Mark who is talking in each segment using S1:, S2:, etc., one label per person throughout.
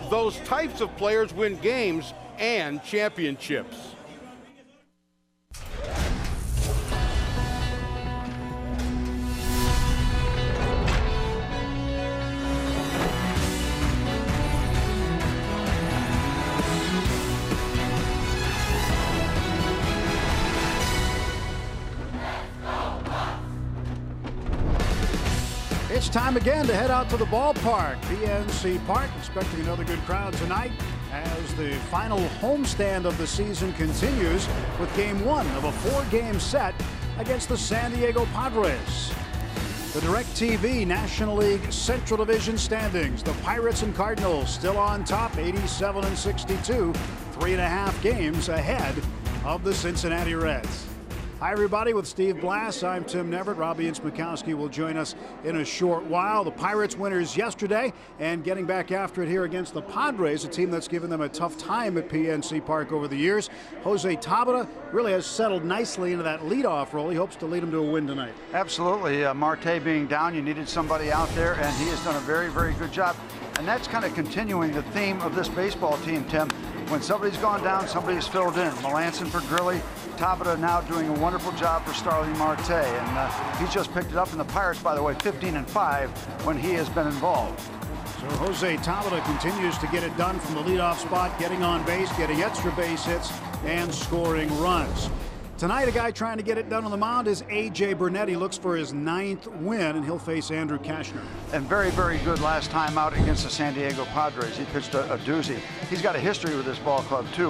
S1: Those types of players win games and championships.
S2: It's time again to head out to the ballpark. PNC Park, expecting another good crowd tonight as the final homestand of the season continues with game one of a 4-game set against the San Diego Padres. The DirecTV National League Central Division standings. The Pirates and Cardinals still on top, 87-62, 3.5 games ahead of the Cincinnati Reds. Hi, everybody. With Steve Blass, I'm Tim Neverett. Robbie Ince-Mikowski will join us in a short while. The Pirates winners yesterday and getting back after it here against the Padres, a team that's given them a tough time at PNC Park over the years. Jose Tabata really has settled nicely into that leadoff role. He hopes to lead them to a win tonight.
S3: Absolutely. Marte being down, you needed somebody out there, and he has done a very, very good job. And that's kind of continuing the theme of this baseball team, Tim. When somebody's gone down, somebody's filled in. Melanson for Grilli, Tabata now doing a wonderful job for Starling Marte, and he's just picked it up in the Pirates, by the way, 15-5 when he has been involved.
S2: So Jose Tabata continues to get it done from the leadoff spot, getting on base, getting extra base hits, and scoring runs. Tonight, a guy trying to get it done on the mound is A.J. Burnett. He looks for his 9th win, and he'll face Andrew Kashner.
S3: And very, very good last time out against the San Diego Padres. He pitched a doozy. He's got a history with this ball club, too.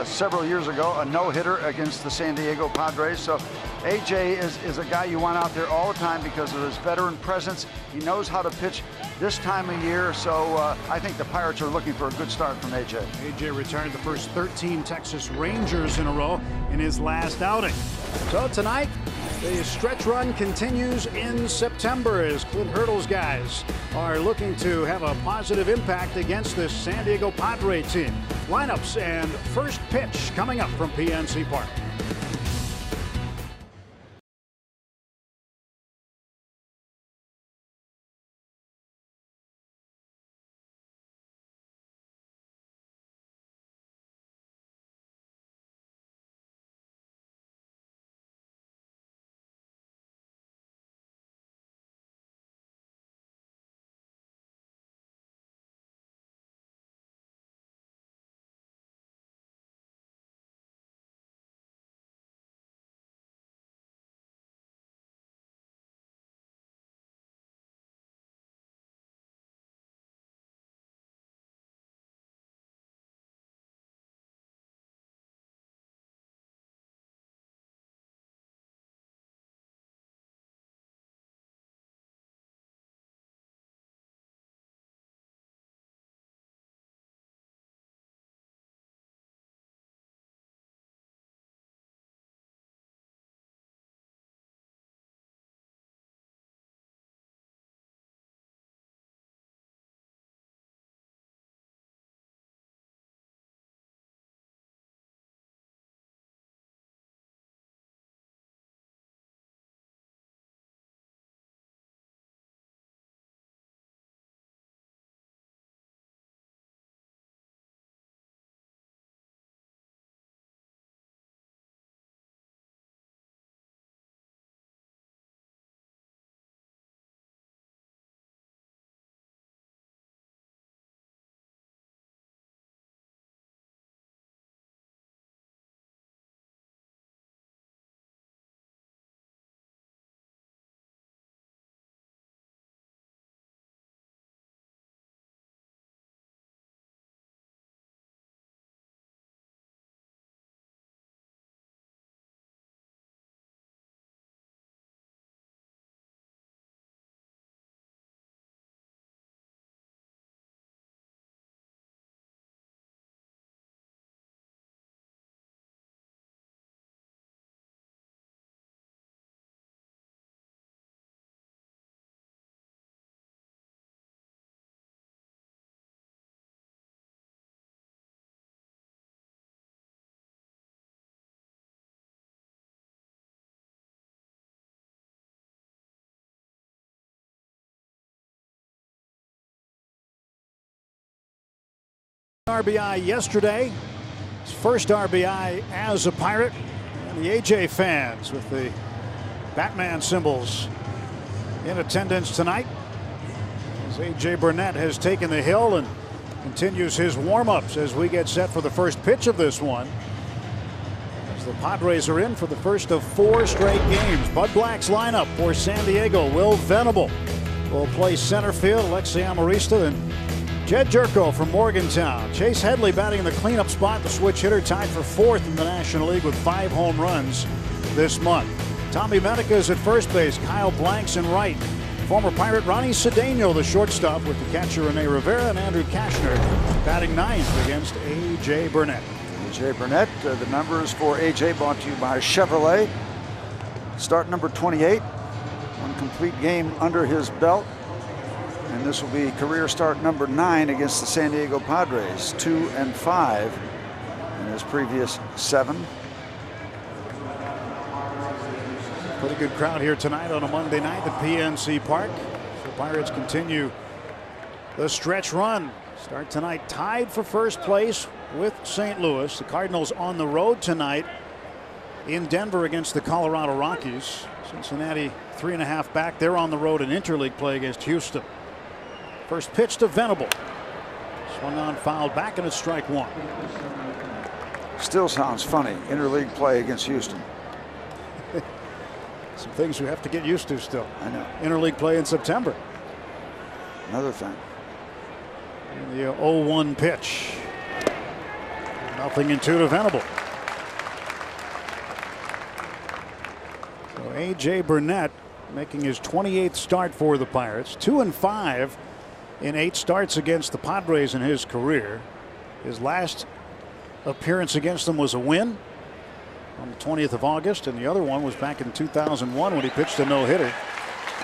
S3: Several years ago, a no-hitter against the San Diego Padres. So A.J. is a guy you want out there all the time because of his veteran presence. He knows how to pitch this time of year, so I think the Pirates are looking for a good start from A.J.
S2: A.J. retired the first 13 Texas Rangers in a row in his last outing. So tonight, the stretch run continues in September as Clint Hurdle's guys are looking to have a positive impact against this San Diego Padre team. Lineups and first pitch coming up from PNC Park. RBI yesterday. His first RBI as a Pirate. And the AJ fans with the Batman symbols in attendance tonight, as AJ Burnett has taken the hill and continues his warm-ups as we get set for the first pitch of this one. As the Padres are in for the first of 4 straight games. Bud Black's lineup for San Diego. Will Venable will play center field. Alexi Amarista and Jed Jerko from Morgantown. Chase Headley batting in the cleanup spot. The switch hitter tied for 4th in the National League with 5 home runs this month. Tommy Medica is at first base. Kyle Blanks in right. Former Pirate Ronnie Cedeno, the shortstop, with the catcher Rene Rivera, and Andrew Kashner batting 9th against AJ Burnett.
S3: AJ Burnett, the numbers for AJ brought to you by Chevrolet. Start number 28. 1 complete game under his belt. And this will be career start number 9 against the San Diego Padres. 2-5 in his previous 7.
S2: Pretty good crowd here tonight on a Monday night at PNC Park. The Pirates continue the stretch run. Start tonight tied for first place with St. Louis. The Cardinals on the road tonight in Denver against the Colorado Rockies. Cincinnati 3.5 back. They're on the road in interleague play against Houston. First pitch to Venable. Swung on, fouled back, and it's strike 1.
S3: Still sounds funny. Interleague play against Houston.
S2: Some things we have to get used to still.
S3: I know.
S2: Interleague play in September.
S3: Another thing.
S2: And the 0-1 pitch. 0-2 to Venable. So AJ Burnett making his 28th start for the Pirates. 2-5 in 8 starts against the Padres in his career. His last appearance against them was a win on the 20th of August, and the other one was back in 2001 when he pitched a no-hitter.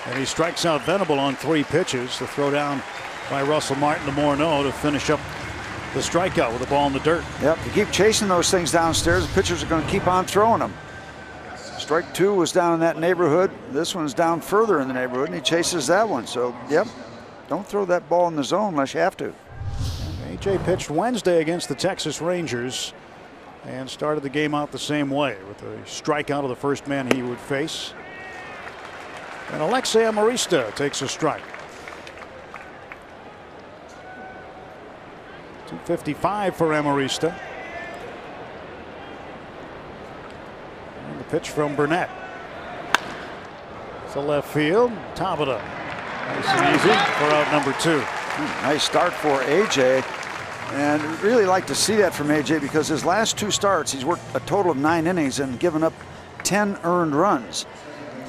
S2: And he strikes out Venable on 3 pitches. The throw down by Russell Martin to Morneau to finish up the strikeout with the ball in the dirt.
S3: Yep, you keep chasing those things downstairs, the pitchers are going to keep on throwing them. Strike 2 was down in that neighborhood. This one's down further in the neighborhood, and he chases that one. So, yep, don't throw that ball in the zone unless you have to.
S2: And AJ pitched Wednesday against the Texas Rangers and started the game out the same way with a strikeout of the first man he would face. And Alexi Amarista takes a strike. 255 for Amarista. And the pitch from Burnett. To left field. Tabata. Nice and easy for out number 2.
S3: Nice start for AJ. And really like to see that from AJ because his last 2 starts, he's worked a total of 9 innings and given up 10 earned runs.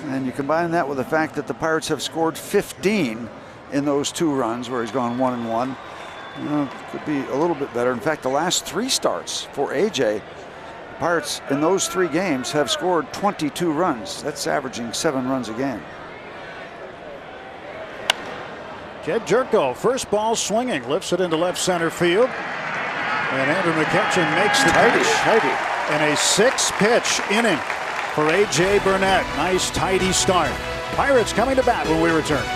S3: And you combine that with the fact that the Pirates have scored 15 in those 2 runs where he's gone 1-1. Could be a little bit better. In fact, the last 3 starts for AJ, the Pirates in those 3 games have scored 22 runs. That's averaging 7 runs a game.
S2: Jed Jerko, first ball swinging, lifts it into left center field. And Andrew McCutchen makes the catch in a 6-pitch inning for AJ Burnett. Nice tidy start. Pirates coming to bat when we return.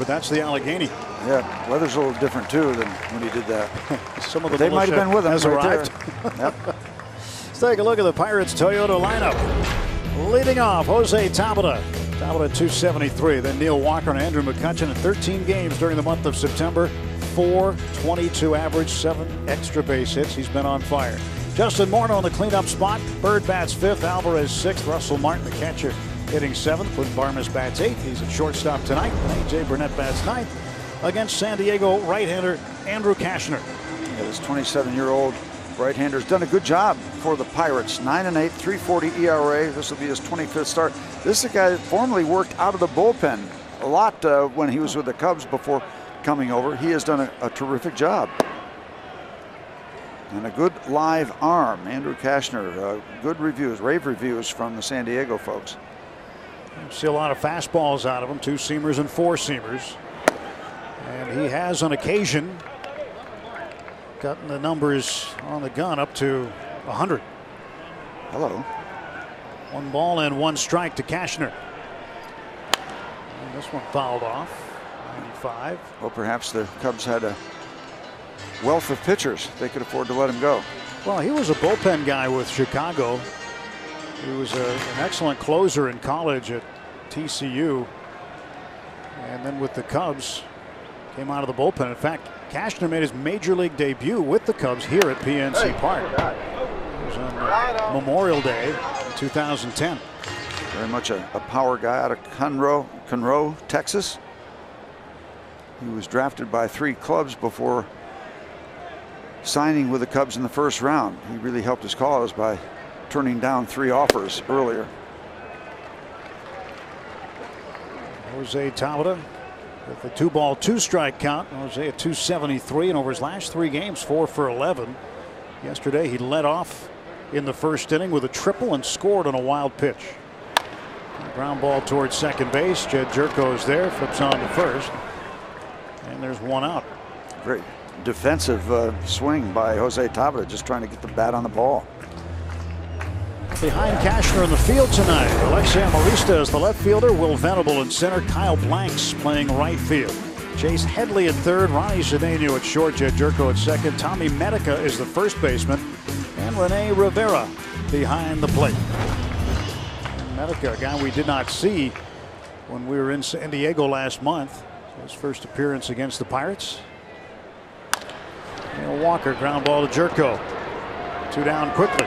S2: but that's the Allegheny.
S3: Yeah, weather's a little different too than when he did that.
S2: Some of the
S3: they might have been with him.
S2: has
S3: right
S2: arrived.
S3: Yep.
S2: Let's take a look at the Pirates Toyota lineup. Leading off, Jose Tabata. Tabata at 273. Then Neil Walker and Andrew McCutchen in 13 games during the month of September. 4.22 average, 7 extra base hits. He's been on fire. Justin Morneau on the cleanup spot. Bird bats 5th. Alvarez 6th. Russell Martin, the catcher, hitting 7th. Clint Barmas bats 8th. He's at shortstop tonight. And A.J. Burnett bats 9th against San Diego right-hander Andrew Kashner.
S3: Yeah, this 27-year-old right-hander has done a good job for the Pirates. 9-8, 3.40 ERA. This will be his 25th start. This is a guy that formerly worked out of the bullpen a lot when he was with the Cubs before coming over. He has done a terrific job. And a good live arm. Andrew Kashner, good reviews, rave reviews from the San Diego folks.
S2: You see a lot of fastballs out of him, 2-seamers and 4-seamers. And he has on occasion gotten the numbers on the gun up to 100.
S3: Hello.
S2: 1 ball and 1 strike to Kashner. And this one fouled off. 95.
S3: Well, perhaps the Cubs had a wealth of pitchers. They could afford to let him go.
S2: Well, he was a bullpen guy with Chicago. He was an excellent closer in college at TCU. And then with the Cubs, came out of the bullpen. In fact, Kashner made his major league debut with the Cubs here at PNC Park. It was on Memorial Day in 2010.
S3: Very much a power guy out of Conroe, Texas. He was drafted by 3 clubs before signing with the Cubs in the first round. He really helped his cause by turning down 3 offers earlier.
S2: Jose Tabata with the 2-ball, 2-strike count. Jose at 273, and over his last 3 games, 4 for 11. Yesterday, he led off in the first inning with a triple and scored on a wild pitch. Ground ball towards second base. Jed Jerko is there, flips on to first, and there's 1 out.
S3: Great defensive swing by Jose Tabata, just trying to get the bat on the ball.
S2: Behind Kashner in the field tonight, Alexei Amarista is the left fielder, Will Venable in center, Kyle Blanks playing right field. Chase Headley at third, Ronnie Cedeno at short, Jed Jerko at second, Tommy Medica is the first baseman, and Rene Rivera behind the plate. And Medica, a guy we did not see when we were in San Diego last month. His first appearance against the Pirates. Neil Walker, ground ball to Jerko. 2 down quickly.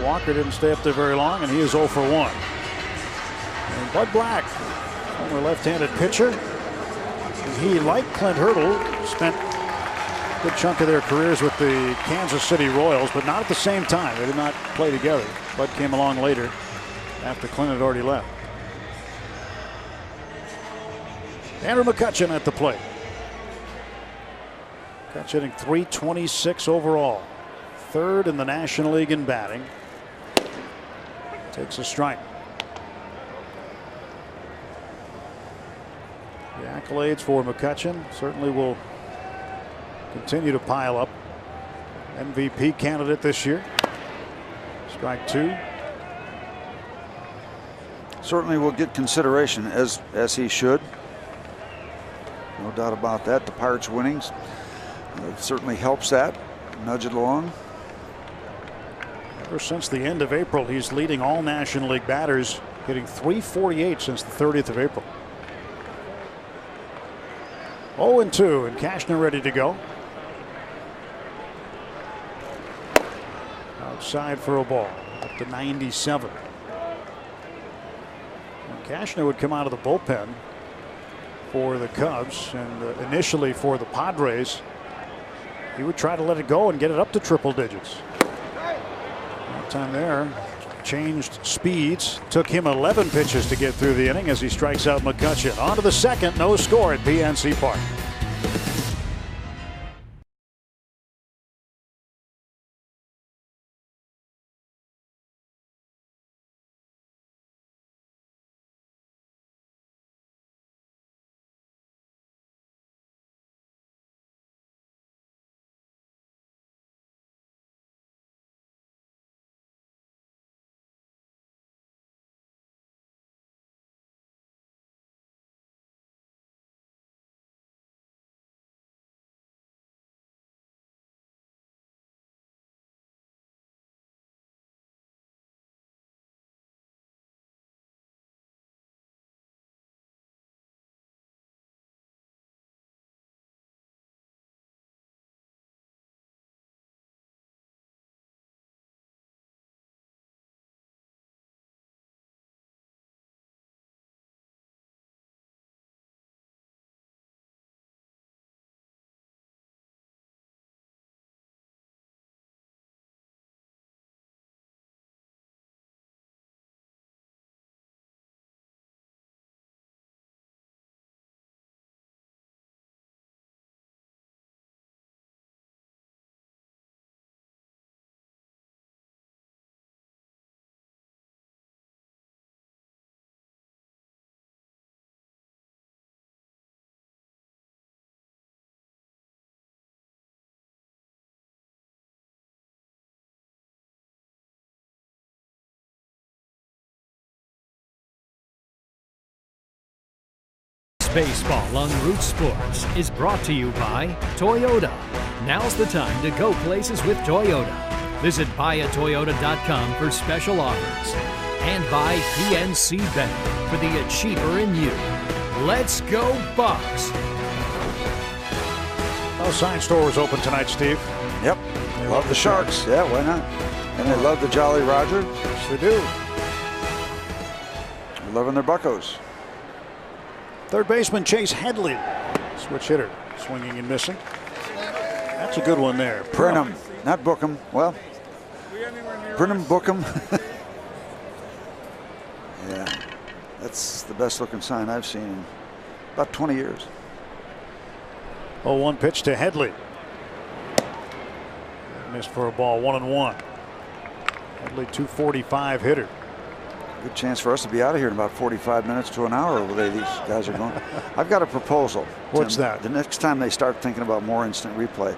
S2: Walker didn't stay up there very long, and he is 0 for 1. And Bud Black, former left-handed pitcher. And he, like Clint Hurdle, spent a good chunk of their careers with the Kansas City Royals, but not at the same time. They did not play together. Bud came along later after Clint had already left. Andrew McCutchen at the plate. McCutchen hitting .326 overall. 3rd in the National League in batting. Takes a strike. The accolades for McCutchen certainly will continue to pile up. MVP candidate this year. Strike 2.
S3: Certainly will get consideration, as he should. No doubt about that. The Pirates' winnings certainly helps that. Nudge it along.
S2: Ever since the end of April, he's leading all National League batters, hitting .348 since the 30th of April. 0-2, and Kashner ready to go. Outside for a ball, up to 97. And Kashner would come out of the bullpen for the Cubs, and initially for the Padres. He would try to let it go and get it up to triple digits. That time there, changed speeds. Took him 11 pitches to get through the inning as he strikes out McCutchen. On to the second, no score at PNC Park.
S4: Baseball on Root Sports is brought to you by Toyota. Now's the time to go places with Toyota. Visit buyatoyota.com for special offers. And by PNC Bank for the achiever in you. Let's go Bucks!
S2: Oh, sign store was open tonight, Steve.
S3: Yep. They love the Sharks. Yeah, why not? And they love the Jolly Roger.
S2: Yes, they do.
S3: They're loving their Buccos.
S2: Third baseman Chase Headley, switch hitter, swinging and missing. That's a good one there.
S3: Brenham, not Bookham. Well, Brenham Bookham. Yeah, that's the best looking sign I've seen in about 20 years.
S2: 0-1 pitch to Headley. Missed for a ball, 1-1. Headley, 245 hitter.
S3: Good chance for us to be out of here in about 45 minutes to an hour the way these guys are going. I've got a proposal.
S2: What's
S3: Tim.
S2: that?
S3: The next time they start thinking about more instant replay,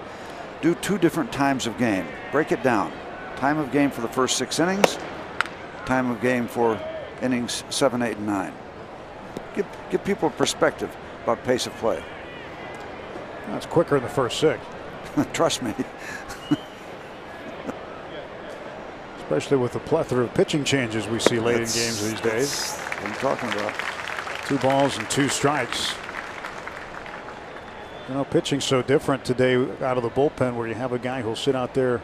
S3: do 2 different times of game. Break it down. Time of game for the first 6 innings. Time of game for innings 7, 8, and 9. Give people a perspective about pace of play.
S2: That's quicker in the first 6.
S3: Trust me.
S2: Especially with the plethora of pitching changes we see late in games these days.
S3: What I'm talking about.
S2: 2 balls and 2 strikes. You know, pitching's so different today out of the bullpen, where you have a guy who'll sit out there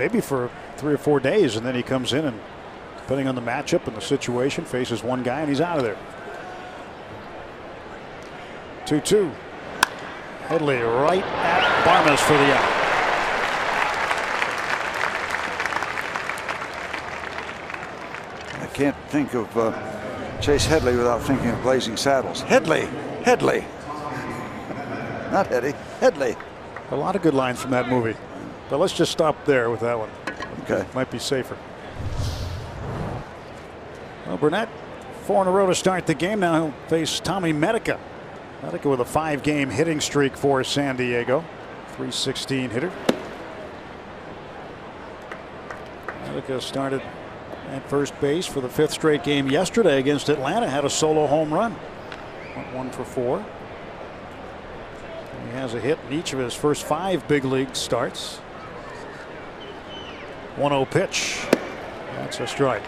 S2: maybe for 3 or 4 days, and then he comes in and, depending on the matchup and the situation, faces one guy and he's out of there. 2-2. Headley right at Barnes for the out.
S3: I can't think of Chase Headley without thinking of Blazing Saddles. Headley. Not Eddie. Headley.
S2: A lot of good lines from that movie. But let's just stop there with that one.
S3: Okay.
S2: Might be safer. Well, Burnett, 4 in a row to start the game. Now he'll face Tommy Medica. Medica with a 5-game hitting streak for San Diego. .316 hitter. Medica started at first base for the 5th straight game yesterday against Atlanta. Had a solo home run. Went 1 for 4. He has a hit in each of his first 5 big league starts. 1-0 pitch. That's a strike.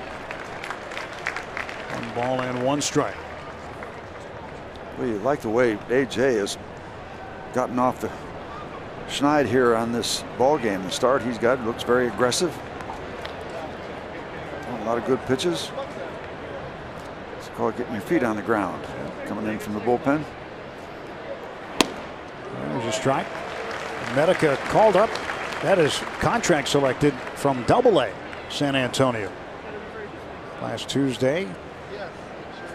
S2: 1 ball and 1 strike.
S3: Well, you like the way AJ has gotten off the schneid here on this ball game. The start he's got looks very aggressive. A lot of good pitches. It's called getting your feet on the ground. Coming in from the bullpen.
S2: There's a strike. Medica called up. That is contract selected from Double-A San Antonio. Last Tuesday,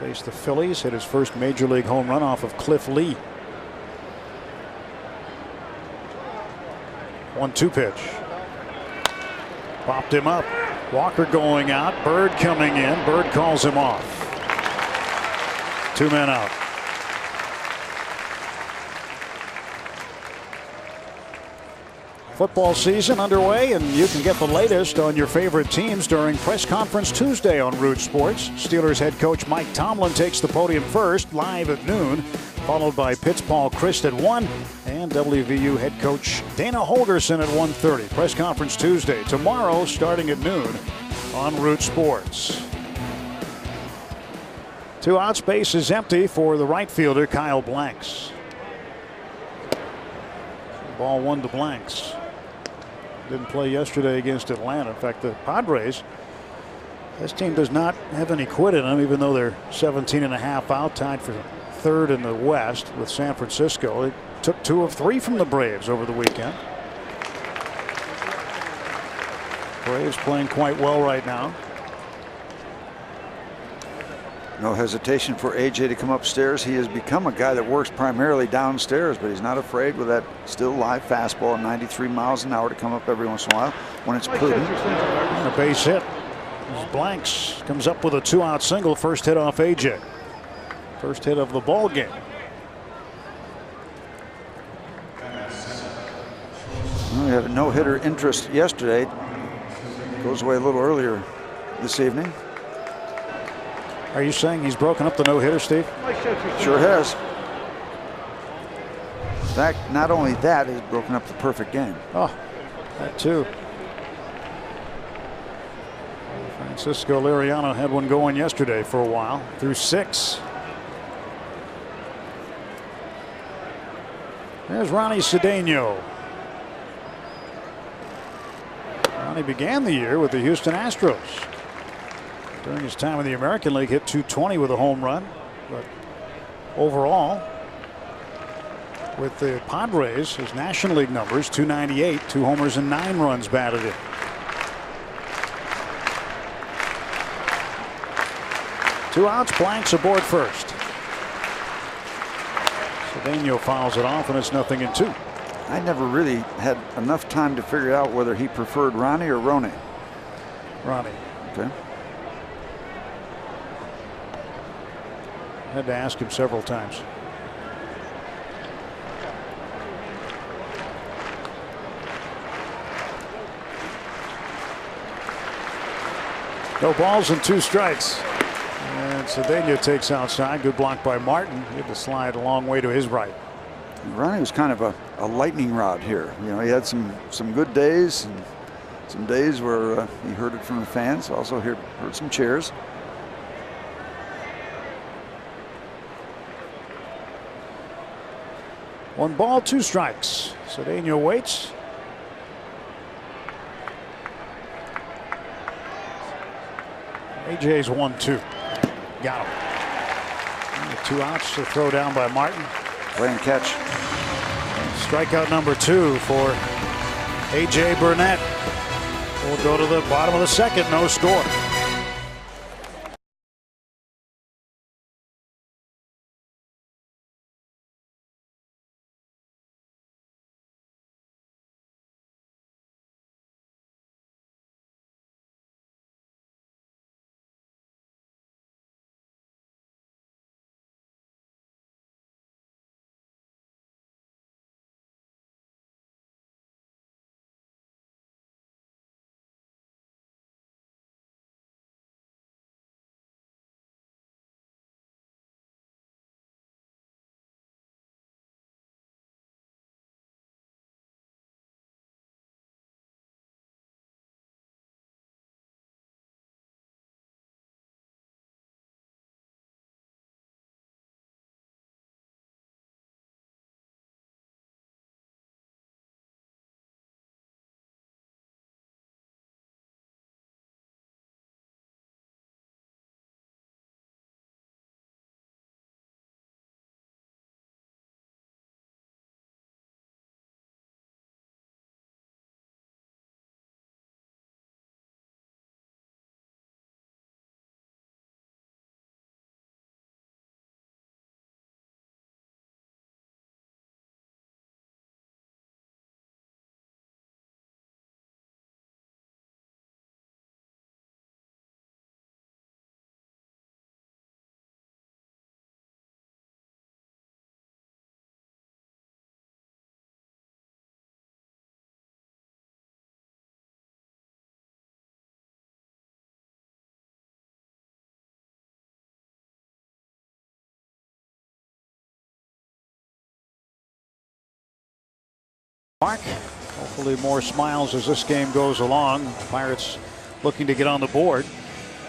S2: faced the Phillies, hit his first major league home run off of Cliff Lee. 1-2 pitch. Popped him up. Walker going out. Bird coming in. Bird calls him off. 2 men out. Football season underway, and you can get the latest on your favorite teams during Press Conference Tuesday on Root Sports. Steelers head coach Mike Tomlin takes the podium first, live at noon, followed by Pitt's Paul Christ at 1, and WVU head coach Dana Holgerson at 1:30. Press Conference Tuesday, tomorrow starting at noon on Root Sports. 2 outs, base is empty for the right fielder Kyle Blanks. Ball 1 to Blanks. Didn't play yesterday against Atlanta. In fact, the Padres, this team does not have any quit in them, even though they're 17.5 out, tied for 3rd in the West with San Francisco. They took 2 of 3 from the Braves over the weekend. Braves playing quite well right now.
S3: No hesitation for AJ to come upstairs. He has become a guy that works primarily downstairs, but he's not afraid with that still live fastball at 93 miles an hour to come up every once in a while when it's prudent.
S2: And a base hit. Blanks comes up with a 2-out single. First hit off AJ. First hit of the ball game.
S3: We have a no-hitter interest yesterday. Goes away a little earlier this evening.
S2: Are you saying he's broken up the no-hitter, Steve?
S3: Sure has. In fact, not only that, he's broken up the perfect game.
S2: Oh, that too. Francisco Liriano had one going yesterday for a while, through 6. There's Ronnie Cedeno. Ronnie began the year with the Houston Astros. During his time in the American League, hit .220 with a home run. But overall, with the Padres, his National League numbers, .298, 2 homers and 9 runs batted in. Two outs, blanks aboard first. Cedeno fouls it off, and it's 0-2.
S3: I never really had enough time to figure out whether he preferred Ronnie or Ronnie.
S2: Ronnie.
S3: Okay.
S2: Had to ask him several times. No balls and 2 strikes. And Cedeno takes outside. Good block by Martin. He had to slide a long way to his right.
S3: Ronnie was kind of a lightning rod here. You know, he had some good days and some days where he heard it from the fans. Also heard some cheers.
S2: 1 ball, 2 strikes. Cedeno waits. AJ's 1-2. Got him. 2 outs to throw down by Martin.
S3: Play and catch.
S2: Strikeout number 2 for AJ Burnett. We'll go to the bottom of the 2nd. No score. Mark, hopefully more smiles as this game goes along. Pirates looking to get on the board.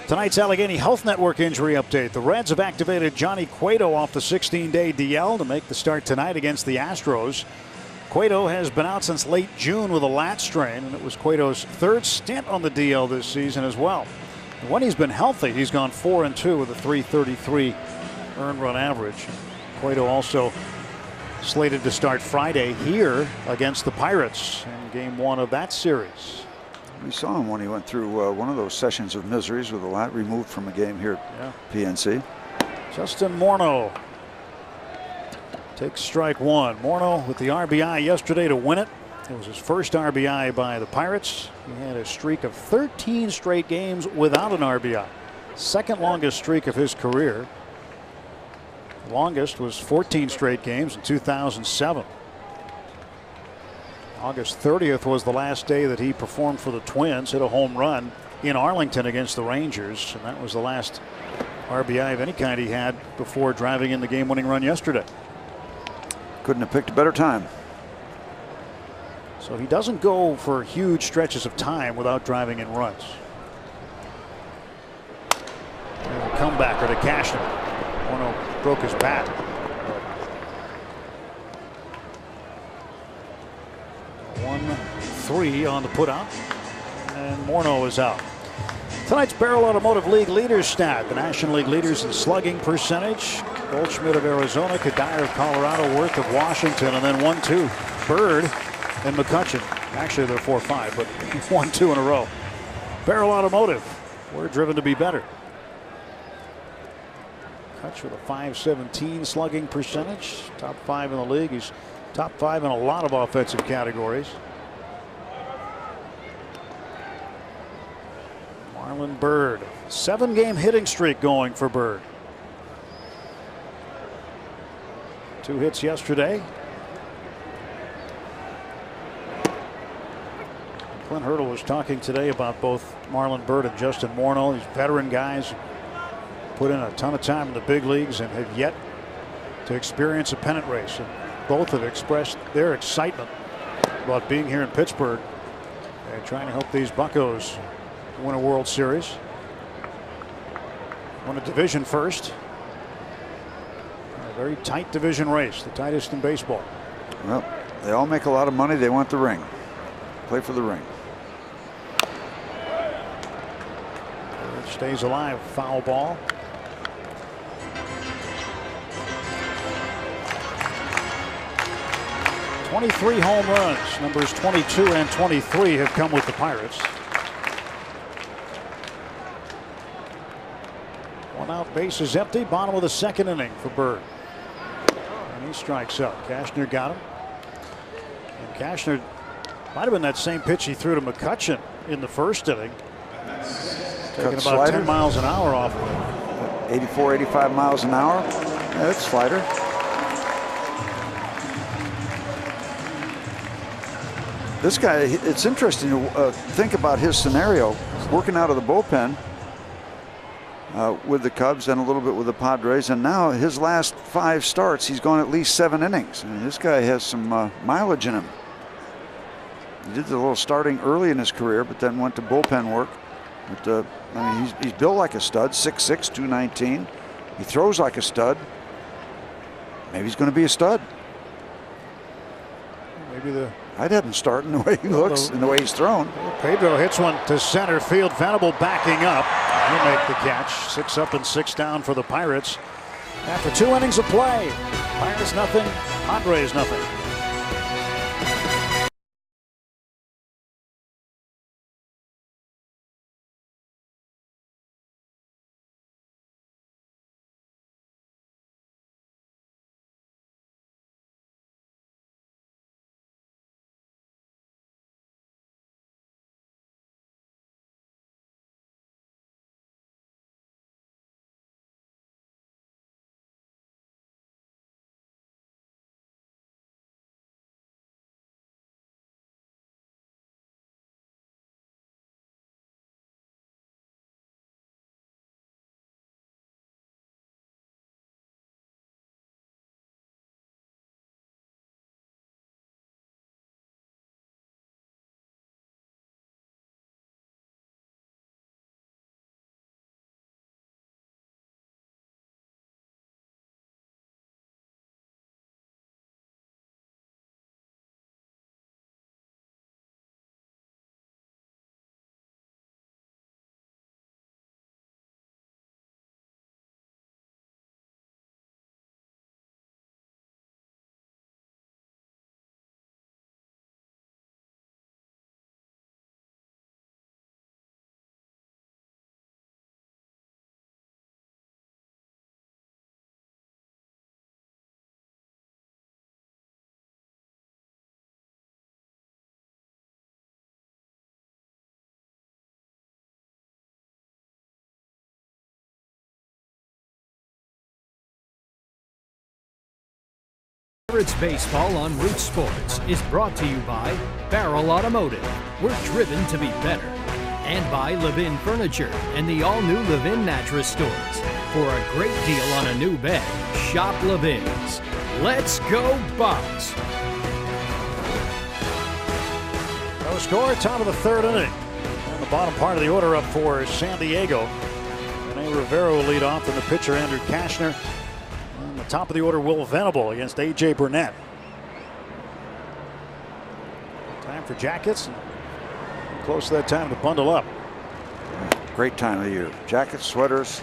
S2: Tonight's Allegheny Health Network injury update. The Reds have activated Johnny Cueto off the 16-day DL to make the start tonight against the Astros. Cueto has been out since late June with a lat strain, and it was Cueto's 3rd stint on the DL this season as well. And when he's been healthy, he's gone 4-2 with a .333 earned run average. Cueto also slated to start Friday here against the Pirates in Game 1 of that series.
S3: We saw him when he went through one of those sessions of miseries with a lat removed from a game here at PNC.
S2: Justin Morneau takes strike 1. Morneau with the RBI yesterday to win it. It was his first RBI by the Pirates. He had a streak of 13 straight games without an RBI. 2nd longest streak of his career. Longest was 14 straight games in 2007. August 30th was the last day that he performed for the Twins, hit a home run in Arlington against the Rangers, and that was the last RBI of any kind he had before driving in the game-winning run yesterday.
S3: Couldn't have picked a better time.
S2: So he doesn't go for huge stretches of time without driving in runs. And a comebacker to Cashner. Morneau broke his bat. 1-3 on the putout. And Morneau is out. Tonight's Barrel Automotive League leaders stat. The National League leaders in slugging percentage. Goldschmidt of Arizona, Kadire of Colorado, Worth of Washington, and then 1-2. Bird and McCutchen. Actually, they're 4-5, but 1-2 in a row. Barrel Automotive. We're driven to be better. Kutch with a .517 slugging percentage. Top 5 in the league. He's top 5 in a lot of offensive categories. Marlon Byrd. 7-game hitting streak going for Byrd. 2 hits yesterday. Clint Hurdle was talking today about both Marlon Byrd and Justin Morneau. These veteran guys put in a ton of time in the big leagues and have yet to experience a pennant race. And both have expressed their excitement about being here in Pittsburgh and trying to help these Buccos win a World Series. Won a division first. A very tight division race, the tightest in baseball.
S3: Well, they all make a lot of money. They want the ring. Play for the ring.
S2: It stays alive. Foul ball. .23 home runs. Numbers 22 and 23 have come with the Pirates. 1 out, base is empty. Bottom of the 2nd inning for Byrd. And he strikes out. Cashner got him. And Cashner might have been that same pitch he threw to McCutchen in the 1st inning. Taking about
S3: slider.
S2: 10 miles an hour off.
S3: 84, 85 miles an hour. Yeah, that's slider. This guy, it's interesting to think about his scenario. Working out of the bullpen with the Cubs and a little bit with the Padres. And now his last 5 starts, he's gone at least 7 innings. I mean, this guy has some mileage in him. He did a little starting early in his career, but then went to bullpen work. But I mean, he's built like a stud, 6'6", 219. He throws like a stud. Maybe he's going to be a stud.
S2: Maybe
S3: I'd have him starting the way he looks and the way he's thrown.
S2: Pedro hits one to center field. Venable backing up. He'll make the catch. 6 up and 6 down for the Pirates. After 2 innings of play, Pirates nothing, Padres nothing.
S4: Pirates Baseball on Root Sports is brought to you by Barrel Automotive. We're driven to be better. And by Levin Furniture and the all-new Levin Mattress Stores. For a great deal on a new bed, shop Levin's. Let's go Bucks!
S2: No score, top of the third inning. And the bottom part of the order up for San Diego. Rene Rivera will lead off, and the pitcher Andrew Kashner. On the top of the order, Will Venable against A.J. Burnett. Time for jackets. Close to that time to bundle up.
S3: Great time of the year. Jackets, sweaters,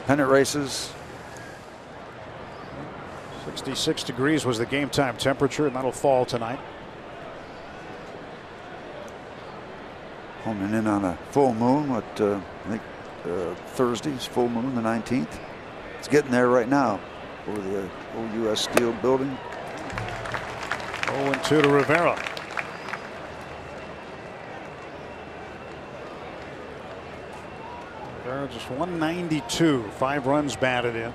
S3: pennant races.
S2: 66 degrees was the game time temperature, and that'll fall tonight.
S3: Homing in on a full moon. I think Thursday's full moon, the 19th. It's getting there right now over the old U.S. Steel building.
S2: 0-2 to Rivera. Rivera just 192, 5 runs batted in.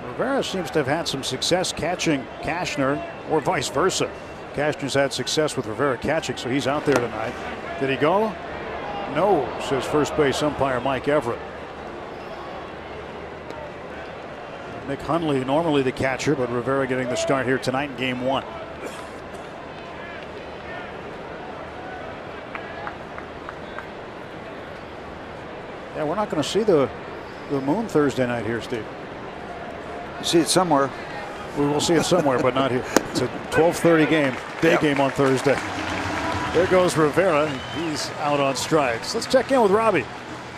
S2: Rivera seems to have had some success catching Kashner, or vice versa. Kashner's had success with Rivera catching, so he's out there tonight. Did he go? No, says first base umpire Mike Everett. Nick Hundley, normally the catcher, but Rivera getting the start here tonight in game 1. Yeah, we're not going to see the moon Thursday night here, Steve.
S3: You see it somewhere.
S2: We will see it somewhere, but not here. It's a 12:30 game, day game on Thursday. There goes Rivera. He's out on strikes. Let's check in with Robbie.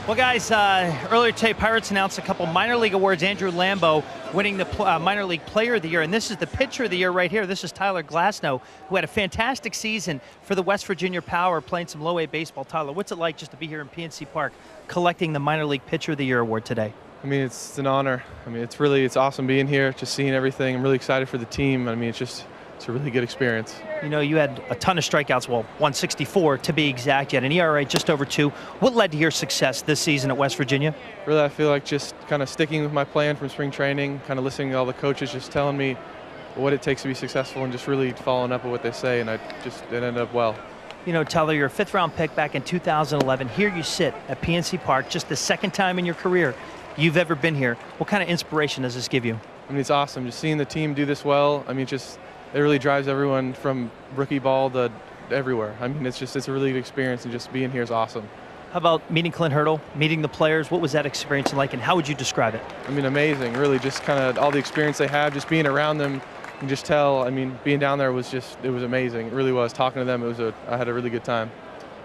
S5: Well, guys, earlier today, Pirates announced a couple minor league awards. Andrew Lambeau winning the minor league player of the year, and this is the pitcher of the year right here. This is Tyler Glasnow, who had a fantastic season for the West Virginia Power, playing some low-A baseball. Tyler, what's it like just to be here in PNC Park collecting the minor league pitcher of the year award today?
S6: I mean, it's an honor. I mean, it's awesome being here, just seeing everything. I'm really excited for the team. I mean, it's a really good experience.
S5: You know, you had a ton of strikeouts, well, 164 to be exact. You had an ERA just over 2. What led to your success this season at West Virginia?
S6: Really, I feel like just kind of sticking with my plan from spring training, kind of listening to all the coaches, just telling me what it takes to be successful and just really following up with what they say, and it ended up well.
S5: You know, Tyler, you're a 5th-round pick back in 2011. Here you sit at PNC Park, just the 2nd time in your career you've ever been here. What kind of inspiration does this give you?
S6: I mean, it's awesome. Just seeing the team do this well. I mean, it really drives everyone from rookie ball to everywhere. I mean, it's a really good experience, and just being here is awesome.
S5: How about meeting Clint Hurdle, meeting the players? What was that experience like, and how would you describe it?
S6: I mean, amazing, really, just kind of all the experience they have, just being around them, and just tell, I mean, being down there was it was amazing. It really was. Talking to them, I had a really good time.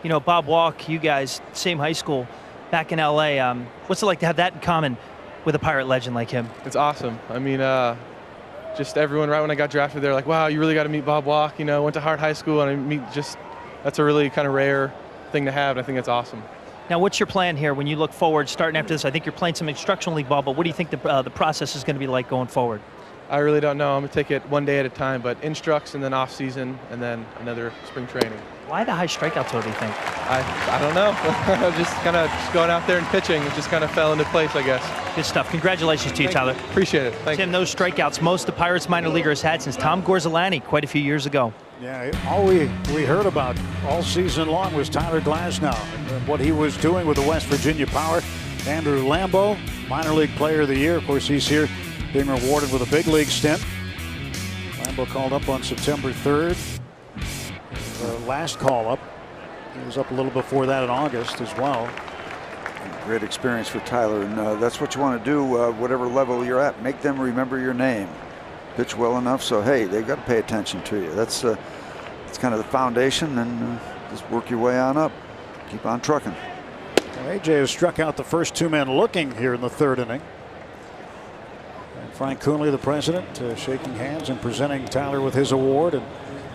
S5: You know, Bob Walk, you guys, same high school, back in LA. What's it like to have that in common with a Pirate legend like him?
S6: It's awesome. I mean, just everyone right when I got drafted, they're like, wow, you really got to meet Bob Walk. You know, went to Hart High School, and that's a really kind of rare thing to have, and I think that's awesome.
S5: Now, what's your plan here when you look forward, starting after this? I think you're playing some instructional league ball, but what do you think the process is going to be like going forward?
S6: I really don't know. I'm going to take it one day at a time, but instructs, and then off season, and then another spring training.
S5: Why the high strikeout total, do you think?
S6: I don't know. just going out there and pitching. It just kind of fell into place, I guess.
S5: Good stuff. Congratulations to you, Tyler.
S6: Appreciate it. Thank
S5: Tim,
S6: you.
S5: those strikeouts, most the Pirates minor leaguers had since Tom Gorzolani quite a few years ago.
S2: Yeah, all we heard about all season long was Tyler Glasnow and what he was doing with the West Virginia Power. Andrew Lambeau, minor league player of the year. Of course, he's here being rewarded with a big league stint. Lambeau called up on September 3rd. Last call up. He was up a little before that in August as well.
S3: Great experience for Tyler, and that's what you want to do, whatever level you're at. Make them remember your name. Pitch well enough, so hey, they've got to pay attention to you. That's kind of the foundation, and just work your way on up. Keep on trucking.
S2: Well, AJ has struck out the first 2 men looking here in the 3rd inning. And Frank Coonley, the president, shaking hands and presenting Tyler with his award, and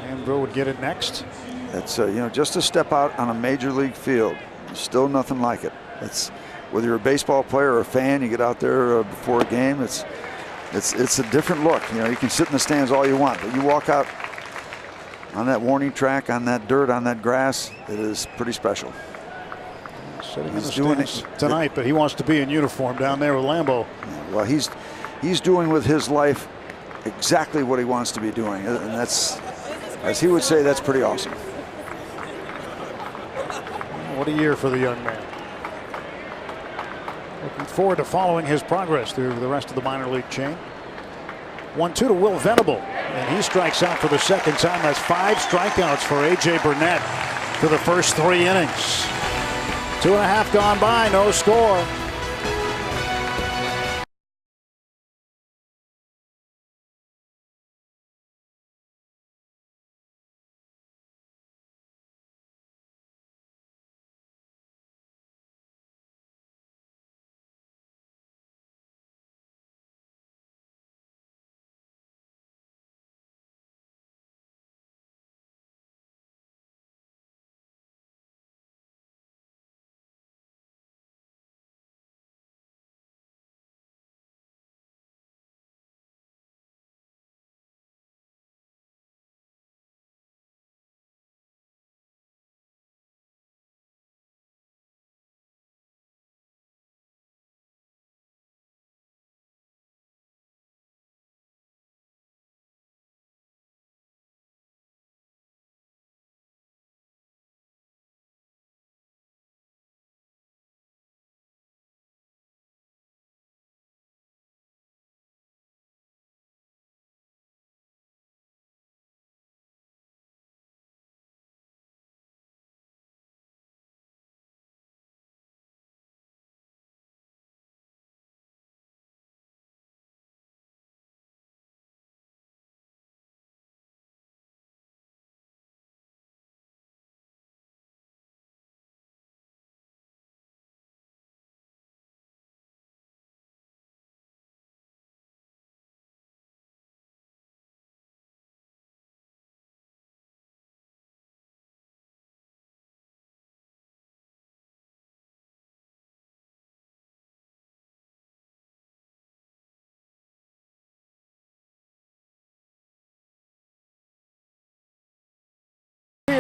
S2: Andrew would get it next.
S3: That's just to step out on a major league field. There's still nothing like it. It's whether you're a baseball player or a fan, you get out there before a game. It's a different look. You know, you can sit in the stands all you want, but you walk out on that warning track, on that dirt, on that grass, it is pretty special.
S2: Sitting in the stands tonight, but he wants to be in uniform down there with Lambeau.
S3: Well, he's doing with his life exactly what he wants to be doing, and that's, as he would say, that's pretty awesome.
S2: What a year for the young man. Looking forward to following his progress through the rest of the minor league chain. 1-2 to Will Venable, and he strikes out for the second time. That's 5 strikeouts for A.J. Burnett for the first 3 innings. 2.5 gone by, no score.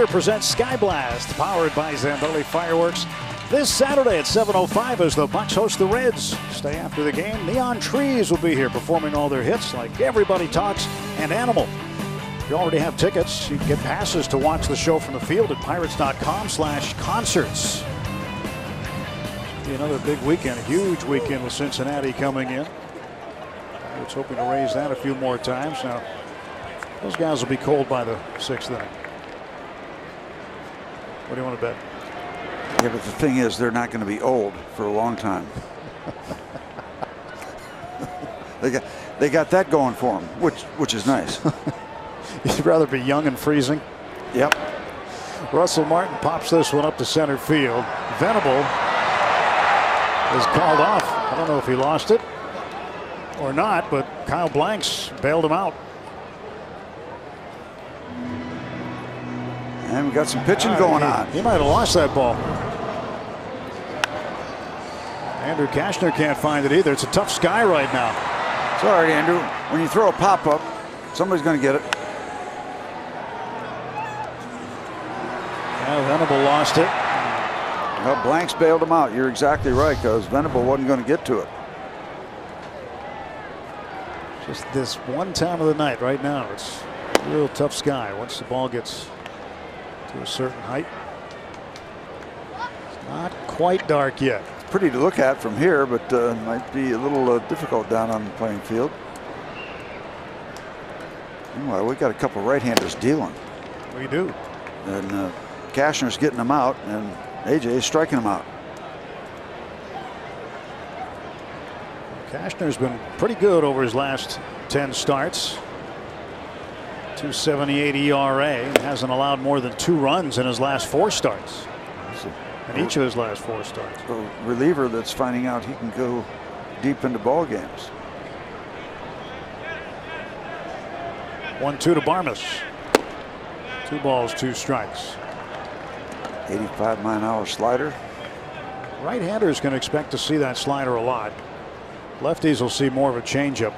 S2: Presents Sky Blast, powered by Zambelli Fireworks. This Saturday at 7:05 as the Bucks host the Reds. Stay after the game. Neon Trees will be here performing all their hits like Everybody Talks and Animal. If you already have tickets, you can get passes to watch the show from the field at pirates.com/concerts. Be another big weekend, a huge weekend with Cincinnati coming in. It's hoping to raise that a few more times. Now, those guys will be cold by the 6th inning. What do you want to bet?
S3: Yeah, but the thing is, they're not going to be old for a long time. they got that going for them, which is nice.
S2: You'd rather be young and freezing?
S3: Yep.
S2: Russell Martin pops this one up to center field. Venable is called off. I don't know if he lost it or not, but Kyle Blanks bailed him out.
S3: And we got some pitching going on.
S2: He might have lost that ball. Andrew Kashner can't find it either. It's a tough sky right now.
S3: It's all right, Andrew. When you throw a pop-up, somebody's going to get it.
S2: Yeah, Venable lost it.
S3: Well, Blanks bailed him out. You're exactly right, because Venable wasn't going to get to it.
S2: Just this one time of the night right now. It's a real tough sky once the ball gets to a certain height. It's not quite dark yet.
S3: It's pretty to look at from here, but might be a little difficult down on the playing field. Meanwhile, we got a couple right-handers dealing.
S2: We do.
S3: And Kashner's getting them out, and AJ is striking them out.
S2: Kashner's been pretty good over his last 10 starts. 2.78 ERA, and hasn't allowed more than 2 runs in his last 4 starts. In each of his last 4 starts.
S3: A reliever that's finding out he can go deep into ball games.
S2: 1-2 to Barmes. 2 balls, 2 strikes.
S3: 85-mile-an-hour slider.
S2: Right-handers can expect to see that slider a lot. Lefties will see more of a changeup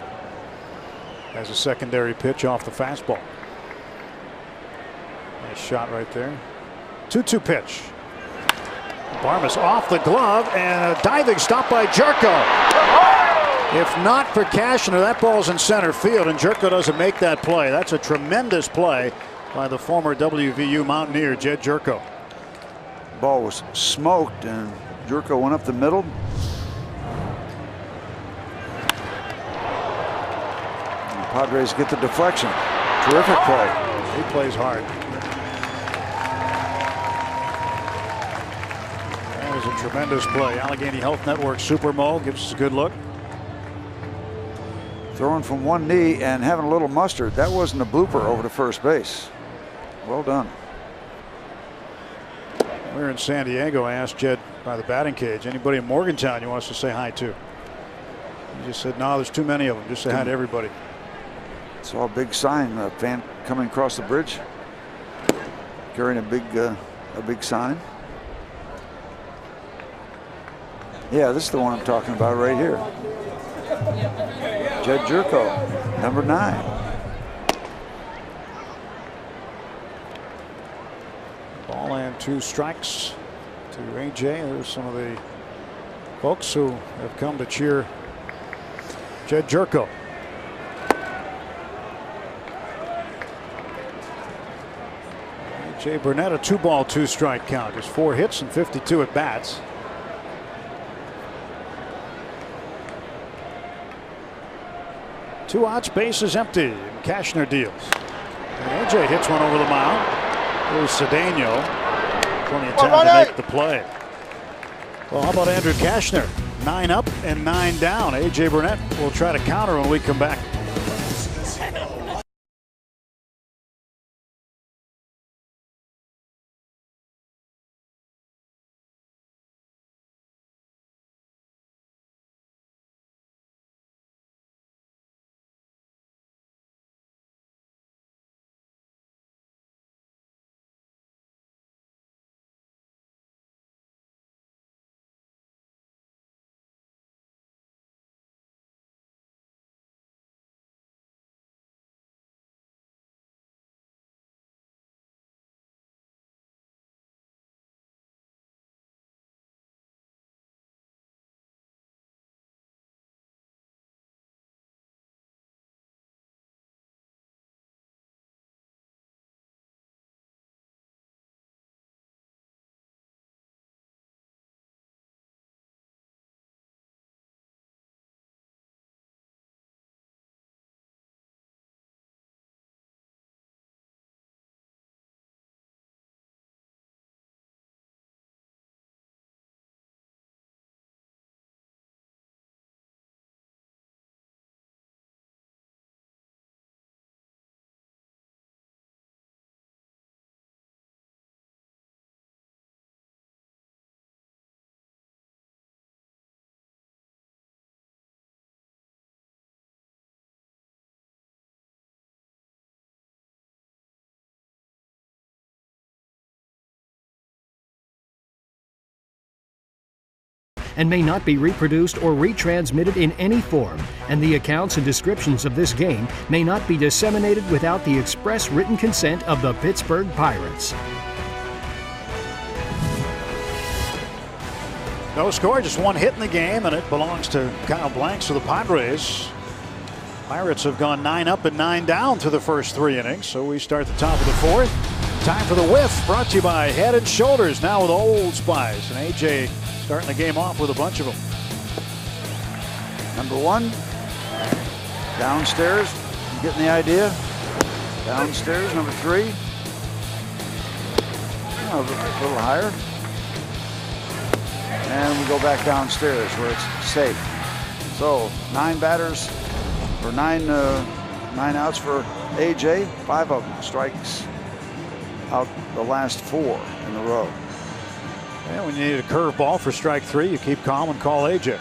S2: as a secondary pitch off the fastball. Nice shot right there. 2-2 pitch. Barmes off the glove and a diving stop by Jerko. If not for Kashner, that ball's in center field, and Jerko doesn't make that play. That's a tremendous play by the former WVU Mountaineer, Jed Jerko.
S3: Ball was smoked, and Jerko went up the middle. Padres get the deflection. Terrific play.
S2: He plays hard. That was a tremendous play. Allegheny Health Network Super Mo gives us a good look.
S3: Throwing from one knee and having a little mustard. That wasn't a blooper over to first base. Well done.
S2: We're in San Diego. I asked Jed by the batting cage, anybody in Morgantown you want us to say hi to? He just said, no, there's too many of them. Just say hi to everybody.
S3: Saw a big sign, a fan coming across the bridge, carrying a big sign. Yeah, this is the one I'm talking about right here. Jed Jerko, number 9.
S2: Ball and 2 strikes to AJ. There's some of the folks who have come to cheer Jed Jerko. AJ Burnett, a 2-ball, 2-strike count. Just 4 hits and 52 at bats. Two outs, bases empty. And Cashner deals. And AJ hits one over the mound. Here's Cedeno. Plenty of time to make the play. Well, how about Andrew Cashner? 9 up and 9 down. AJ Burnett will try to counter when we come back.
S4: And may not be reproduced or retransmitted in any form, and the accounts and descriptions of this game may not be disseminated without the express written consent of the Pittsburgh Pirates.
S2: No score, just 1 hit in the game, and it belongs to Kyle Blanks of the Padres. Pirates have gone 9 up and 9 down through the first 3 innings, so we start the top of the 4th. Time for the whiff, brought to you by Head and Shoulders, now with Old Spice, and AJ starting the game off with a bunch of them.
S3: Number 1, downstairs. You getting the idea? Downstairs. Number 3, a little higher. And we go back downstairs where it's safe. So 9 batters, or 9 outs for AJ. 5 of them strikes out the last 4 in a row.
S2: And when you need a curveball for strike 3, you keep calm and call AJ.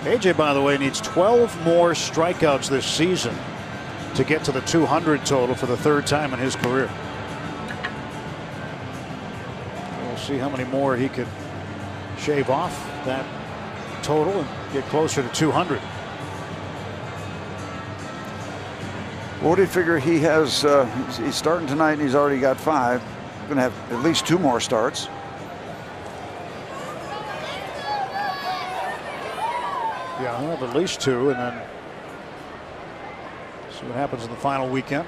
S2: AJ, by the way, needs 12 more strikeouts this season to get to the 200 total for the 3rd time in his career. We'll see how many more he could shave off that total and get closer to 200.
S3: What do you figure he has? He's starting tonight and he's already got 5. Going to have at least 2 more starts.
S2: Yeah, I'll have at least 2, and then see what happens in the final weekend.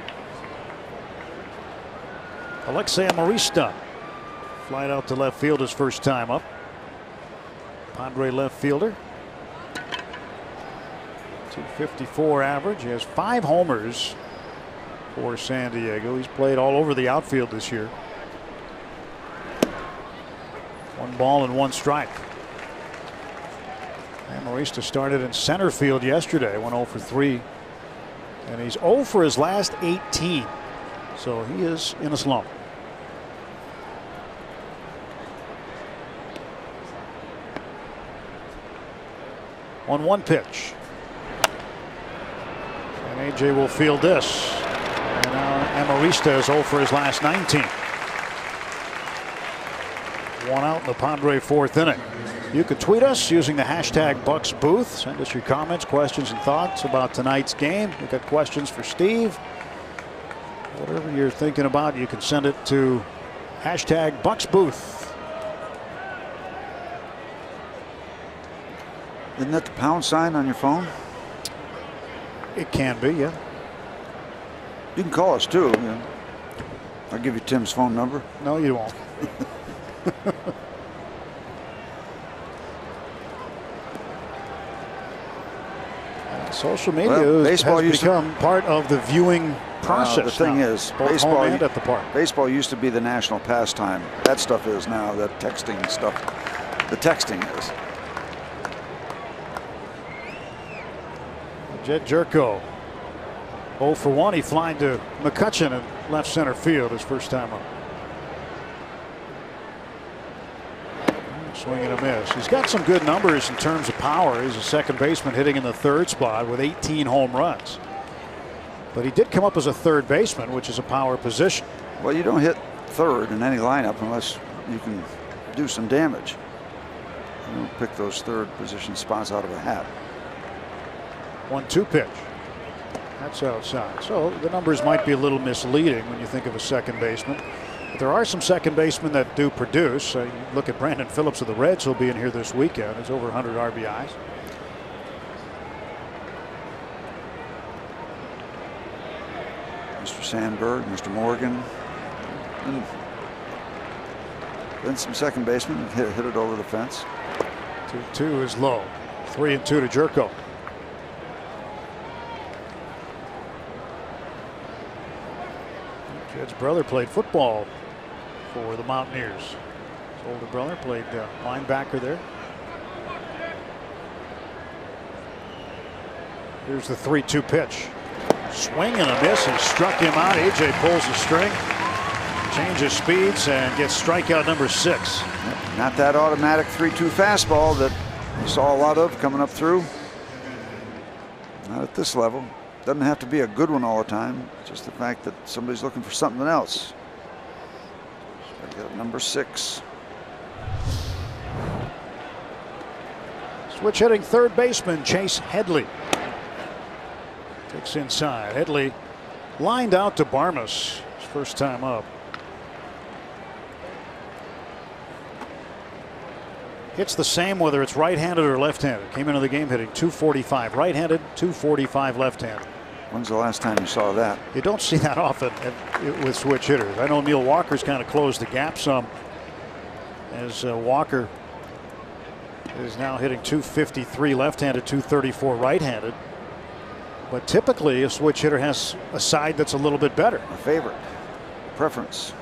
S2: Alexei Amarista flied out to left field his first time up. Padre left fielder. .254 average. He has 5 homers for San Diego. He's played all over the outfield this year. 1 ball and 1 strike. Amarista started in center field yesterday. Went 0 for 3. And he's 0 for his last 18. So he is in a slump. 1-1 pitch. And AJ will field this. And now Amarista is 0 for his last 19. 1 out in the Padre 4th inning. You can tweet us using the hashtag BucksBooth. Send us your comments, questions, and thoughts about tonight's game. We've got questions for Steve. Whatever you're thinking about, you can send it to hashtag BucksBooth.
S3: Isn't that the pound sign on your phone?
S2: It can be, yeah.
S3: You can call us too. Yeah. I'll give you Tim's phone number.
S2: No, you won't. Social media has become part of the viewing process.
S3: The thing is,
S2: baseball and at the park.
S3: Baseball used to be the national pastime. That stuff is now. That texting stuff. The texting is.
S2: Jed Jerko 0 for 1. He flied to McCutchen in left center field his first time up. Swing and a miss. He's got some good numbers in terms of power. He's a second baseman hitting in the 3rd spot with 18 home runs. But he did come up as a 3rd baseman, which is a power position.
S3: Well, you don't hit 3rd in any lineup unless you can do some damage. You don't pick those 3rd position spots out of a hat.
S2: 1-2 pitch. That's outside. So the numbers might be a little misleading when you think of a second baseman. But there are some second basemen that do produce. You look at Brandon Phillips of the Reds, who'll be in here this weekend. He's over 100 RBIs.
S3: Mr. Sandberg, Mr. Morgan, and then some second basemen hit it over the fence.
S2: 2-2 is low. 3-2 to Jerko. Jed's brother played football for the Mountaineers. His older brother played linebacker there. Here's the 3-2 pitch. Swing and a miss. He struck him out. AJ pulls the string, changes speeds, and gets strikeout number 6.
S3: Not that automatic 3-2 fastball that you saw a lot of coming up through. Not at this level. Doesn't have to be a good one all the time. Just the fact that somebody's looking for something else. Got number 6.
S2: Switch hitting 3rd baseman Chase Headley. Takes inside. Headley lined out to Barmas his first time up. Hits the same whether it's right-handed or left-handed. Came into the game hitting .245 right-handed, .245 left-handed.
S3: When's the last time you saw that?
S2: You don't see that often with switch hitters. I know Neil Walker's kind of closed the gap some, as Walker is now hitting .253 left-handed, .234 right-handed. But typically a switch hitter has a side that's a little bit better.
S3: A favorite, preference.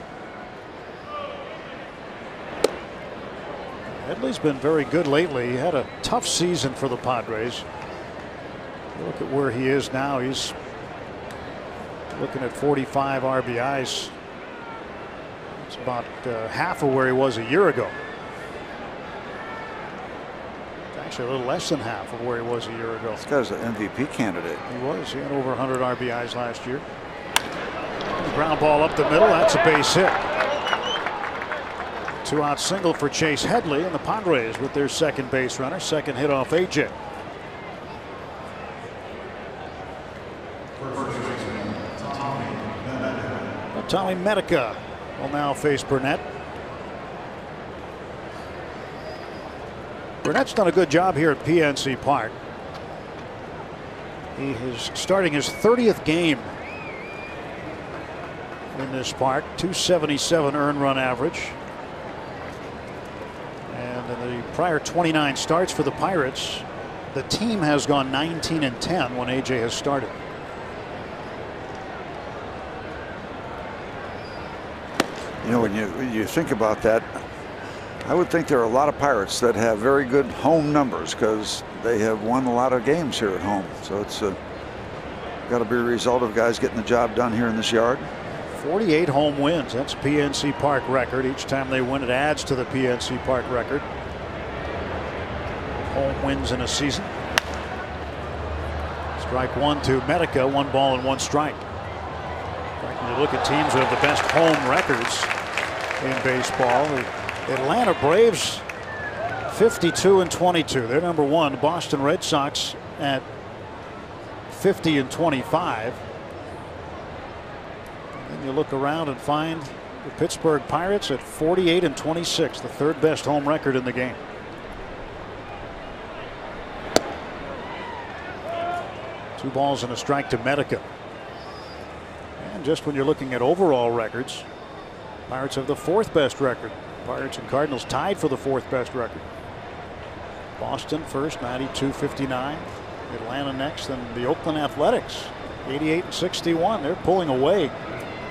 S2: Headley's been very good lately. He had a tough season for the Padres. Look at where he is now. He's looking at 45 RBIs. It's about half of where he was a year ago. It's actually a little less than half of where he was a year ago.
S3: This guy's an MVP candidate.
S2: He was. He had over 100 RBIs last year. Ground ball up the middle. That's a base hit. 2-out single for Chase Headley, and the Padres with their second base runner. Second hit off AJ. Tommy Medica will now face Burnett. Burnett's done a good job here at PNC Park. He is starting his 30th game in this park. .277 earned run average. And in the prior 29 starts for the Pirates, The team has gone 19-10 when AJ has started.
S3: You know, when you think about that, I would think there are a lot of Pirates that have very good home numbers because they have won a lot of games here at home. So it's got to be a result of guys getting the job done here in this yard.
S2: 48 home wins. That's PNC Park record. Each time they win, it adds to the PNC Park record. Home wins in a season. Strike one to Medica. 1 ball and 1 strike. When you look at teams that have the best home records in baseball, the Atlanta Braves 52-22. They're number 1. The Boston Red Sox at 50-25. And you look around and find the Pittsburgh Pirates at 48-26, the 3rd best home record in the game. Two balls and a strike to Medica. And just when you're looking at overall records, Pirates have the 4th best record. Pirates and Cardinals tied for the 4th best record. Boston first, 92-59. Atlanta next, and the Oakland Athletics 88-61. They're pulling away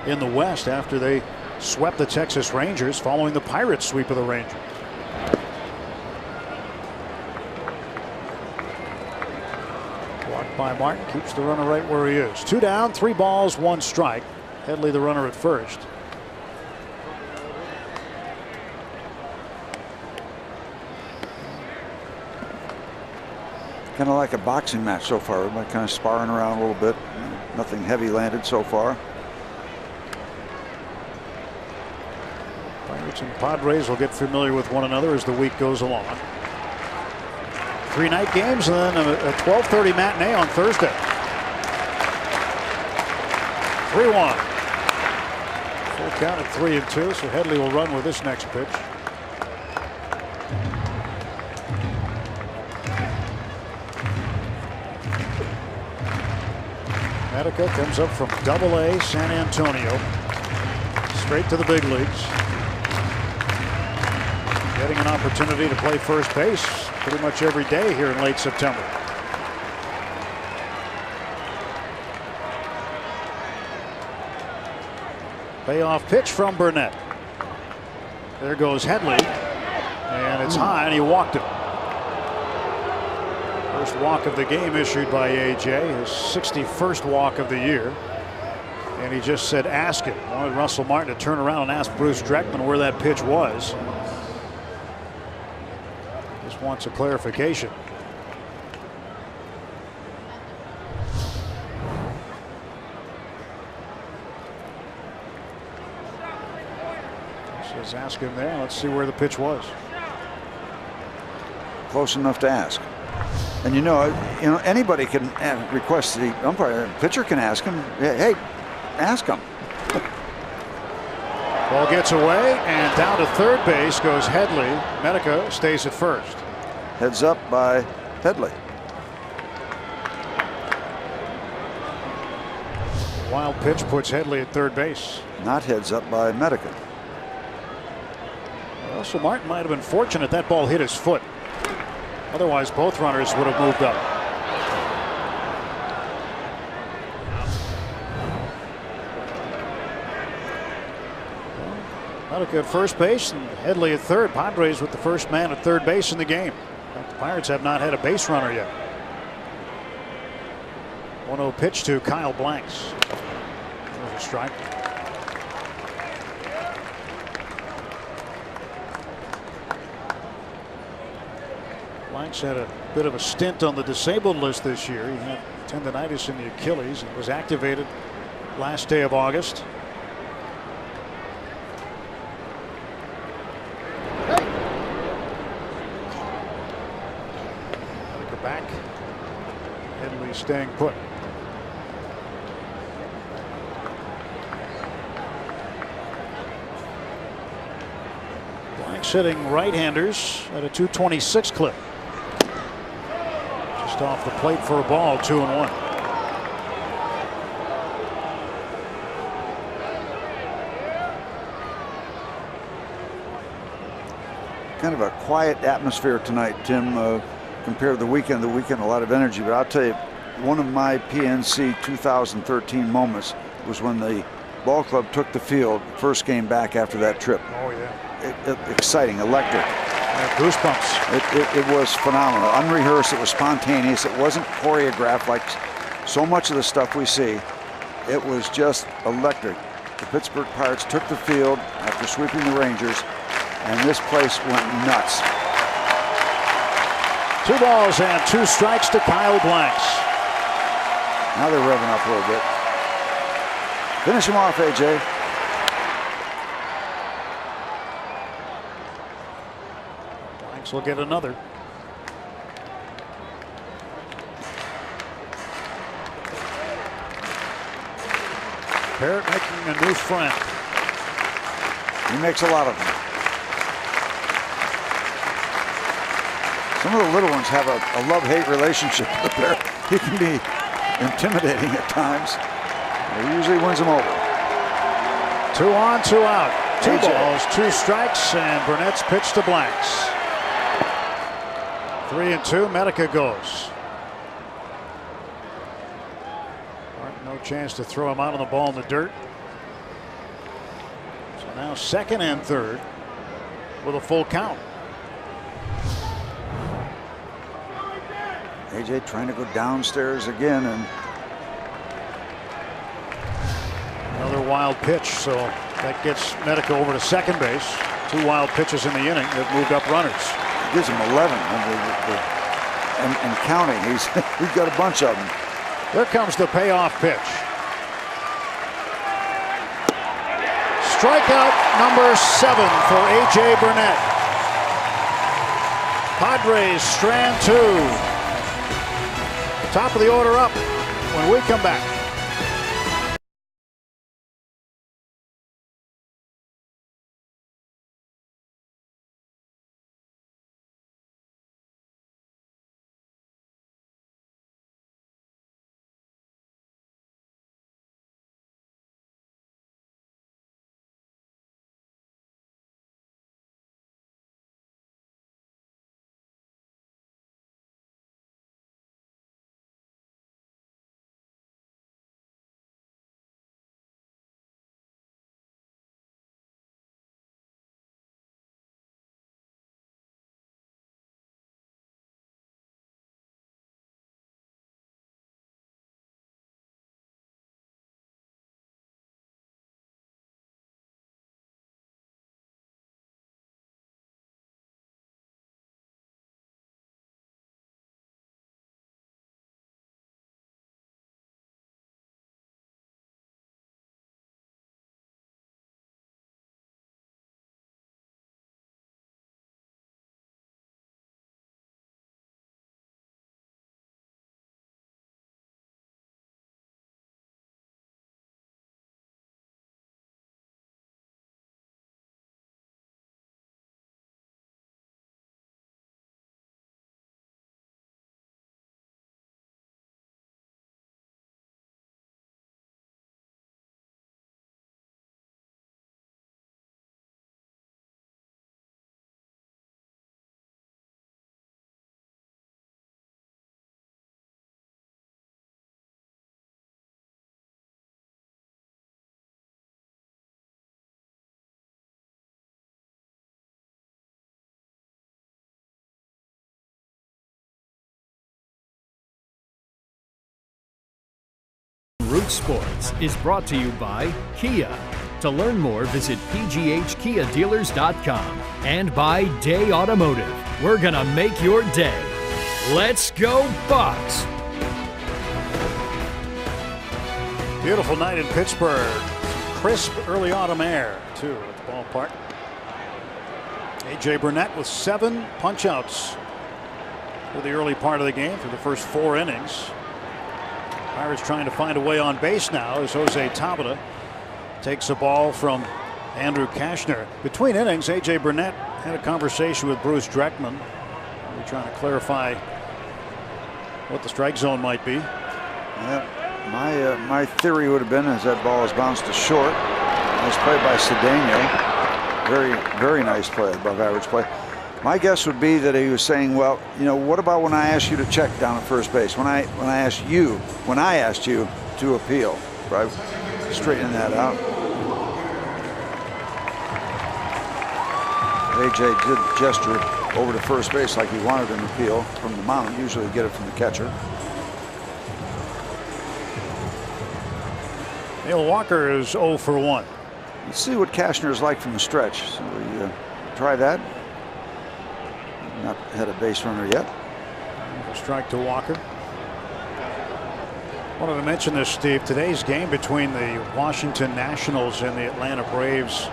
S2: in the West after they swept the Texas Rangers following the Pirates sweep of the Rangers. Walked by Martin, keeps the runner right where he is. 2 down, 3 balls, 1 strike. Headley the runner at first.
S3: Kind of like a boxing match so far. Everybody kind of sparring around a little bit. Nothing heavy landed so far.
S2: Pirates and Padres will get familiar with one another as the week goes along. 3 night games and then a 12:30 matinee on Thursday. 3-1. Full count at 3-2. So Headley will run with this next pitch. Medica comes up from Double-A San Antonio, straight to the big leagues. Getting an opportunity to play first base pretty much every day here in late September. Payoff pitch from Burnett. There goes Headley, and it's high, and he walked him. First walk of the game issued by AJ, his 61st walk of the year. And he just said, ask him. Wanted Russell Martin to turn around and ask Bruce Dreckman where that pitch was. Just wants a clarification. Says ask him there. Let's see where the pitch was.
S3: Close enough to ask. And you know, anybody can request the umpire. Pitcher can ask him, hey, ask him.
S2: Ball gets away, and down to third base goes Headley. Medica stays at first.
S3: Heads up by Headley.
S2: Wild pitch puts Headley at third base.
S3: Not heads up by Medica.
S2: Russell Martin might have been fortunate that ball hit his foot. Otherwise, both runners would have moved up. Medica at first base and Headley at third. Padres with the first man at third base in the game. But the Pirates have not had a base runner yet. 1-0 pitch to Kyle Blanks. There's a strike. Blanks had a bit of a stint on the disabled list this year. He had tendonitis in the Achilles and was activated last day of August. Medica back. Headley staying put. Blanks hitting right-handers at a .226 clip. Just off the plate for a ball, 2-1.
S3: Kind of a quiet atmosphere tonight, Tim. compare the weekend to the weekend, a lot of energy. But I'll tell you, one of my PNC 2013 moments was when the ball club took the field, first game back after that trip.
S2: Oh, yeah.
S3: Exciting, electric.
S2: Goosebumps.
S3: It was phenomenal. Unrehearsed, it was spontaneous. It wasn't choreographed like so much of the stuff we see. It was just electric. The Pittsburgh Pirates took the field after sweeping the Rangers, and this place went nuts.
S2: 2 balls and 2 strikes to Kyle Blanks.
S3: Now they're revving up a little bit. Finish him off, AJ.
S2: Blanks will get another. Parrott making a new friend.
S3: He makes a lot of them. Some of the little ones have a love-hate relationship with Parrott. He can be intimidating at times. He usually wins them over.
S2: 2 on, 2 out. 2
S3: AJ.
S2: balls, 2 strikes, and Burnett's pitch to Blanks. 3-2. Medica goes. No chance to throw him out on the ball in the dirt. So now 2nd and 3rd with a full count.
S3: AJ trying to go downstairs again, and
S2: another wild pitch, so that gets Medica over to second base. 2 wild pitches in the inning that moved up runners.
S3: gives him 11 and counting. He's got a bunch of them.
S2: There comes the payoff pitch. Strikeout number 7 for A.J. Burnett. Padres strand 2. Top of the order up when we come back.
S4: Root Sports is brought to you by Kia. To learn more, visit pghkiadealers.com and by Day Automotive. We're gonna make your day. Let's go Bucks!
S2: Beautiful night in Pittsburgh. Crisp early autumn air too at the ballpark. A.J. Burnett with 7 punch-outs for the early part of the game through the first 4 innings. Pirates trying to find a way on base now as Jose Tabata takes a ball from Andrew Kashner. Between innings, A.J. Burnett had a conversation with Bruce Dreckman. We're trying to clarify what the strike zone might be.
S3: Yeah, my theory would have been as that ball is bounced to short. Nice play by Cedeno. Very, very nice play, above average play. My guess would be that he was saying, well, you know, what about when I asked you to check down at first base? When I asked you to appeal, right? Straighten that out. AJ did gesture over to first base like he wanted an appeal from the mound. Usually get it from the catcher.
S2: Neil Walker is 0 for 1.
S3: Let's see what Cashner is like from the stretch. So we try that. Not had a base runner yet.
S2: A strike to Walker. Wanted to mention this, Steve. Today's game between the Washington Nationals and the Atlanta Braves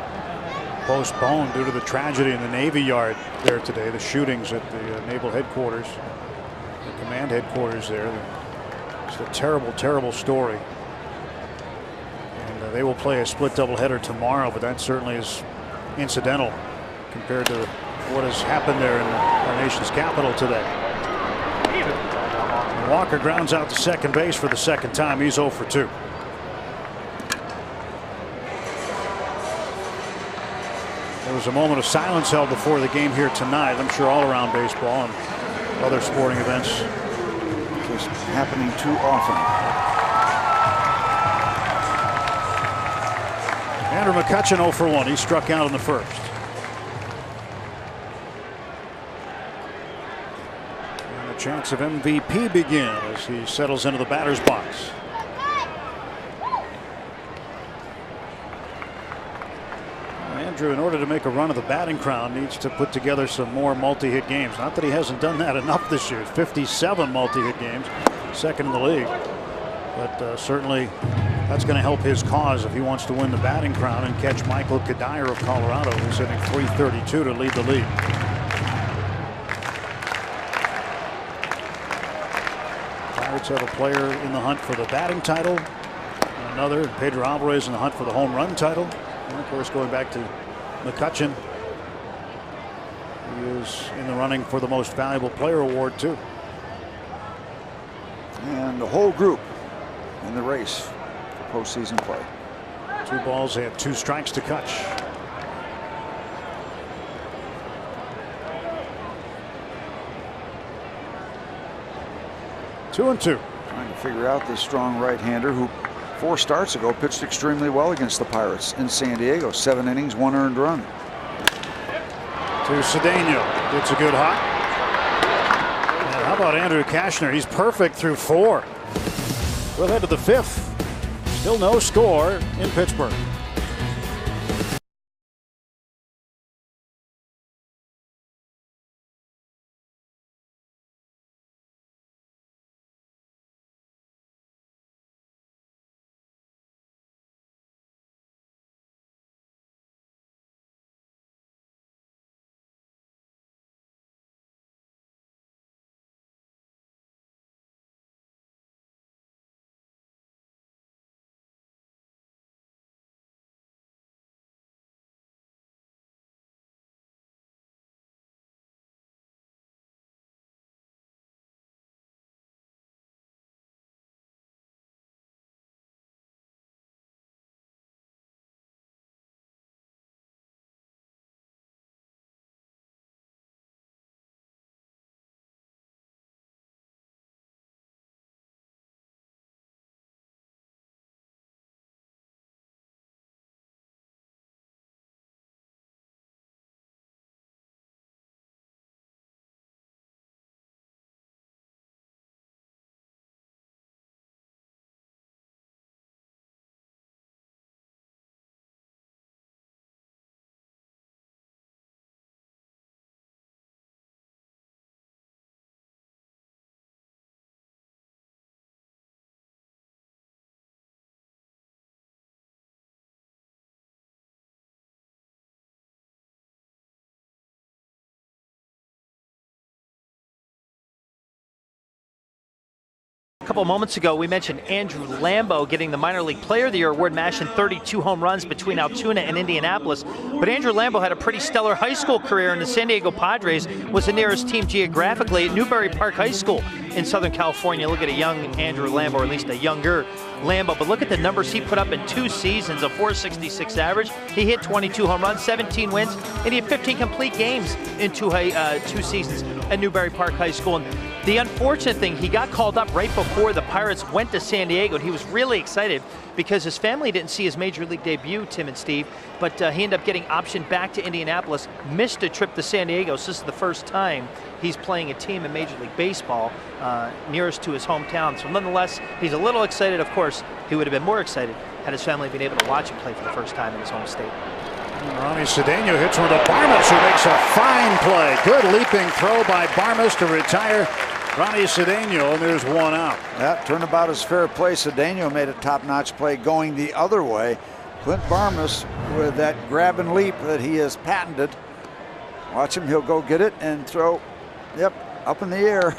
S2: postponed due to the tragedy in the Navy Yard there today. The shootings at the naval headquarters, the command headquarters there. It's a terrible, terrible story. And they will play a split doubleheader tomorrow, but that certainly is incidental compared to what has happened there in our nation's capital today. And Walker grounds out to second base for the second time. He's 0 for 2. There was a moment of silence held before the game here tonight. I'm sure all around baseball and other sporting events.
S3: Just happening too often.
S2: Andrew McCutchen 0 for 1. He struck out in the first. And the chance of MVP begin as he settles into the batter's box. Andrew, in order to make a run of the batting crown, needs to put together some more multi-hit games. Not that he hasn't done that enough this year. 57 multi-hit games, second in the league. But certainly that's going to help his cause if he wants to win the batting crown and catch Michael Kadire of Colorado, who's hitting .332 to lead the league. Pirates have a player in the hunt for the batting title. And another, Pedro Alvarez, in the hunt for the home run title. And of course, going back to McCutchen, he is in the running for the most valuable player award too.
S3: And the whole group in the race for postseason play.
S2: 2 balls and 2 strikes to Kutch. Two and two.
S3: Trying to figure out this strong right-hander who 4 starts ago pitched extremely well against the Pirates in San Diego. 7 innings, 1 earned run.
S2: To Cedeno. Gets a good hop. And how about Andrew Cashner? He's perfect through 4. We'll head to the 5th. Still no score in Pittsburgh.
S5: couple moments ago, we mentioned Andrew Lambo getting the Minor League Player of the Year award, mashing 32 home runs between Altoona and Indianapolis. But Andrew Lambo had a pretty stellar high school career, and the San Diego Padres was the nearest team geographically at Newbury Park High School in Southern California. Look at a young Andrew Lambo, or at least a younger Lambo, but look at the numbers he put up in 2 seasons, a .466 average. He hit 22 home runs, 17 wins, and he had 15 complete games in 2 seasons at Newbury Park High School. And the unfortunate thing, he got called up right before the Pirates went to San Diego, and he was really excited because his family didn't see his Major League debut, Tim and Steve, but he ended up getting optioned back to Indianapolis, missed a trip to San Diego, so this is the first time he's playing a team in Major League Baseball nearest to his hometown. So nonetheless, he's a little excited. Of course, he would have been more excited had his family been able to watch him play for the first time in his home state.
S2: Ronnie Cedeno hits one to Barmes, who makes a fine play. Good leaping throw by Barmes to retire Ronnie Cedeno, and there's 1 out.
S3: That turnabout is fair play. Cedeno made a top-notch play going the other way. Clint Barmes with that grab and leap that he has patented. Watch him, he'll go get it and throw, yep, up in the air.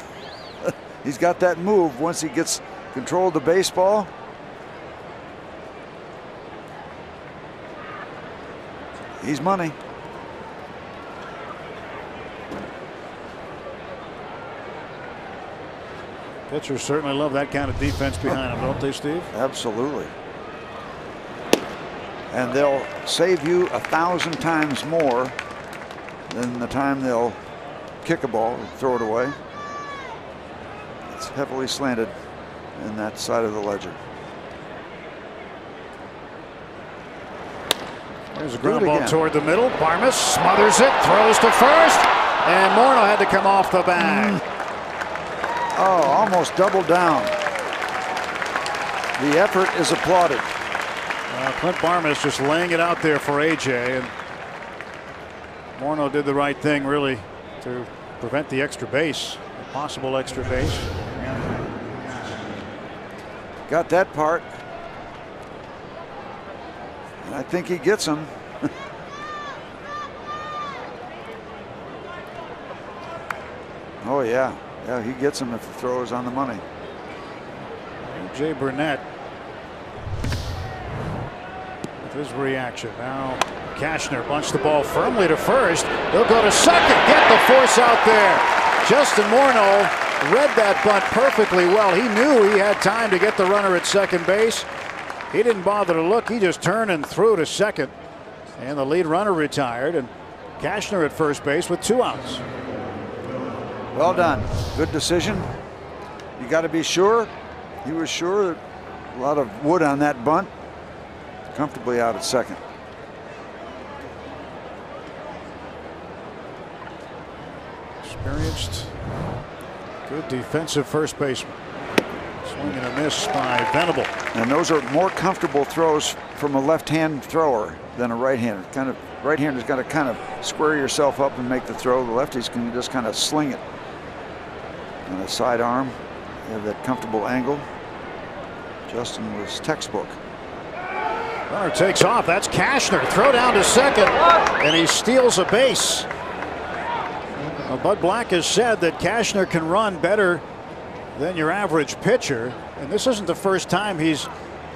S3: He's got that move once he gets control of the baseball. He's money.
S2: Pitchers certainly love that kind of defense behind them, don't they, Steve?
S3: Absolutely. And they'll save you 1,000 times more than the time they'll kick a ball and throw it away. It's heavily slanted in that side of the ledger.
S2: There's a ground ball toward the middle. Barmes smothers it, throws to first, and Morneau had to come off the bag.
S3: Oh, almost doubled down. The effort is applauded.
S2: Clint Barmes just laying it out there for AJ, and Morneau did the right thing, really, to prevent the extra base, the possible extra base.
S3: Got that part. I think he gets him. Oh yeah, yeah, he gets him if the throw is on the money.
S2: Jay Burnett with his reaction. Now Cashner bunts the ball firmly to first. He'll go to second. Get the force out there. Justin Morneau read that bunt perfectly well. He knew he had time to get the runner at second base. He didn't bother to look. He just turned and threw to second. And the lead runner retired. And Cashner at first base with 2 outs.
S3: Well done. Good decision. You got to be sure. He was sure that a lot of wood on that bunt. Comfortably out at second.
S2: Experienced, good defensive first baseman. Swing and a miss by Venable.
S3: And those are more comfortable throws from a left-hand thrower than a right-hander. Right-hander's got to kind of square yourself up and make the throw. The lefties can just kind of sling it. And a sidearm, you have that comfortable angle. Justin was textbook.
S2: Runner takes off. That's Cashner. Throw down to second, and he steals a base. Well, Bud Black has said that Cashner can run better than your average pitcher, and this isn't the first time he's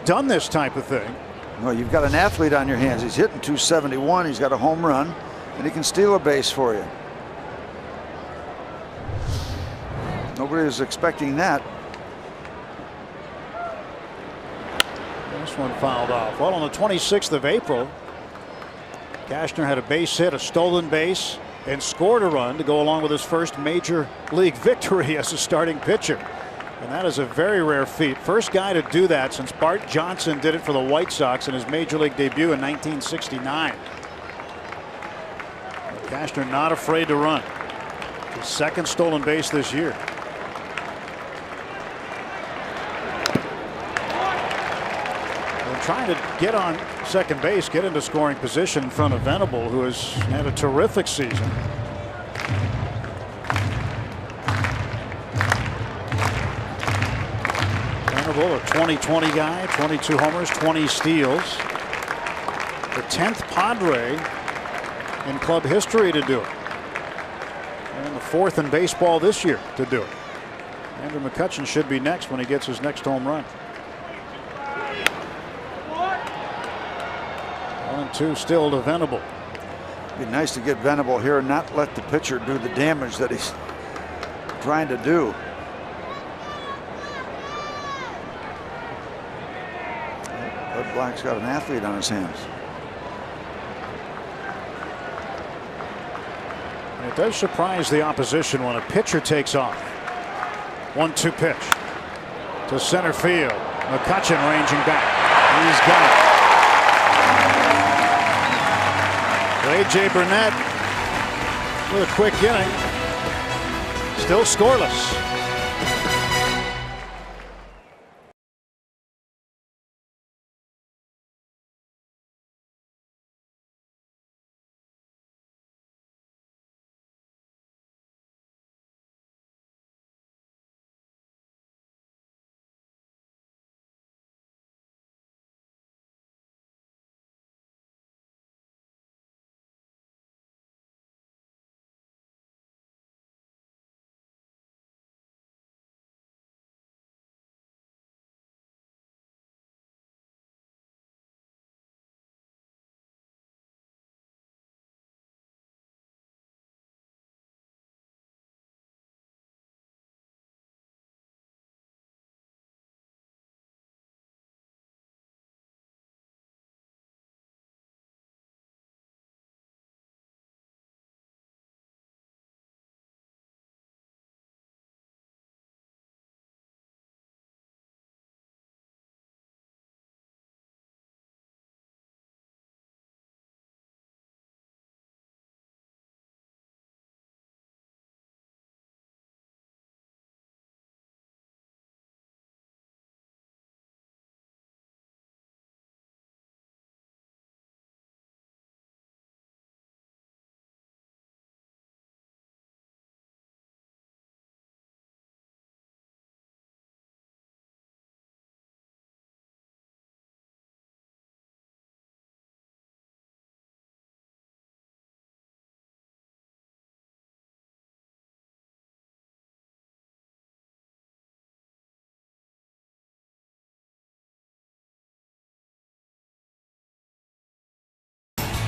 S2: done this type of thing.
S3: No, you've got an athlete on your hands. He's hitting 271. He's got a home run, and he can steal a base for you. Nobody was expecting that.
S2: This one fouled off. Well, on the 26th of April, Cashner had a base hit, a stolen base, and scored a run to go along with his first major league victory as a starting pitcher. And that is a very rare feat. First guy to do that since Bart Johnson did it for the White Sox in his major league debut in 1969. Cashner not afraid to run. His second stolen base this year. Trying to get on second base, get into scoring position in front of Venable, who has had a terrific season. Venable, a 20-20 guy, 22 homers, 20 steals. The 10th Padre in club history to do it. And the 4th in baseball this year to do it. Andrew McCutchen should be next when he gets his next home run. 1-2 still to Venable.
S3: Be nice to get Venable here and not let the pitcher do the damage that he's trying to do. Bud Black's got an athlete on his hands.
S2: It does surprise the opposition when a pitcher takes off. 1-2 pitch to center field. McCutchen ranging back. He's got it. A.J. Burnett with a quick inning. Still scoreless.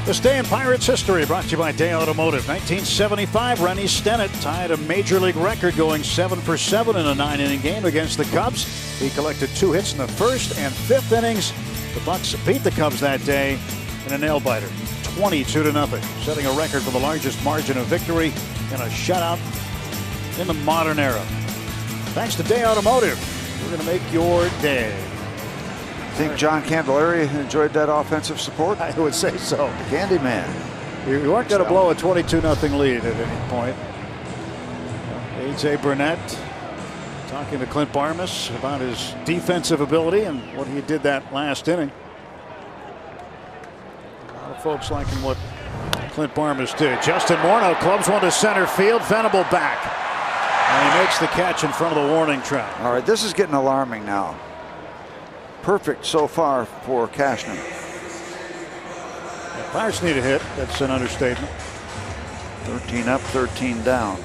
S2: This day in Pirates history brought to you by Day Automotive. 1975, Rennie Stennett tied a major league record going 7 for 7 in a 9-inning game against the Cubs. He collected 2 hits in the first and fifth innings. The Bucs beat the Cubs that day in a nail-biter, 22-0, setting a record for the largest margin of victory in a shutout in the modern era. Thanks to Day Automotive, we're going to make your day.
S3: Think John Candelaria enjoyed that offensive support?
S2: I would say so.
S3: Candyman.
S2: You weren't going to blow a 22-0 lead at any point. A.J. Burnett talking to Clint Barmas about his defensive ability and what he did that last inning. A lot of folks liking what Clint Barmas did. Justin Morneau clubs one to center field. Venable back. And he makes the catch in front of the warning track.
S3: All right, this is getting alarming now. Perfect so far for Cashner.
S2: The Pirates need a hit. That's an understatement.
S3: 13 up, 13 down.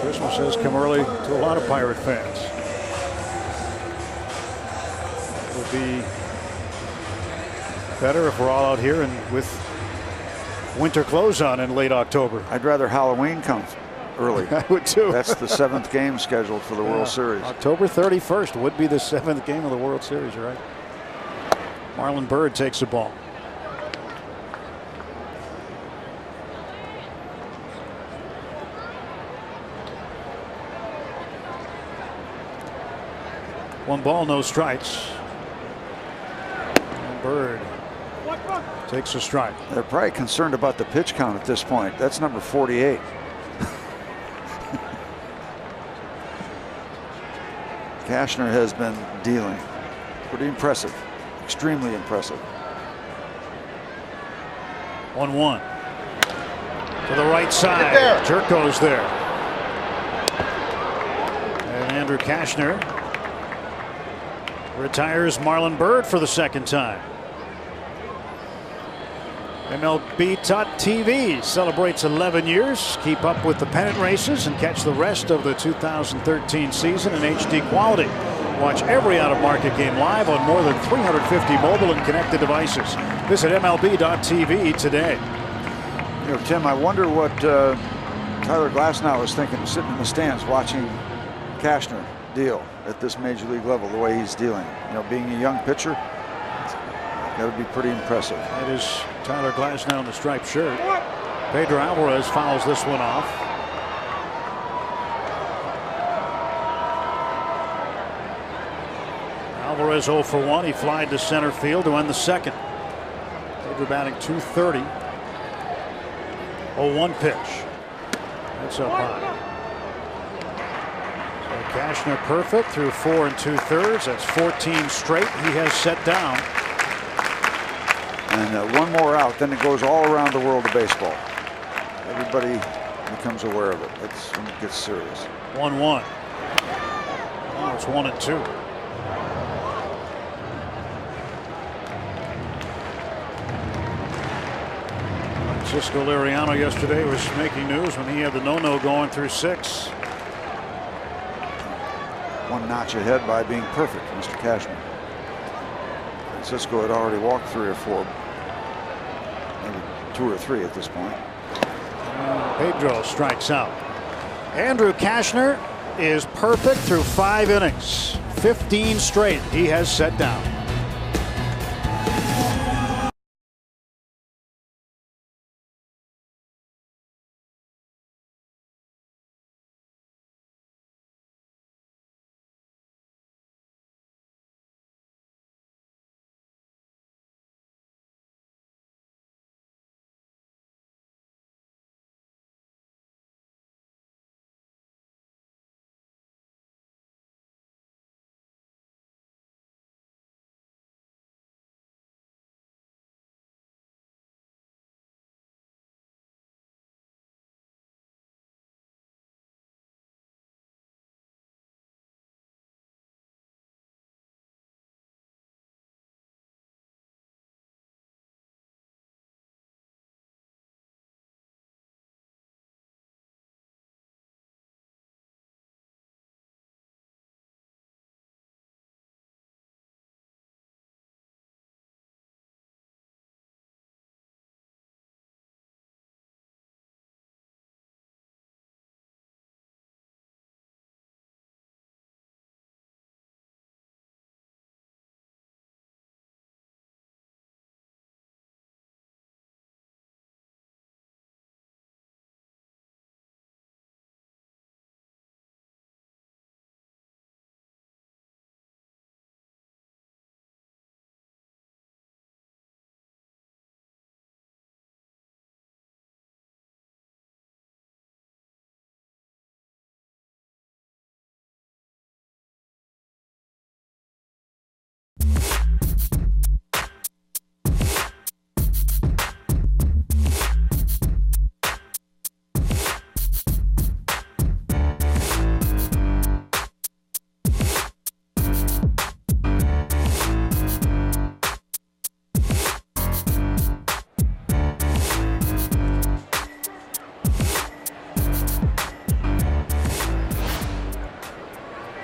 S2: Christmas has come early to a lot of Pirate fans. It would be better if we're all out here and with winter clothes on in late October.
S3: I'd rather Halloween come early.
S2: I would too.
S3: That's the 7th game scheduled for the World Series.
S2: October 31st would be the 7th game of the World Series, you're right. Marlon Byrd takes the ball. One ball, no strikes. And Byrd takes a strike.
S3: They're probably concerned about the pitch count at this point. That's number 48. Cashner has been dealing. Pretty impressive. Extremely impressive.
S2: 1-1. To the right side. Jerko's there. And Andrew Cashner retires Marlon Byrd for the second time. MLB.TV celebrates 11 years. Keep up with the pennant races and catch the rest of the 2013 season in HD quality. Watch every out-of-market game live on more than 350 mobile and connected devices. Visit MLB.TV today.
S3: You know, Tim, I wonder what Tyler Glasnow is thinking sitting in the stands watching Cashner deal at this major league level, the way he's dealing. You know, being a young pitcher, that would be pretty impressive.
S2: That is Tyler Glasnow in the striped shirt. Pedro Alvarez fouls this one off. Alvarez 0 for 1. He flied to center field to end the second. Pedro batting .230. 0-1 pitch. That's up high. So Cashner perfect through 4 2/3. That's 14 straight he has set down.
S3: And one more out, then it goes all around the world of baseball. Everybody becomes aware of it. That's when it gets serious.
S2: 1-1. Oh, it's 1 and 2. Francisco Liriano yesterday was making news when he had the no-no going through 6.
S3: One notch ahead by being perfect, Mr. Cashman. Francisco had already walked 3 or 4, maybe 2 or 3 at this point.
S2: Pedro strikes out. Andrew Cashner is perfect through 5 innings. 15 straight he has set down.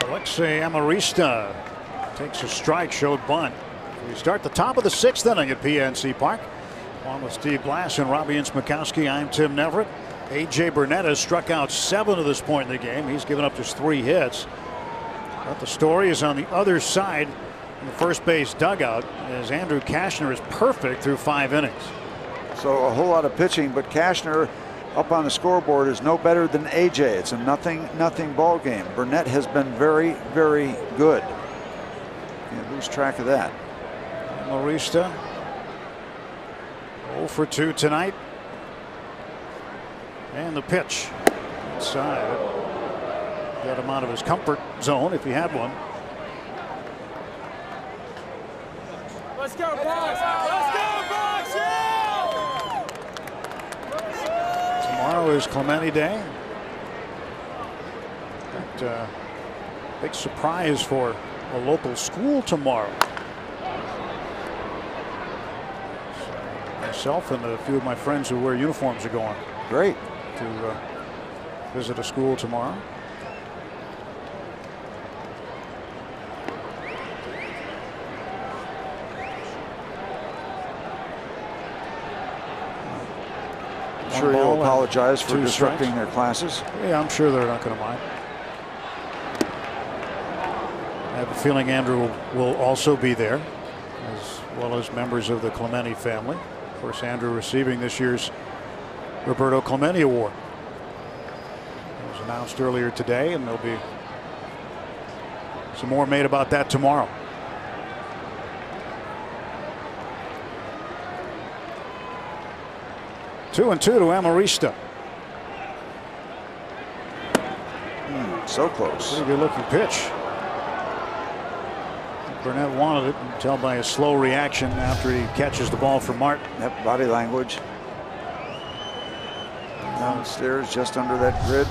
S2: Alexei Amarista takes a strike, showed bunt. We start the top of the 6th inning at PNC Park. Along with Steve Glass and Robbie Ince-Mikowski, I'm Tim Neverett. A.J. Burnett has struck out 7 to this point in the game. He's given up just 3 hits. But the story is on the other side in the first base dugout, as Andrew Cashner is perfect through 5 innings.
S3: So a whole lot of pitching, but Cashner up on the scoreboard is no better than AJ. It's a nothing ball game. Burnett has been very, very good. Can't lose track of that.
S2: Marista 0 for 2 tonight. And the pitch inside. Got him out of his comfort zone if he had one.
S7: Let's go, Box! Let's go, Box! Yeah!
S2: Tomorrow is Clemente Day. But, big surprise for a local school tomorrow. Myself and a few of my friends who wear uniforms are going.
S3: Great.
S2: To visit a school tomorrow.
S3: I'm sure he'll apologize for disrupting their classes.
S2: Yeah, I'm sure they're not going to mind. I have a feeling Andrew will also be there, as well as members of the Clemente family. Of course, Andrew receiving this year's Roberto Clemente Award. It was announced earlier today, and there'll be some more made about that tomorrow. Two and two to Amarista.
S3: So close.
S2: Pretty good looking pitch. Burnett wanted it, and tell by his slow reaction after he catches the ball from Martin.
S3: Yep, body language. Downstairs, just under that grid.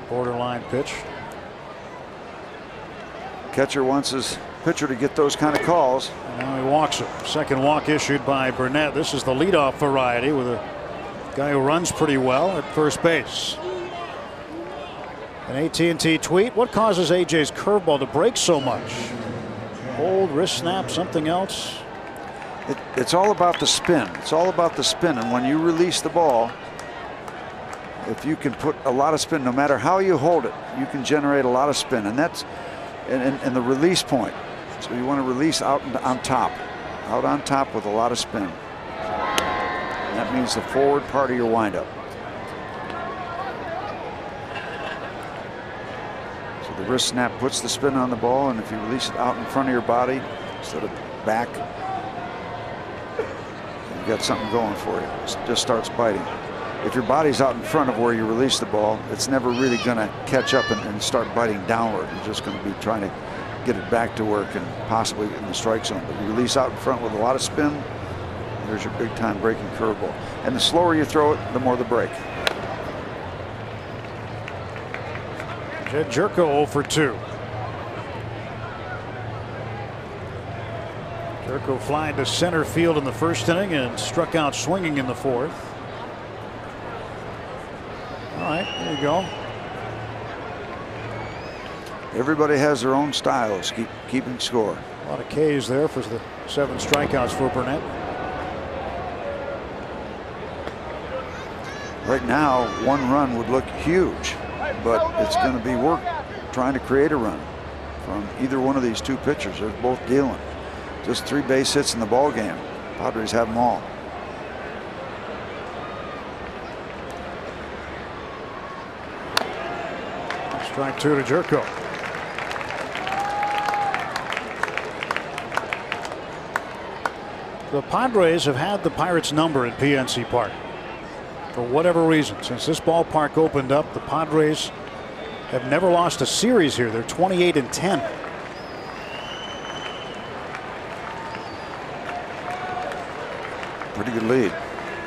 S2: Borderline pitch.
S3: Catcher wants his pitcher to get those kind of calls.
S2: And now he walks him. Second walk issued by Burnett. This is the leadoff variety with a guy who runs pretty well at first base. An AT&T tweet: what causes AJ's curveball to break so much? Hold, wrist snap, something else?
S3: It's all about the spin. It's all about the spin. And when you release the ball, if you can put a lot of spin, no matter how you hold it, you can generate a lot of spin. And that's in the release point. So you want to release out on top with a lot of spin. And that means the forward part of your windup. So the wrist snap puts the spin on the ball, and if you release it out in front of your body instead of back, you've got something going for you. It just starts biting. If your body's out in front of where you release the ball, it's never really going to catch up and start biting downward. You're just going to be trying to get it back to work and possibly in the strike zone. But you release out in front with a lot of spin, there's your big time breaking curveball. And the slower you throw it, the more the break.
S2: Jed Jerko 0 for 2. Jerko flying to center field in the first inning and struck out swinging in the fourth. All right, there you go.
S3: Everybody has their own styles, keeping score.
S2: A lot of K's there for the 7 strikeouts for Burnett.
S3: Right now, 1 run would look huge, but it's going to be work trying to create a run from either one of these 2 pitchers. They're both dealing. Just 3 base hits in the ball game. Padres have them all.
S2: Strike 2 to Jerko. The Padres have had the Pirates' number at PNC Park. For whatever reason, since this ballpark opened up, the Padres have never lost a series here. They're 28-10.
S3: Pretty good lead.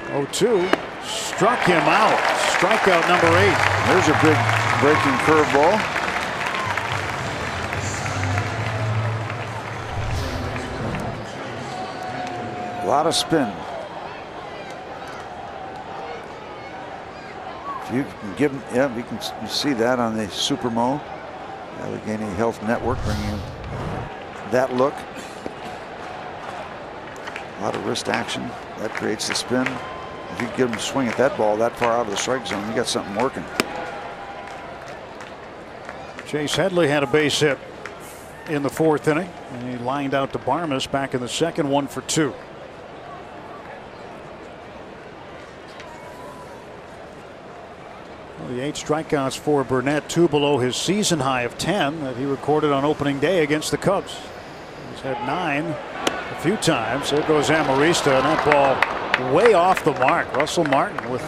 S2: 0-2. Struck him out. Strikeout number 8.
S3: There's a big breaking curveball. A lot of spin. If you can give them, yeah, we can see that on the Supermo Allegheny Health Network, bringing you that look. A lot of wrist action that creates the spin. If you give them a swing at that ball that far out of the strike zone, you got something working.
S2: Chase Headley had a base hit in the 4th inning, and he lined out to Barmas back in the 2nd, 1 for 2. Well, the 8 strikeouts for Burnett, 2 below his season high of 10 that he recorded on opening day against the Cubs. He's had 9 a few times. There goes Amarista, and that ball way off the mark. Russell Martin with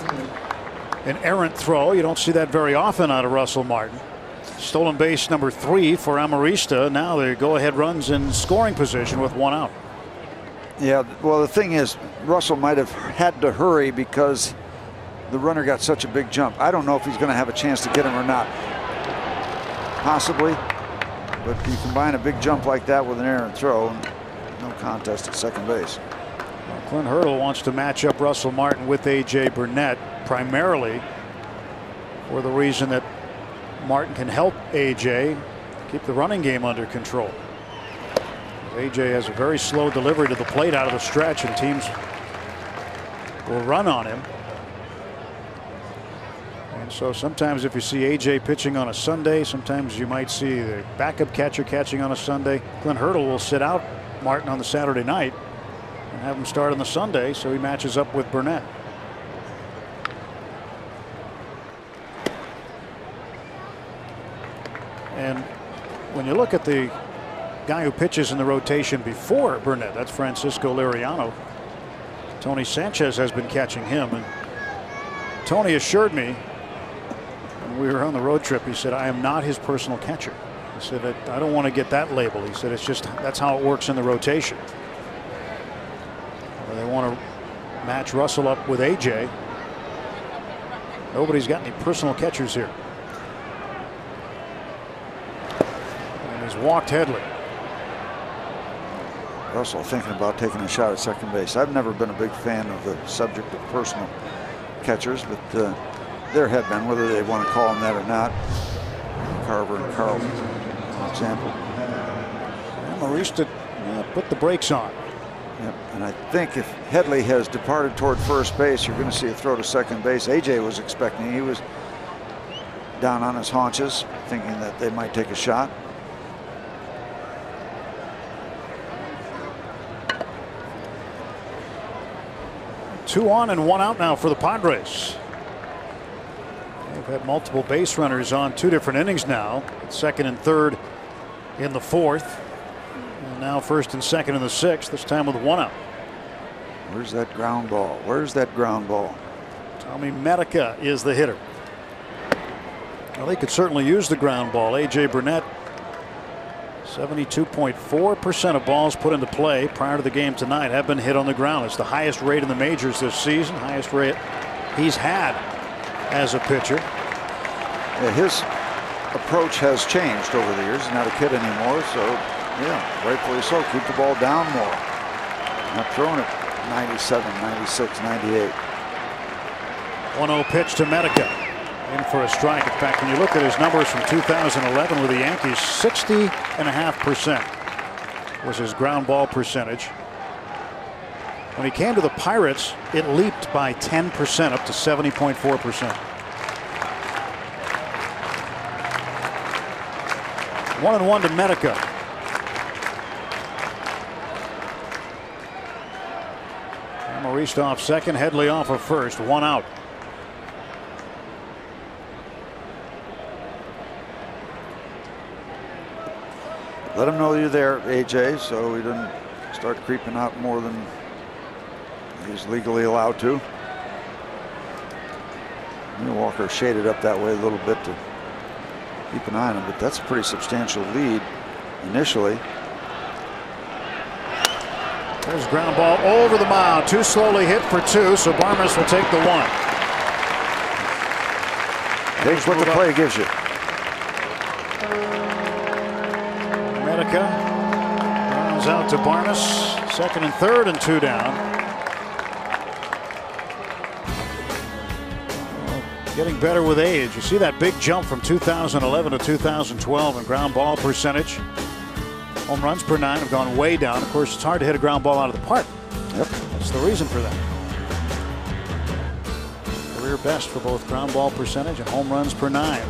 S2: an errant throw. You don't see that very often out of Russell Martin. Stolen base number 3 for Amarista. Now the go-ahead runs in scoring position with 1 out.
S3: Yeah, well, the thing is, Russell might have had to hurry because the runner got such a big jump. I don't know if he's going to have a chance to get him or not. Possibly, but you combine a big jump like that with an errant throw, no contest at second base.
S2: Clint Hurdle wants to match up Russell Martin with A.J. Burnett, primarily for the reason that Martin can help A.J. keep the running game under control. A.J. has a very slow delivery to the plate out of the stretch, and teams will run on him. And so sometimes if you see A.J. pitching on a Sunday, sometimes you might see the backup catcher catching on a Sunday. Clint Hurdle will sit out Martin on the Saturday night and have him start on the Sunday, so he matches up with Burnett. And when you look at the guy who pitches in the rotation before Burnett, that's Francisco Liriano. Tony Sanchez has been catching him, and Tony assured me when we were on the road trip, he said, I am not his personal catcher. He said, I don't want to get that label. He said, it's just that's how it works in the rotation. They want to match Russell up with A.J. Nobody's got any personal catchers here. And he's walked Headley.
S3: Russell thinking about taking a shot at second base. I've never been a big fan of the subject of personal catchers, but there have been, whether they want to call them that or not. Carver and Carlton, for example.
S2: And Maurice to put the brakes on.
S3: Yep. And I think if Headley has departed toward first base, you're going to see a throw to second base. A.J. was expecting. He was down on his haunches, thinking that they might take a shot.
S2: Two on and one out now for the Padres. They've had multiple base runners on two different innings now. Second and third in the fourth. And now first and second in the sixth, this time with one out.
S3: Where's that ground ball? Where's that ground ball?
S2: Tommy Medica is the hitter. Well, they could certainly use the ground ball. A.J. Burnett, 72.4% of balls put into play prior to the game tonight have been hit on the ground. It's the highest rate in the majors this season, highest rate he's had as a pitcher.
S3: Yeah, his approach has changed over the years. He's not a kid anymore, so yeah, rightfully so. Keep the ball down more. Not throwing it 97, 96, 98.
S2: 1-0 pitch to Medica. In for a strike. In fact, when you look at his numbers from 2011 with the Yankees, 60.5% was his ground ball percentage. When he came to the Pirates, it leaped by 10% up to 70.4%. 1-1 to Medica. Maurice off second, Headley off of first, one out.
S3: Let him know you're there, AJ, so he doesn't start creeping out more than he's legally allowed to. Walker shaded up that way a little bit to keep an eye on him, but that's a pretty substantial lead initially.
S2: There's ground ball over the mound. Too slowly hit for two, so Barmes will take the one.
S3: Takes what the play gives you.
S2: Medica runs out to Barnes. Second and third and two down. Getting better with age. You see that big jump from 2011 to 2012 in ground ball percentage. Home runs per nine have gone way down. Of course, it's hard to hit a ground ball out of the park.
S3: Yep.
S2: That's the reason for that. Career best for both ground ball percentage and home runs per nine.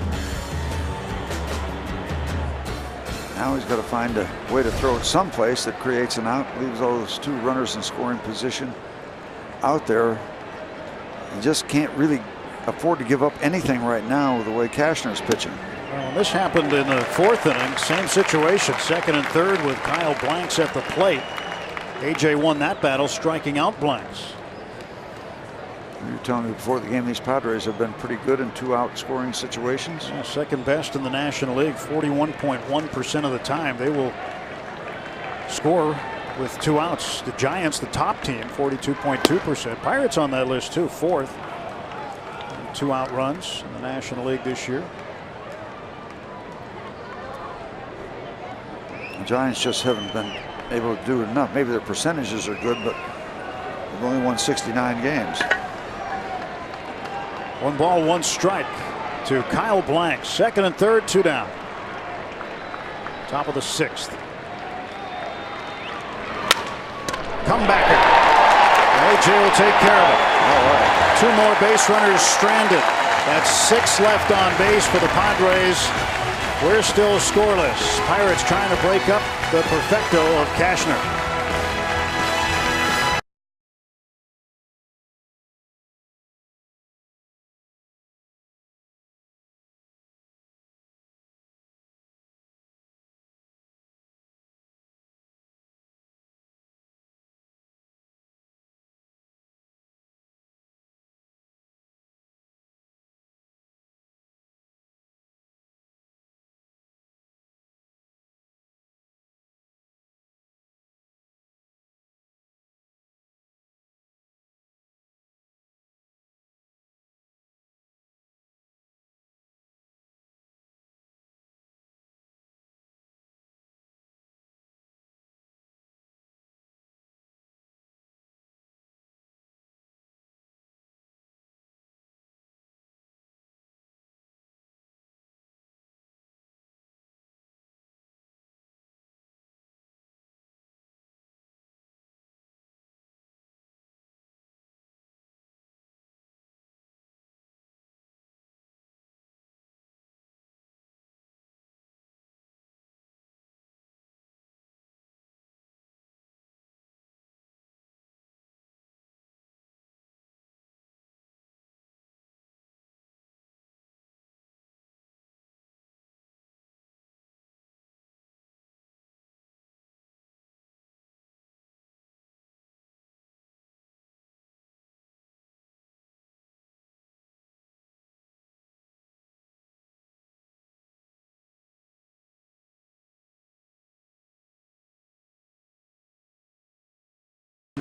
S3: Now he's got to find a way to throw it someplace that creates an out, leaves all those two runners in scoring position out there. He just can't really afford to give up anything right now with the way Cashner's pitching.
S2: Well, this happened in the fourth inning. Same situation. Second and third with Kyle Blanks at the plate. AJ won that battle, striking out Blanks.
S3: You were telling me before the game these Padres have been pretty good in two-out scoring situations.
S2: Yeah, second best in the National League. 41.1% of the time they will score with two outs. The Giants, the top team, 42.2%. Pirates on that list too, fourth. Two-out runs in the National League this year.
S3: The Giants just haven't been able to do enough. Maybe their percentages are good, but They've only won 69 games.
S2: 1 ball, 1 strike to Kyle Blank. 2nd and 3rd, 2 down. Top of the 6th. Comebacker. AJ will take care of it.
S3: All right.
S2: 2 more base runners stranded. That's 6 left on base for the Padres. We're still scoreless. Pirates trying to break up the perfecto of Cashner.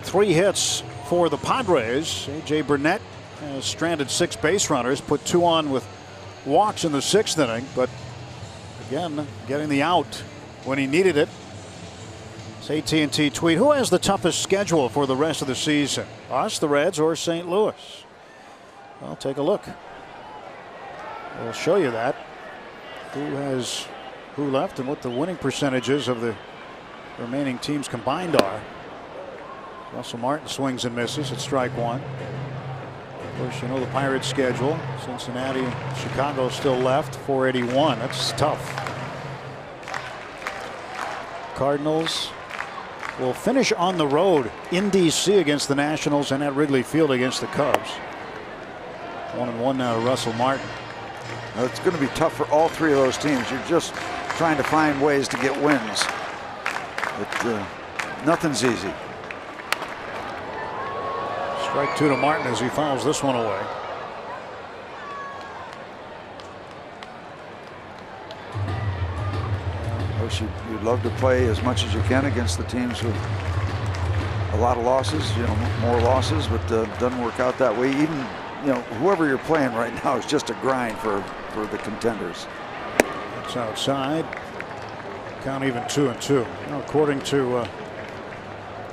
S2: Three hits for the Padres. A.J. Burnett has stranded 6 base runners, put 2 on with walks in the 6th inning, but again, getting the out when he needed it. It's AT&T tweet, who has the toughest schedule for the rest of the season? Us, the Reds, or St. Louis? Well, take a look. We'll show you that. Who left and what the winning percentages of the remaining teams combined are. Russell Martin swings and misses at strike 1. Of course, you know the Pirates' schedule. Cincinnati, Chicago still left. 481. That's tough. Cardinals will finish on the road in D.C. against the Nationals and at Wrigley Field against the Cubs. 1-1 now to Russell Martin.
S3: Now, it's going to be tough for all 3 of those teams. You're just trying to find ways to get wins. But nothing's easy.
S2: Strike 2 to Martin as he fouls this one away.
S3: Of course, you'd love to play as much as you can against the teams with a lot of losses, more losses, but doesn't work out that way. Even, whoever you're playing right now is just a grind for the contenders.
S2: It's outside. Count even 2-2. According to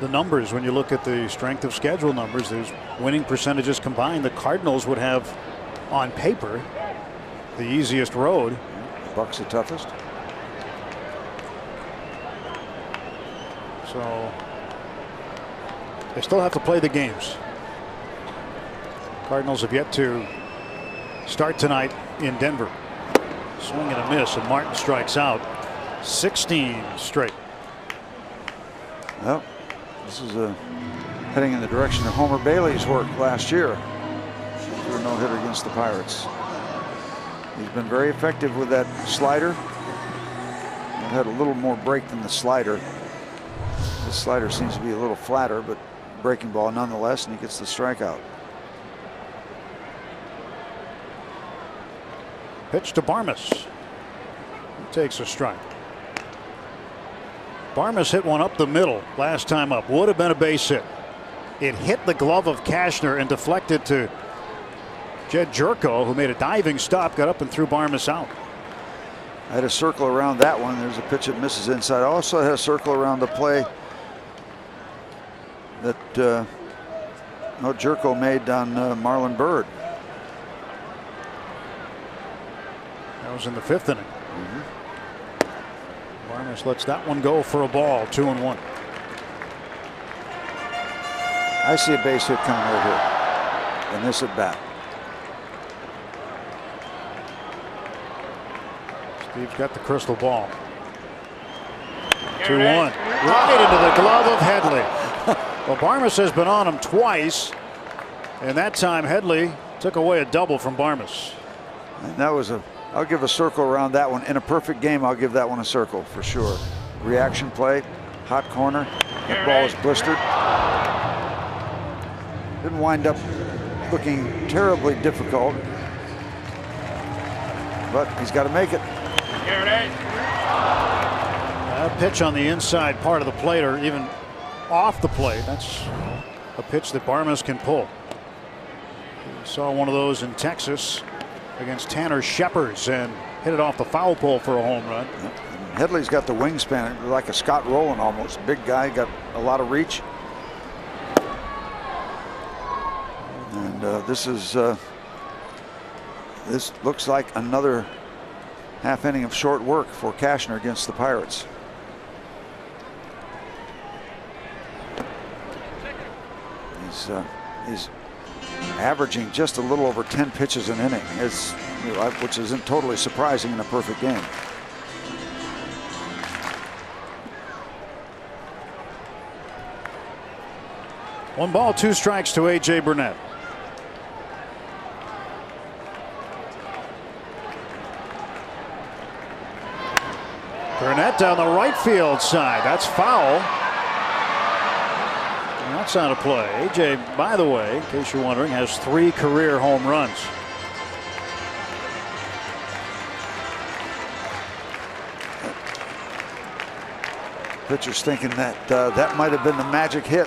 S2: the numbers, when you look at the strength of schedule numbers, there's winning percentages combined. The Cardinals would have, on paper, the easiest road.
S3: Bucks the toughest.
S2: So they still have to play the games. Cardinals have yet to start tonight in Denver. Swing and a miss, and Martin strikes out. 16 straight.
S3: Well, this is heading in the direction of Homer Bailey's work last year. For a no-hitter against the Pirates. He's been very effective with that slider. He's had a little more break than the slider. The slider seems to be a little flatter, but breaking ball nonetheless, and he gets the strikeout.
S2: Pitch to Barmes. He takes a strike. Barmes hit one up the middle last time up. Would have been a base hit. It hit the glove of Cashner and deflected to Jed Jerko, who made a diving stop, got up and threw Barmes out.
S3: I had a circle around that one. There's a pitch that misses inside. I also had a circle around the play that no jerko made on Marlon Byrd.
S2: That was in the 5th inning. Barnes lets that one go for a ball. 2-1.
S3: I see a base hit coming right here in this at bat.
S2: Steve's got the crystal ball. 2-1. Right into the glove of Headley. Well, Barmes has been on him twice, and that time Headley took away a double from Barmes.
S3: And that was I'll give a circle around that one. In a perfect game, I'll give that one a circle for sure. Reaction play, hot corner. That ball is blistered. Didn't wind up looking terribly difficult, but he's got to make it.
S2: A pitch on the inside part of the plate, or even off the plate. That's a pitch that Barmes can pull. We saw one of those in Texas against Tanner Shepherds and hit it off the foul pole for a home run.
S3: Headley's got the wingspan like a Scott Rowland almost. Big guy, got a lot of reach. And this looks like another half inning of short work for Cashner against the Pirates. He's averaging just a little over 10 pitches an inning, which isn't totally surprising in a perfect game.
S2: One ball, 2 strikes to A.J. Burnett. Burnett down the right field side. That's foul. And that's out of play. A.J., by the way, in case you're wondering, has 3 career home runs.
S3: Pitcher's thinking that that might have been the magic hit.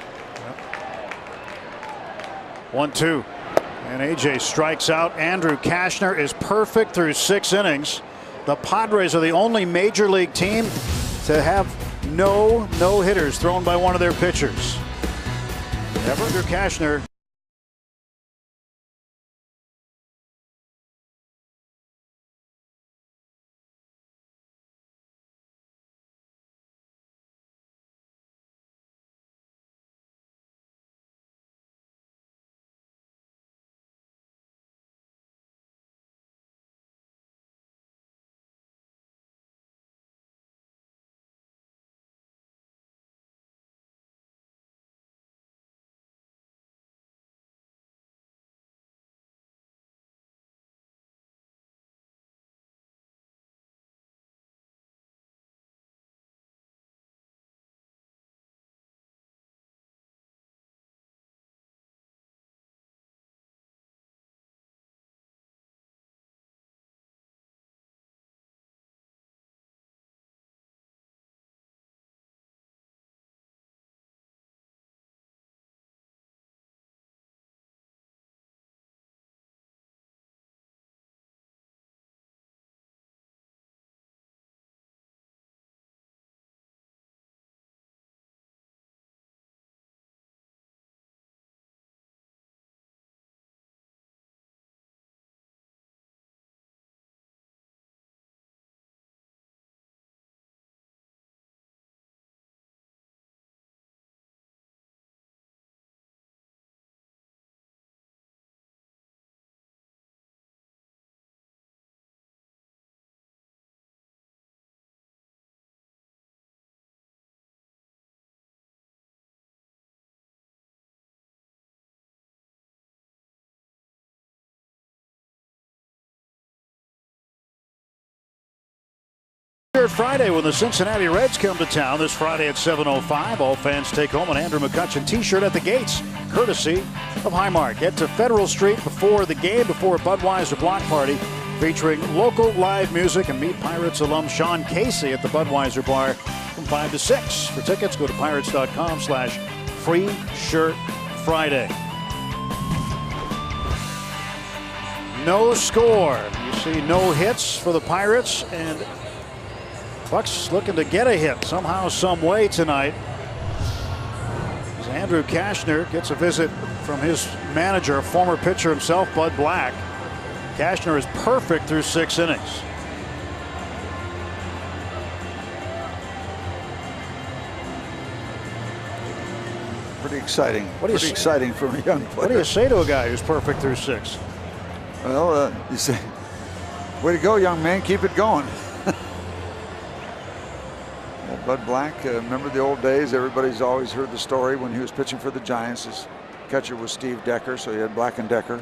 S2: 1-2. And A.J. strikes out. Andrew Cashner is perfect through 6 innings. The Padres are the only major league team to have no hitters thrown by one of their pitchers. Andrew Cashner. Friday when the Cincinnati Reds come to town this Friday at 7:05. All fans take home an Andrew McCutchen t-shirt at the gates, courtesy of Highmark. Head to Federal Street before the game, before a Budweiser block party featuring local live music, and meet Pirates alum Sean Casey at the Budweiser bar from 5 to 6. For tickets, go to pirates.com/free-shirt-Friday. No score. You see no hits for the Pirates, and Bucks looking to get a hit somehow, some way tonight. As So Andrew Cashner gets a visit from his manager, former pitcher himself, Bud Black. Cashner is perfect through 6 innings.
S3: Pretty exciting.
S2: Pretty
S3: exciting for a young player.
S2: What do you say to a guy who's perfect through 6?
S3: Well, you say, way to go, young man. Keep it going. Bud Black, remember the old days? Everybody's always heard the story when he was pitching for the Giants. His catcher was Steve Decker, so he had Black and Decker.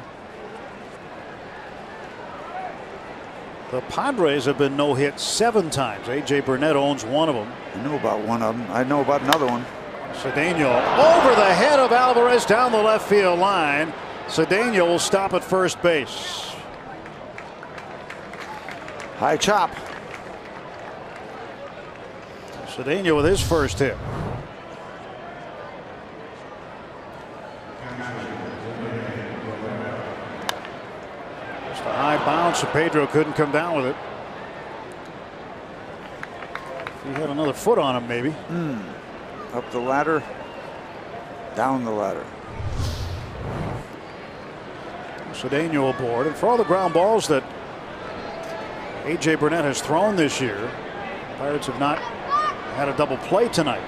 S2: The Padres have been no-hit 7 times. A.J. Burnett owns one of them.
S3: I know about one of them. I know about another one.
S2: Cedeno over the head of Alvarez down the left field line. Cedeno will stop at first base.
S3: High chop.
S2: Cedeno with his first hit. Just a high bounce, so Pedro couldn't come down with it. He had another foot on him, maybe.
S3: Up the ladder, down the ladder.
S2: Cedeno aboard, and for all the ground balls that A.J. Burnett has thrown this year, Pirates have not had a double play tonight.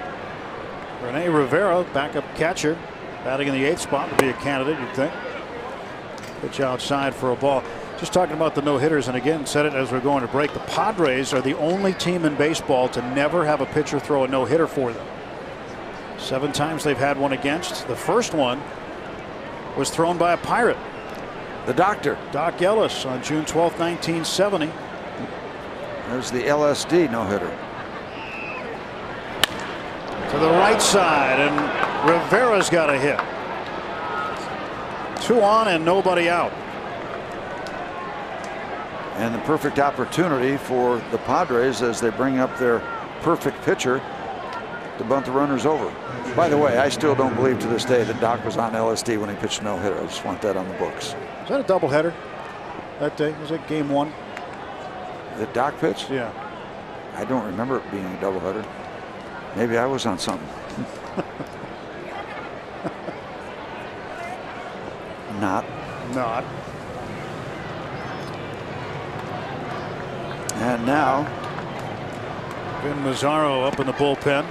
S2: Rene Rivera, backup catcher, batting in the 8th spot, would be a candidate, you'd think. Pitch outside for a ball. Just talking about the no-hitters, and again said it as we're going to break. The Padres are the only team in baseball to never have a pitcher throw a no-hitter for them. 7 times they've had one against. The first one was thrown by a Pirate.
S3: The doctor.
S2: Doc Ellis on June 12, 1970.
S3: There's the LSD no-hitter.
S2: To the right side, and Rivera's got a hit. 2 on and nobody out.
S3: And the perfect opportunity for the Padres as they bring up their perfect pitcher to bunt the runners over. By the way, I still don't believe to this day that Doc was on LSD when he pitched a no-hitter. I just want that on the books.
S2: Was that a doubleheader that day? Was it game 1?
S3: The Doc pitch?
S2: Yeah.
S3: I don't remember it being a doubleheader. Maybe I was on something. Not. And now
S2: Ben Mazzaro up in the bullpen.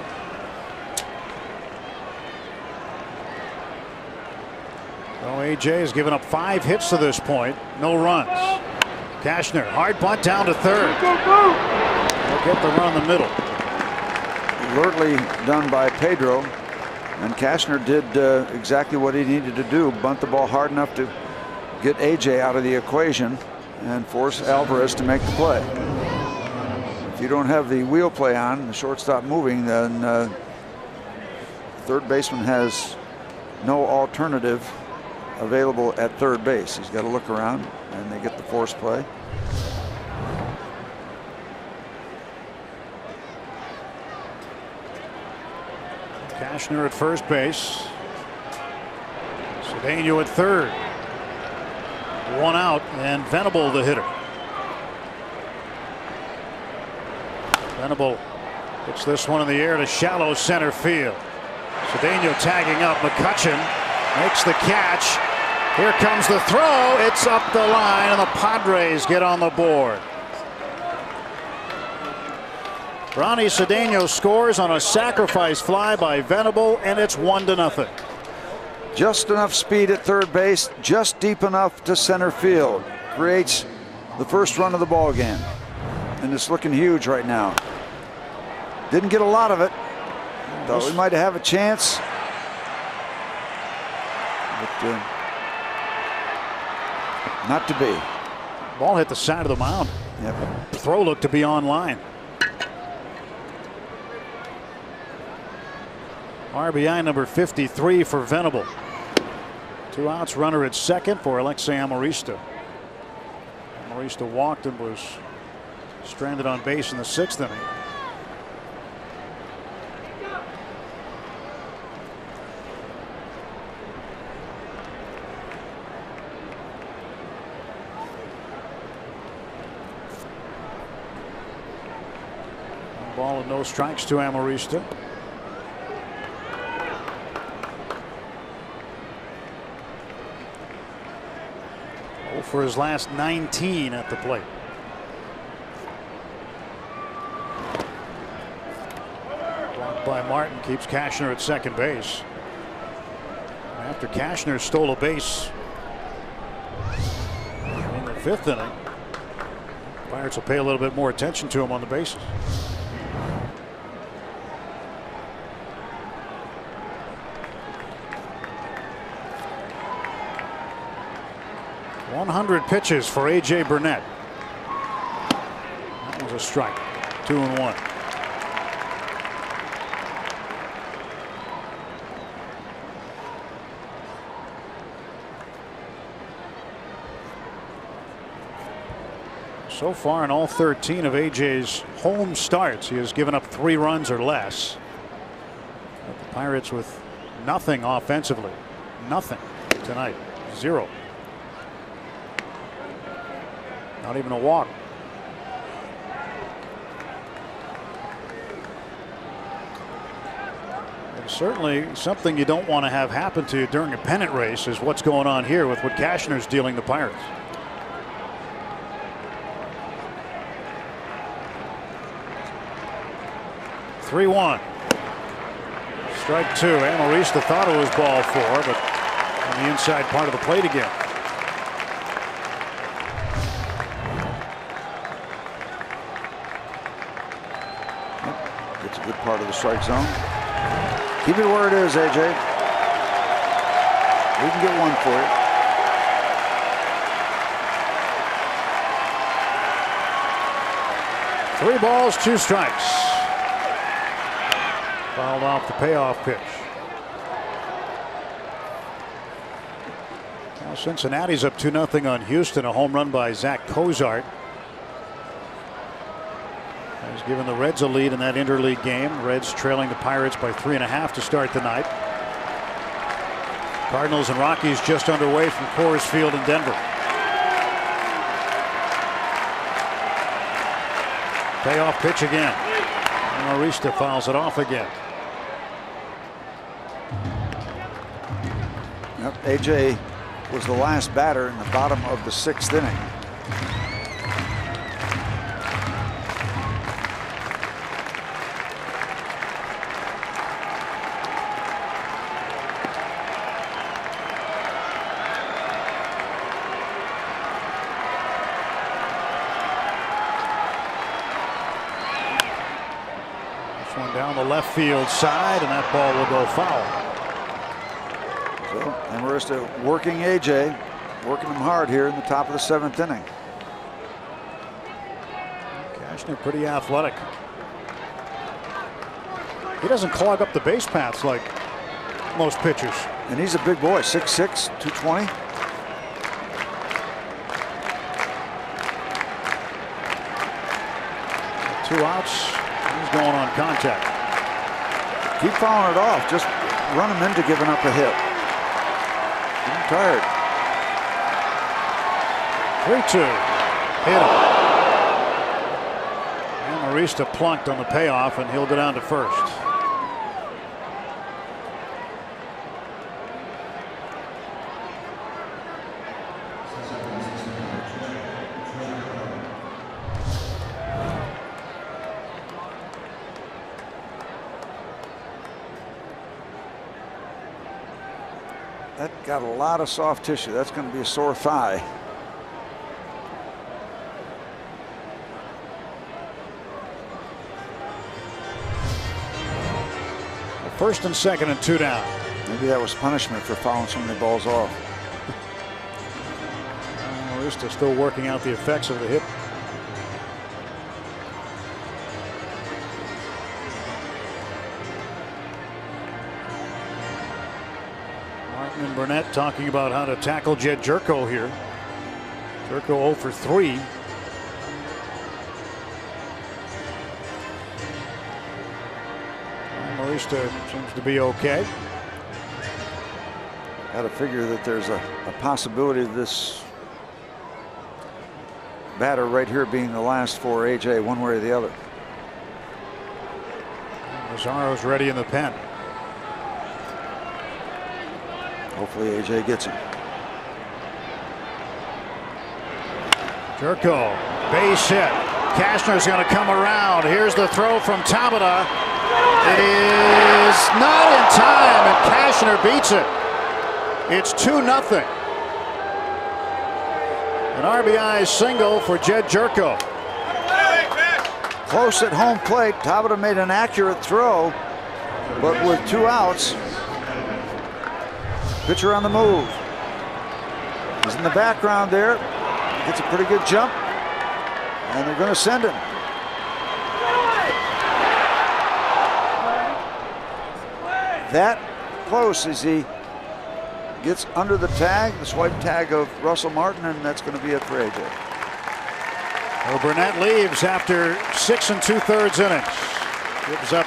S2: Well, AJ has given up 5 hits to this point. No runs. Cashner, hard bunt down to third. They'll get the run in the middle.
S3: alertly done by Pedro, and Cashner did exactly what he needed to do, bunt the ball hard enough to get AJ out of the equation and force Alvarez to make the play. If you don't have the wheel play on, the shortstop moving, then third baseman has no alternative available at third base. He's got to look around, and they get the force play.
S2: Cashner at first base. Cedeno at third. One out, and Venable the hitter. Venable hits this one in the air to shallow center field. Cedeno tagging up. McCutchen makes the catch. Here comes the throw. It's up the line, and the Padres get on the board. Ronnie Cedeno scores on a sacrifice fly by Venable, and it's 1-0.
S3: Just enough speed at third base, just deep enough to center field. Creates the first run of the ball game, and it's looking huge right now. Didn't get a lot of it. Thought we might have a chance. But not to be.
S2: Ball hit the side of the mound.
S3: Yep.
S2: Throw looked to be on line. RBI number 53 for Venable. 2 outs, runner at second for Alexei Amarista. Amarista walked and was stranded on base in the 6th inning. One ball and no strikes to Amarista. 0 for his last 19 at the plate. Blocked by Martin, keeps Cashner at second base. After Cashner stole a base in the 5th inning, Pirates will pay a little bit more attention to him on the bases. 100 pitches for A.J. Burnett. That was a strike. 2-1. So far in all 13 of A.J.'s home starts, he has given up 3 runs or less. But the Pirates with nothing offensively. Nothing tonight. 0. Not even a walk. And certainly something you don't want to have happen to you during a pennant race is what's going on here with what Cashner's dealing the Pirates. Three-1. Strike 2. Amarista thought it was ball 4, but on the inside part of the plate again.
S3: It's a good part of the strike zone. Keep it where it is, AJ. We can get one for you.
S2: 3 balls, 2 strikes. Fouled off the payoff pitch. Now Cincinnati's up 2-0 on Houston. A home run by Zach Cozart has given the Reds a lead in that interleague game. Reds trailing the Pirates by 3.5 to start the night. Cardinals and Rockies just underway from Coors Field in Denver. Payoff pitch again. Amarista fouls it off again.
S3: Yep, AJ was the last batter in the bottom of the 6th inning.
S2: This one down the left field side, and that ball will go foul.
S3: So Amarista working AJ, working him hard here in the top of the 7th inning.
S2: Cashner pretty athletic. He doesn't clog up the base paths like most pitchers.
S3: And he's a big boy, 6'6", 220.
S2: Two outs. He's going on contact.
S3: Keep fouling it off. Just run him into giving up a hit. I'm tired.
S2: 3-2. Hit him. Amarista plunked on the payoff, and he'll go down to first.
S3: That got a lot of soft tissue. That's going to be a sore thigh.
S2: First and second and 2 down.
S3: Maybe that was punishment for fouling so many balls off.
S2: Amarista still working out the effects of the hit. Martin and Burnett talking about how to tackle Jed Jerko here. Jerko 0 for 3. Amarista seems to be okay.
S3: Got to figure that there's a possibility of this batter right here being the last for AJ, one way or the other.
S2: Mazzaro's ready in the pen.
S3: Hopefully AJ gets him.
S2: Jerko, base hit. Cashner's going to come around. Here's the throw from Tabata. It is not in time, and Cashner beats it. It's 2-0. An RBI single for Jed Jerko.
S3: Close at home plate. Tabata made an accurate throw, but with 2 outs. Pitcher on the move. He's in the background there. Gets a pretty good jump, and they're going to send him. That close as he gets under the tag, the swipe tag of Russell Martin, and that's going to be it for AJ.
S2: Well, Burnett leaves after 6 2/3 innings. Gives up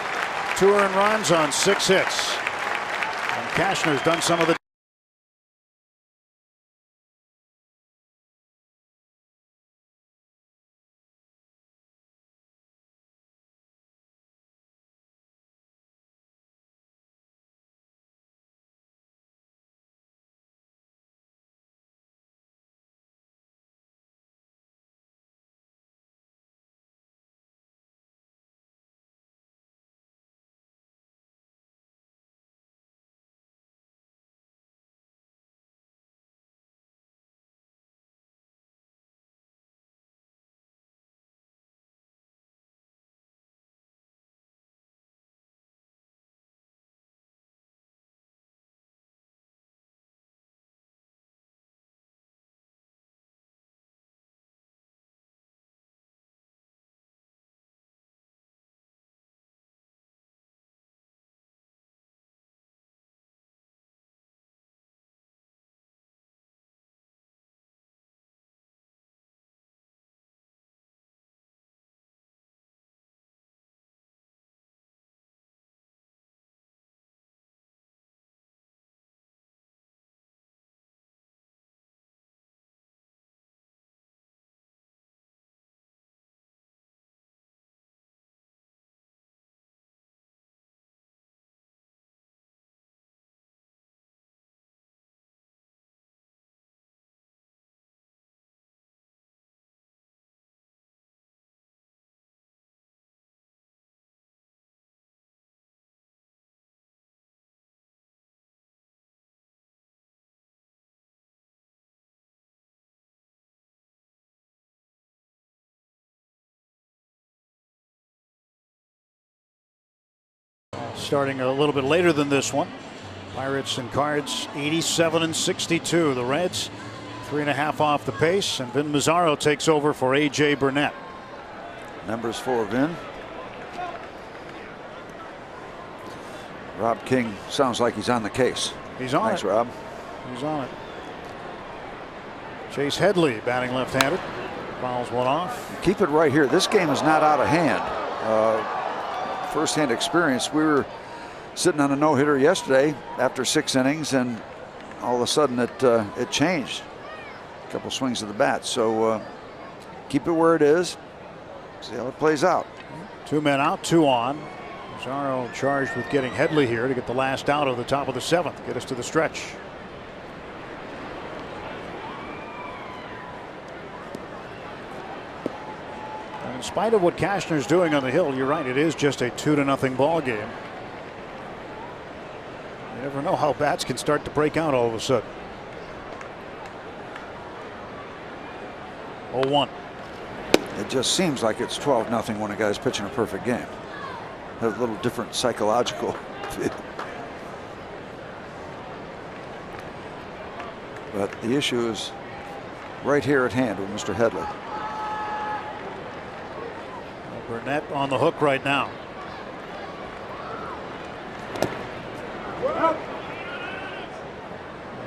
S2: 2 earned runs on 6 hits. And Cashner's done some of the starting a little bit later than this one. Pirates and Cards 87-62. The Reds 3.5 off the pace, and Vin Mazzaro takes over for AJ Burnett.
S3: Numbers for Vin. Rob King sounds like he's on the case.
S2: He's on
S3: Thanks,
S2: it.
S3: Rob.
S2: He's on it. Chase Headley batting left-handed. Fouls one off.
S3: Keep it right here. This game is not out of hand. First-hand experience. We were sitting on a no-hitter yesterday after 6 innings, and all of a sudden it changed. A couple swings of the bat. So keep it where it is. See how it plays out.
S2: 2 men out, 2 on. Mazzaro charged with getting Headley here to get the last out of the top of the 7th. Get us to the stretch. And in spite of what Cashner's doing on the hill, you're right, it is just a 2-0 ball game. You never know how bats can start to break out all of a sudden. 0-1.
S3: It just seems like it's 12-0 when a guy's pitching a perfect game. Has a little different psychological feel. But the issue is right here at hand with Mr. Headley.
S2: Burnett on the hook right now.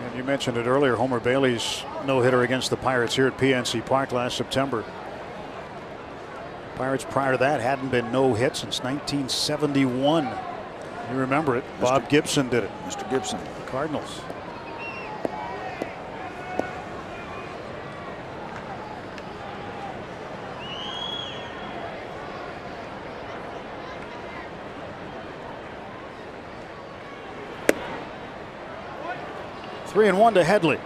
S2: And you mentioned it earlier, Homer Bailey's no-hitter against the Pirates here at PNC Park last September. Pirates prior to that hadn't been no hit since 1971. You remember it. Bob Gibson did it.
S3: Mr. Gibson.
S2: The Cardinals. Three and 1 to Headley.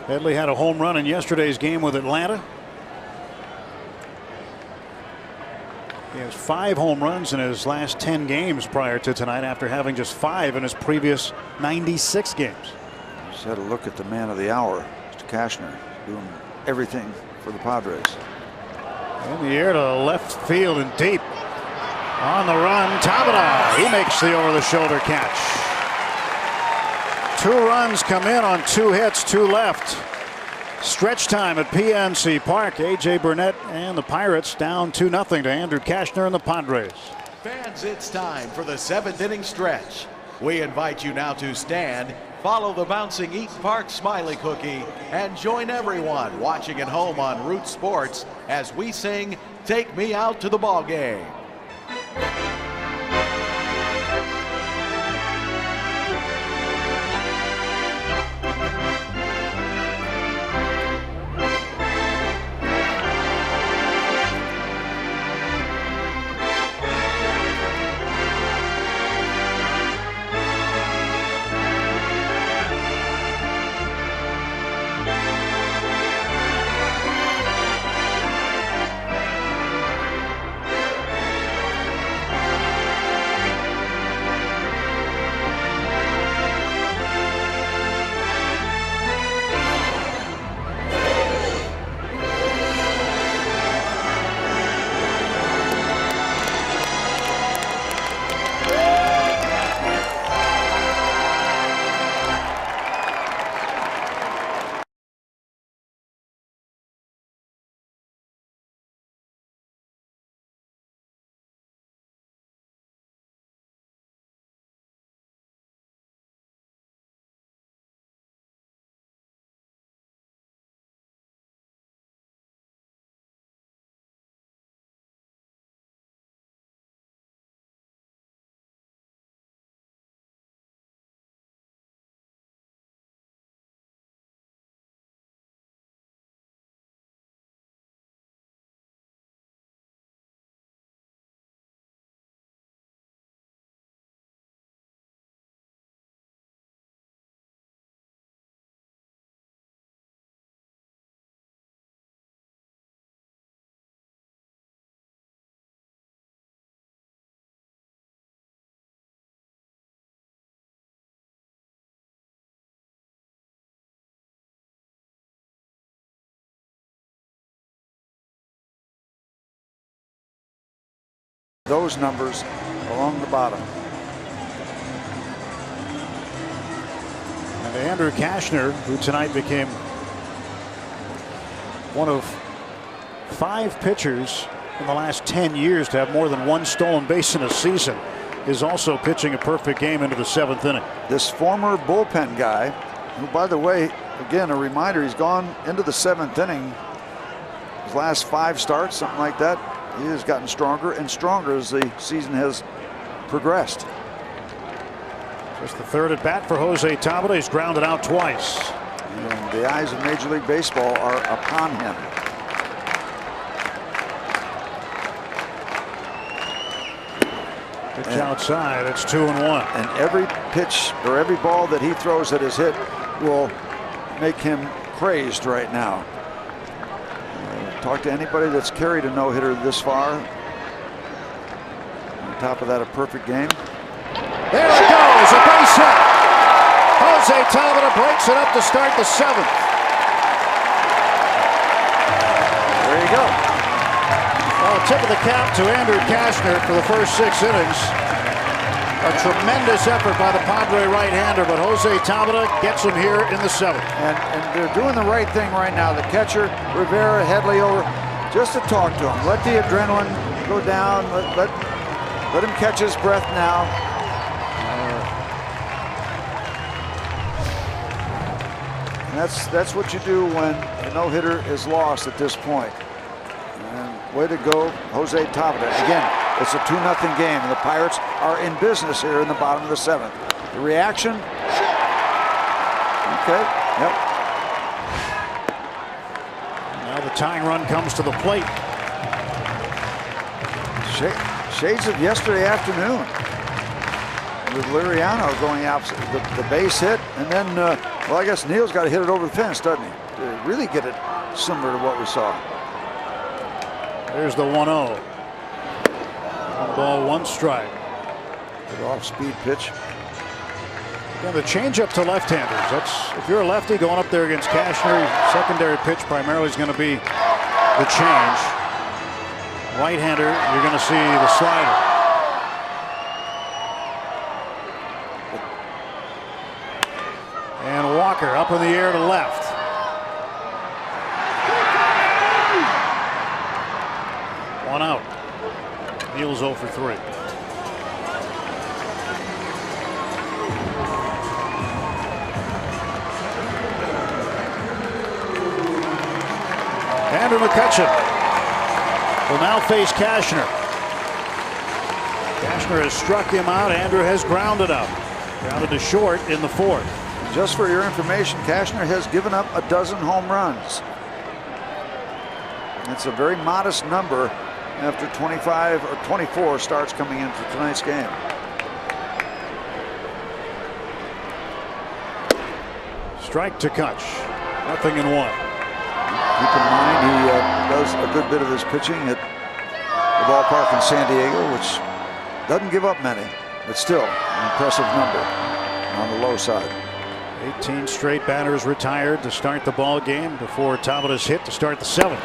S2: Headley had a home run in yesterday's game with Atlanta. He has 5 home runs in his last 10 games prior to tonight, after having just 5 in his previous 96 games.
S3: Just had a look at the man of the hour, Mr. Cashner, doing everything for the Padres.
S2: In the air to left field and deep. On the run, Tabata. He makes the over-the-shoulder catch. 2 runs come in on 2 hits, 2 left. Stretch time at PNC Park. A.J. Burnett and the Pirates down 2-0 to Andrew Cashner and the Padres.
S8: Fans, it's time for the 7th inning stretch. We invite you now to stand, follow the bouncing Eaton Park Smiley Cookie, and join everyone watching at home on Root Sports as we sing "Take Me Out to the Ball Game."
S3: Those numbers along the bottom.
S2: And Andrew Cashner, who tonight became one of 5 pitchers in the last 10 years to have more than 1 stolen base in a season, is also pitching a perfect game into the 7th inning.
S3: This former bullpen guy, who, by the way, again, a reminder, he's gone into the 7th inning. His last 5 starts, something like that. He has gotten stronger and stronger as the season has progressed.
S2: Just the 3rd at bat for Jose Tabata. He's grounded out twice.
S3: And the eyes of Major League Baseball are upon him.
S2: Pitch outside. It's 2-1.
S3: And every pitch or every ball that he throws that is hit will make him crazed right now. Talk to anybody that's carried a no-hitter this far. On top of that, a perfect game.
S2: There it goes, a base hit. Jose Tabata breaks it up to start the 7th.
S3: There you go.
S2: Well, tip of the cap to Andrew Cashner for the first 6 innings. A tremendous effort by the Padre right-hander, but Jose Tabata gets him here in the 7th.
S3: And they're doing the right thing right now. The catcher, Rivera, Headley over, just to talk to him. Let the adrenaline go down. Let him catch his breath now. And that's what you do when a no-hitter is lost at this point. And way to go, Jose Tabata. Again, it's a 2-0 game, and the Pirates are in business here in the bottom of the 7th. The reaction. Okay. Yep.
S2: Now the tying run comes to the plate.
S3: Shades of yesterday afternoon. with Liriano going out the base hit, and then well, I guess Neal's got to hit it over the fence, doesn't he, to really get it similar to what we saw.
S2: There's the 1-0. 1 ball, 1 strike.
S3: Good off-speed pitch.
S2: Again, the changeup to left-handers. That's, if you're a lefty going up there against Cashner, your secondary pitch primarily is going to be the change. Right-hander, you're going to see the slider. And Walker up in the air to left. One out. Neal's 0 for 3. Andrew McCutcheon will now face Cashner. Cashner has struck him out. Andrew has grounded out. Grounded to short in the 4th.
S3: Just for your information, Cashner has given up 12 home runs. That's a very modest number after 25 or 24 starts coming in for tonight's game.
S2: Strike to Kutch. 0-1.
S3: Keep in mind he does a good bit of his pitching at the ballpark in San Diego, which doesn't give up many, but still an impressive number on the low side.
S2: 18 straight batters retired to start the ball game before Taveras hit to start the 7th.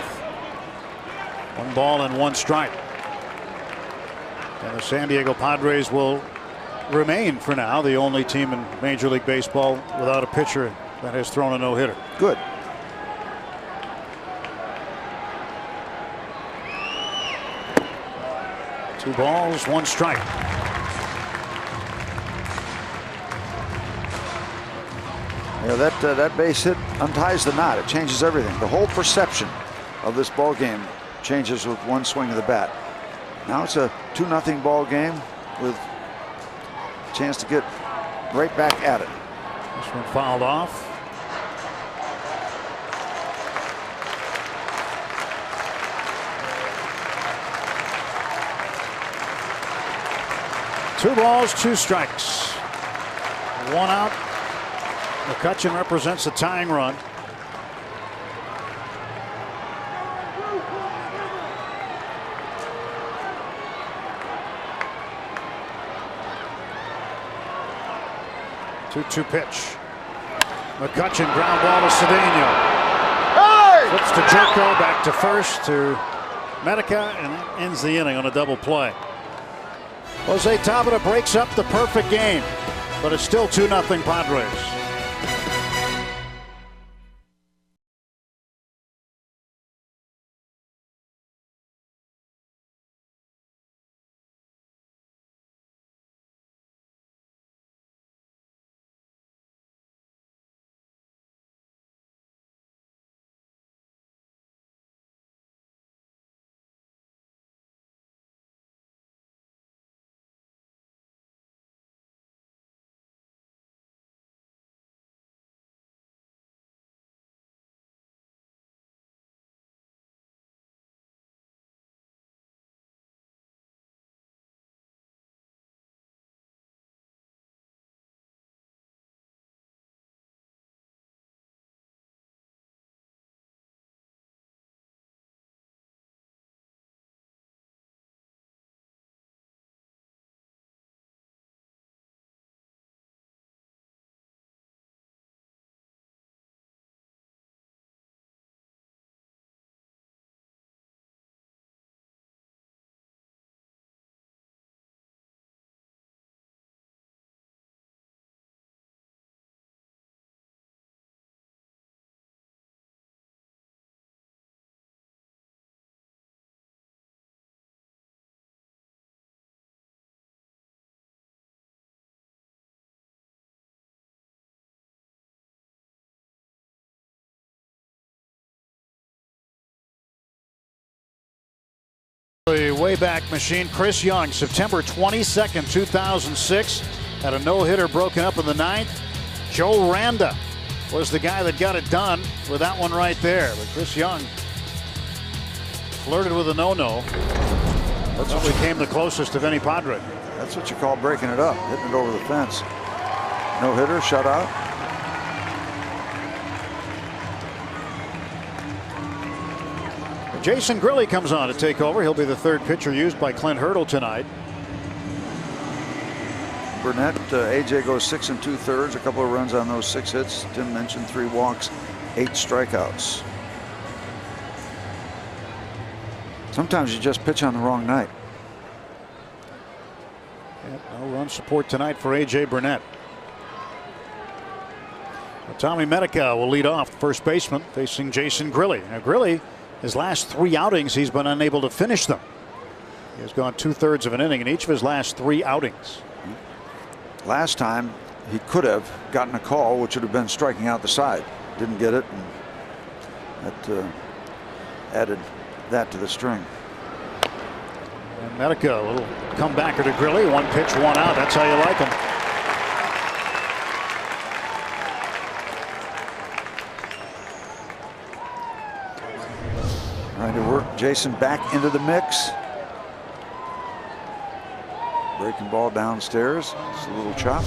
S2: 1 ball and 1 strike. And the San Diego Padres will remain for now the only team in Major League Baseball without a pitcher that has thrown a no-hitter.
S3: Good.
S2: Two balls, 1 strike.
S3: Yeah, that base hit unties the knot. It changes everything. The whole perception of this ball game changes with 1 swing of the bat. Now it's a 2-0 ball game with a chance to get right back at it.
S2: This one fouled off. Two balls, 2 strikes. 1 out. McCutcheon represents a tying run. Two pitch. McCutcheon ground ball to Cedeno. Flips to Joko, back to first to Medica, and that ends the inning on a double play. Jose Tabata breaks up the perfect game, but it's still 2-0 Padres. The Wayback Machine. Chris Young, September 22nd, 2006, had a no-hitter broken up in the 9th. Joe Randa was the guy that got it done with that one right there. But Chris Young flirted with a no-no. That's what came the closest of any Padre.
S3: That's what you call breaking it up, hitting it over the fence. No hitter, shutout.
S2: Jason Grilli comes on to take over. He'll be the third pitcher used by Clint Hurdle tonight.
S3: Burnett, AJ goes 6 2/3, a couple of runs on those 6 hits. Tim mentioned 3 walks, 8 strikeouts. Sometimes you just pitch on the wrong night.
S2: No run support tonight for AJ Burnett. Tommy Medica will lead off, first baseman, facing Jason Grilli. Now Grilli, his last 3 outings, he's been unable to finish them. He has gone 2/3 of an inning in each of his last 3 outings.
S3: Last time he could have gotten a call, which would have been striking out the side. Didn't get it, and that added that to the string.
S2: And Medica, a little comebacker to Grilli. 1 pitch, 1 out. That's how you like him.
S3: Trying to work Jason back into the mix. Breaking ball downstairs. It's a little chop.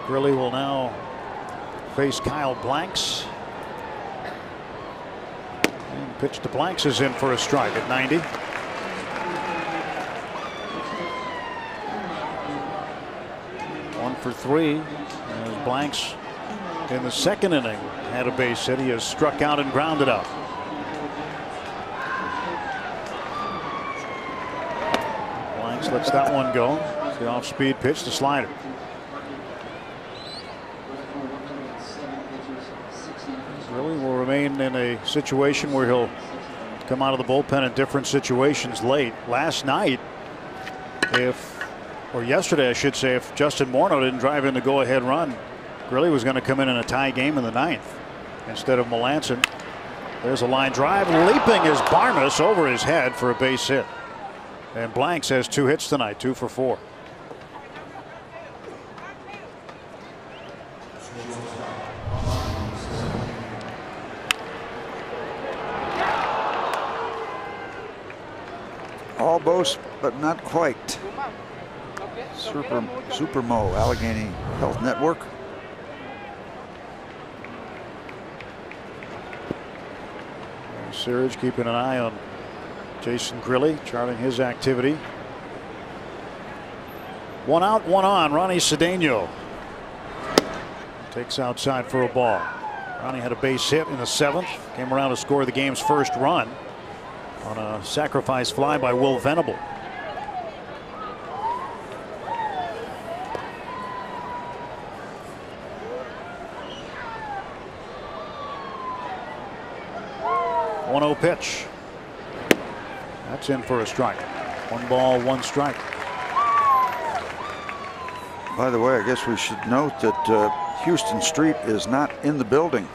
S2: Grilli will now face Kyle Blanks. And pitch to Blanks is in for a strike at 90. For 3 as Blanks in the second inning had a base hit. He has struck out and grounded out. Blanks lets that one go. It's the off-speed pitch, the slider. Grilli will remain in a situation where he'll come out of the bullpen in different situations late. Last night, or yesterday I should say, if Justin Morneau didn't drive in the go-ahead run, Grilli was going to come in a tie game in the 9th instead of Melanson. There's a line drive. Leaping is Barnes over his head for a base hit. And Blanks has 2 hits tonight, 2 for 4.
S3: Almost, but not quite. Supermo, Allegheny Health Network.
S2: Searage keeping an eye on Jason Grilli, charting his activity. 1 out, 1 on. Ronnie Cedeno takes outside for a ball. Ronnie had a base hit in the 7th. Came around to score the game's first run on a sacrifice fly by Will Venable. Pitch. That's in for a strike. 1 ball, 1 strike.
S3: By the way, I guess we should note that Houston Street is not in the building.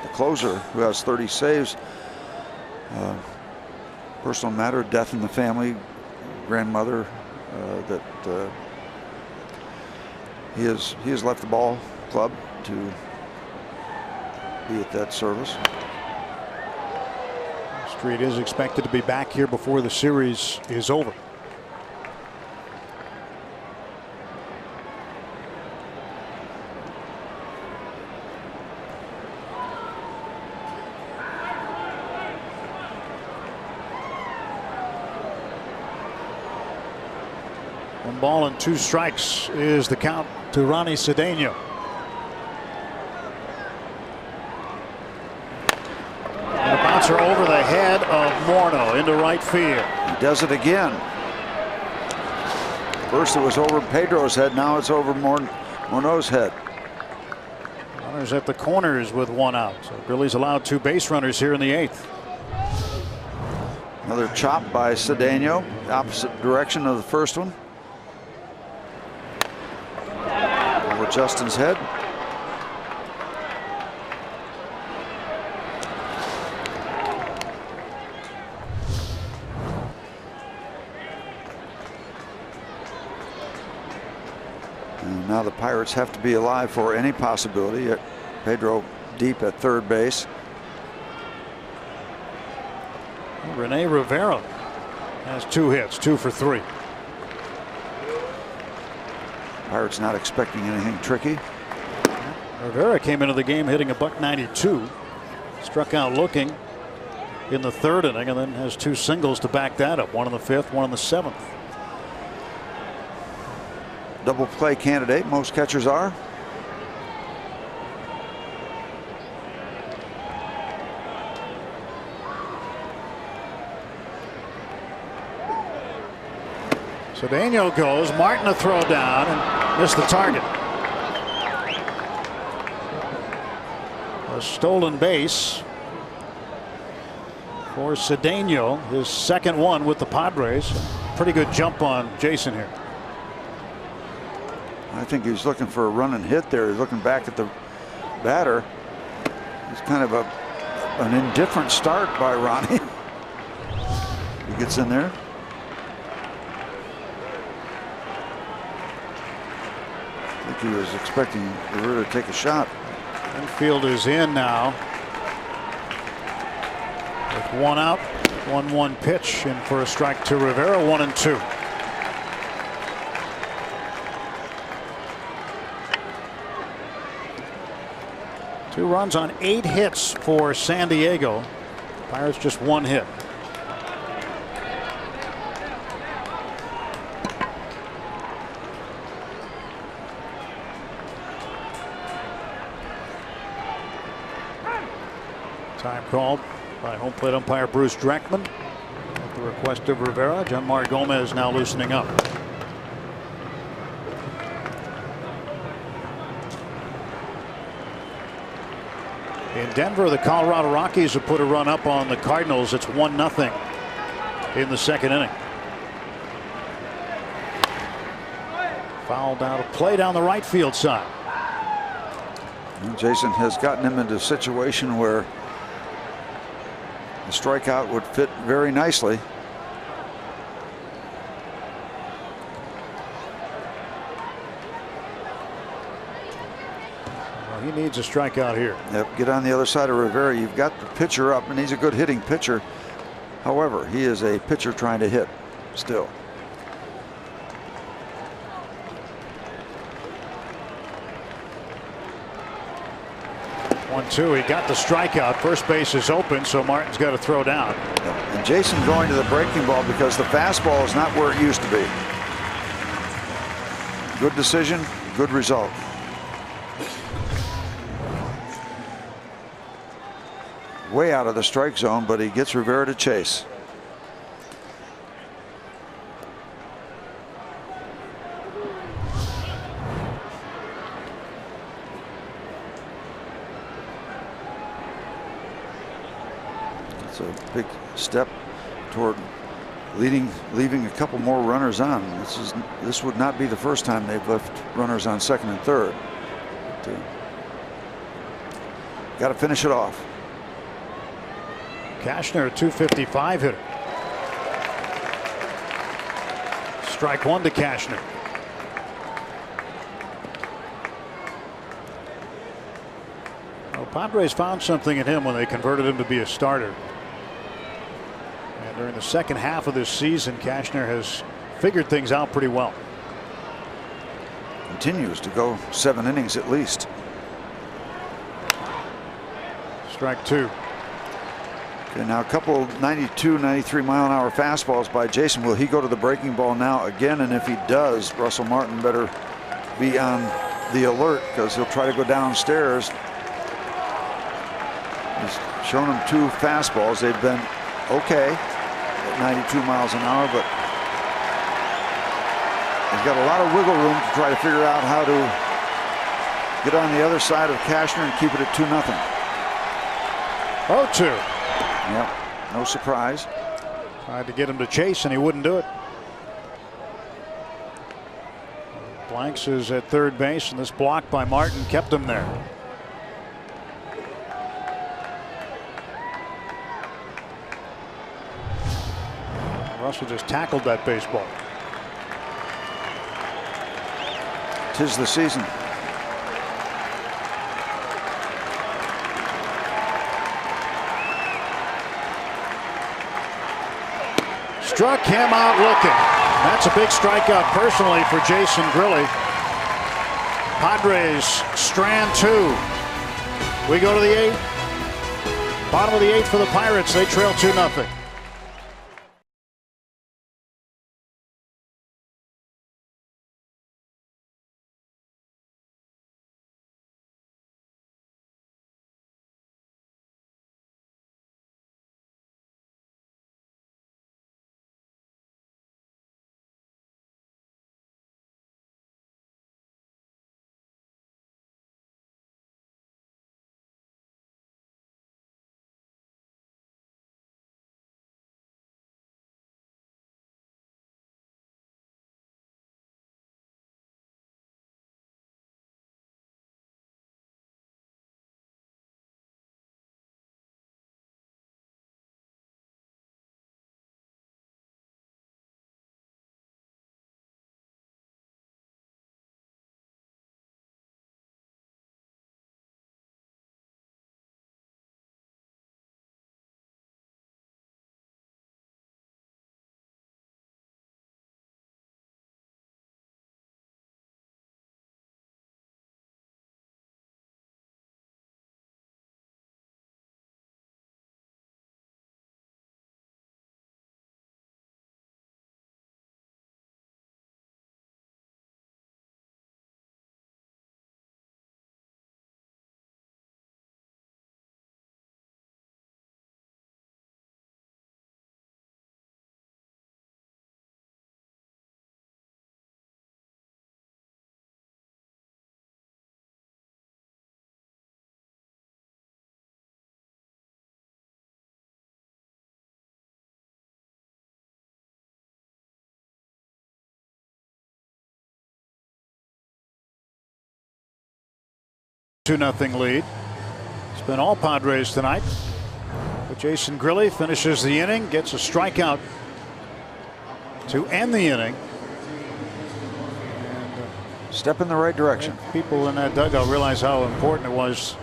S3: The closer, who has 30 saves, personal matter, death in the family, grandmother, that he has left the ball club to be at that service.
S2: Street is expected to be back here before the series is over. One ball and 2 strikes is the count to Ronnie Cedeno. Bouncer over the head of Morneau into right field.
S3: He does it again. First it was over Pedro's head. Now it's over Morneau's head.
S2: Runners at the corners with 1 out. So Grilli's allowed 2 base runners here in the 8th.
S3: Another chop by Cedeno, opposite direction of the first one. Over Justin's head. And now the Pirates have to be alive for any possibility. Pedro deep at third base.
S2: Rene Rivera has 2 hits, 2 for 3.
S3: Pirates not expecting anything tricky.
S2: Rivera came into the game hitting a .192. Struck out looking in the 3rd inning, and then has 2 singles to back that up. 1 in the 5th, 1 in the 7th.
S3: Double play candidate, most catchers are.
S2: Cedeno goes. Martin a throw down and missed the target. A stolen base for Cedeno, his 2nd one with the Padres. Pretty good jump on Jason here.
S3: I think he's looking for a run and hit there. He's looking back at the batter. It's kind of an indifferent start by Ronnie. He gets in there. I think he was expecting Rivera to take a shot.
S2: Infield is in now. With 1 out, 1-1 pitch, and for a strike to Rivera, 1-2. Two runs on 8 hits for San Diego. Pirates just 1 hit. Time called by home plate umpire Bruce Dreckman at the request of Rivera. Janmar Gomez now loosening up. In Denver, the Colorado Rockies have put a run up on the Cardinals. It's 1-0 in the 2nd inning. Fouled out of play down the right field side.
S3: Jason has gotten him into a situation where the strikeout would fit very nicely.
S2: Well, he needs a strikeout here.
S3: Yep, get on the other side of Rivera. You've got the pitcher up, and he's a good hitting pitcher. However, he is a pitcher trying to hit still.
S2: He got the strikeout. First base is open, so Martin's got to throw down.
S3: And Jason going to the breaking ball because the fastball is not where it used to be. Good decision, good result. Way out of the strike zone, but he gets Rivera to chase. It's a big step toward leaving a couple more runners on. This would not be the first time they've left runners on 2nd and 3rd. Got to finish it off.
S2: Cashner, a .255 hitter. Strike 1 to Cashner. Well, Padres found something in him when they converted him to be a starter. And during the 2nd half of this season, Cashner has figured things out pretty well.
S3: Continues to go 7 innings at least.
S2: Strike 2.
S3: Okay, now a couple 92, 93 mile-an-hour fastballs by Jason. Will he go to the breaking ball now again? And if he does, Russell Martin better be on the alert because he'll try to go downstairs. He's shown him 2 fastballs. They've been okay at 92 miles an hour, but he's got a lot of wiggle room to try to figure out how to get on the other side of Cashner and keep it at 2-0.
S2: 0-2.
S3: Yep, no surprise.
S2: Tried to get him to chase and he wouldn't do it. Blanks is at third base, and this block by Martin kept him there. Russell just tackled that baseball.
S3: 'tis the season.
S2: Struck him out looking. That's a big strikeout personally for Jason Grilli. Padres strand 2. We go to the 8th. Bottom of the 8th for the Pirates. They trail 2-0. Two-0 lead. It's been all Padres tonight. But Jason Grilli finishes the inning, gets a strikeout to end the inning.
S3: Step in the right direction.
S2: People in that dugout realize how important it was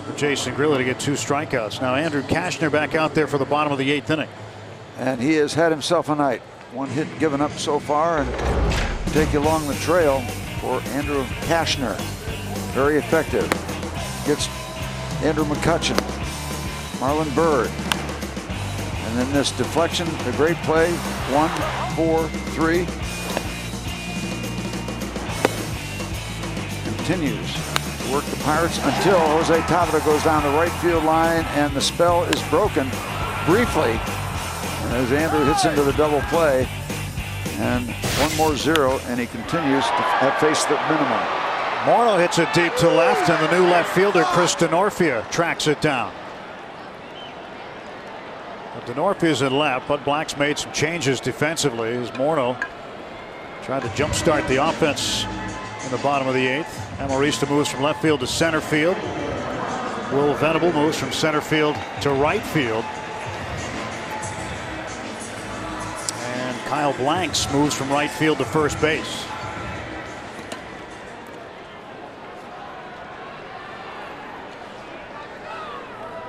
S2: for Jason Grilli to get 2 strikeouts. Now Andrew Cashner back out there for the bottom of the 8th inning.
S3: And he has had himself a night. 1 hit given up so far, and take you along the trail for Andrew Cashner. Very effective. Gets Andrew McCutchen, Marlon Byrd. And then this deflection, the great play. 1, 4, 3. Continues to work the Pirates until Jose Tavera goes down the right field line, and the spell is broken briefly as Andrew hits into the double play. And 1 more 0, and he continues to face the minimum.
S2: Morneau hits it deep to left, and the new left fielder, Chris Denorfia, tracks it down. Denorfia's at left, but Black's made some changes defensively as Morneau tried to jumpstart the offense in the bottom of the 8th. Amarista moves from left field to center field. Will Venable moves from center field to right field. And Kyle Blanks moves from right field to first base.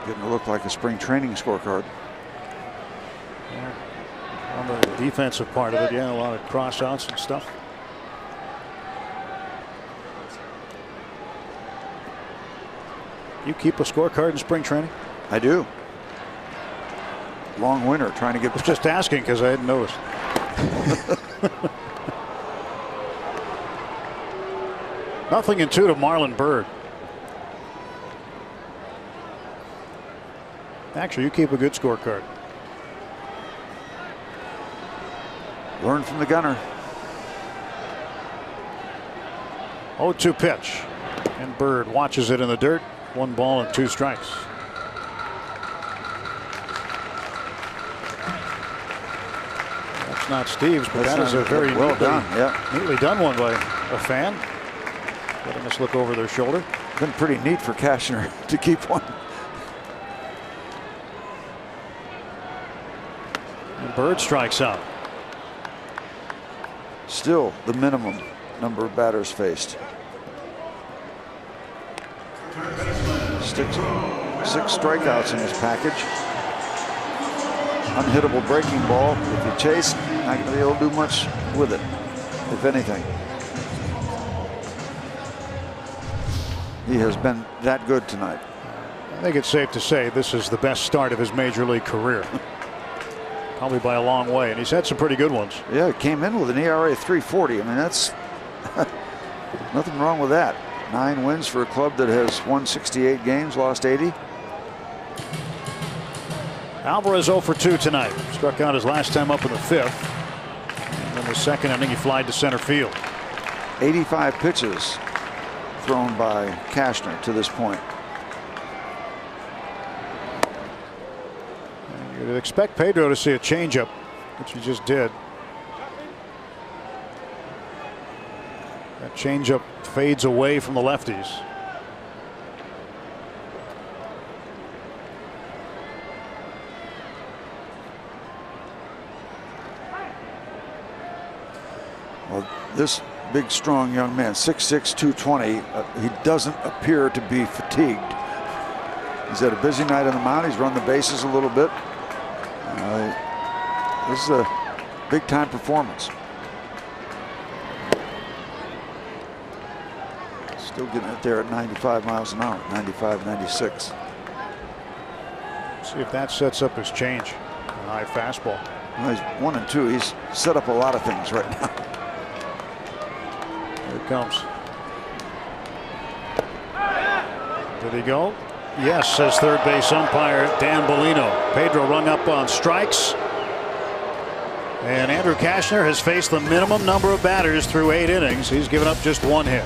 S3: Getting to look like a spring training scorecard.
S2: Yeah. On the defensive part of it, yeah, a lot of cross-outs and stuff. You keep a scorecard in spring training?
S3: I do. Long winter trying to get.
S2: I was just asking because I hadn't noticed. Nothing in 2 to Marlon Byrd. Actually, you keep a good scorecard.
S3: Learn from the gunner.
S2: 0-2 pitch. And Byrd watches it in the dirt. 1 ball and 2 strikes. That's not Steve's, but that is a very
S3: well done. Yeah,
S2: neatly done one by a fan. Letting us look over their shoulder.
S3: Been pretty neat for Cashner to keep one.
S2: And Byrd strikes out.
S3: Still the minimum. number of batters faced. Six strikeouts in his package. Unhittable breaking ball. If you chase, not going to be able to do much with it, if anything. He has been that good tonight.
S2: I think it's safe to say this is the best start of his major league career. Probably by a long way, and he's had some pretty good ones.
S3: Yeah, he came in with an ERA of 3.40. I mean, that's nothing wrong with that. 9 wins for a club that has won 68 games, lost 80.
S2: Alvarez 0 for 2 tonight. Struck out his last time up in the 5th. And in the second inning, he flied to center field.
S3: 85 pitches thrown by Cashner to this point.
S2: You'd expect Pedro to see a changeup, which he just did. That changeup fades away from the lefties.
S3: Well, this big, strong young man, 6'6", 220, he doesn't appear to be fatigued. He's had a busy night on the mound. He's run the bases a little bit. This is a big-time performance. Still getting it there at 95 miles an hour, 95, 96.
S2: See if that sets up his change. A high fastball.
S3: Well, he's 1 and 2. He's set up a lot of things right now.
S2: Here it comes. Did he go? Yes, says third base umpire Dan Bellino. Pedro rung up on strikes. And Andrew Cashner has faced the minimum number of batters through 8 innings. He's given up just 1 hit.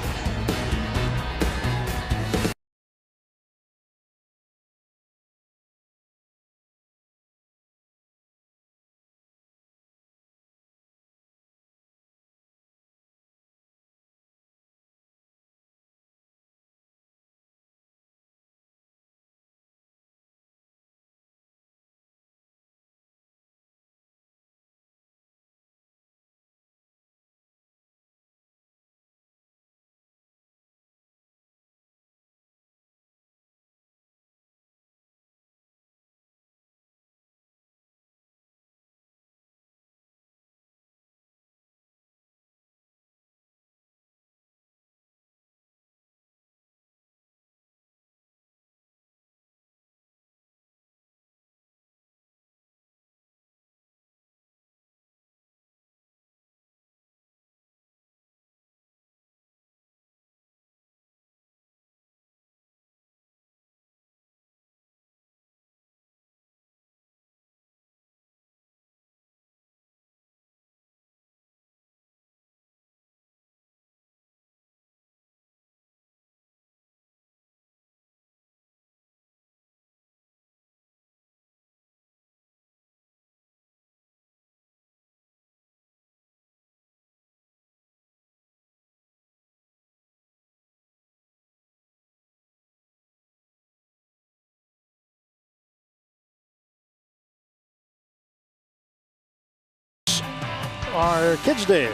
S2: Our Kids Days.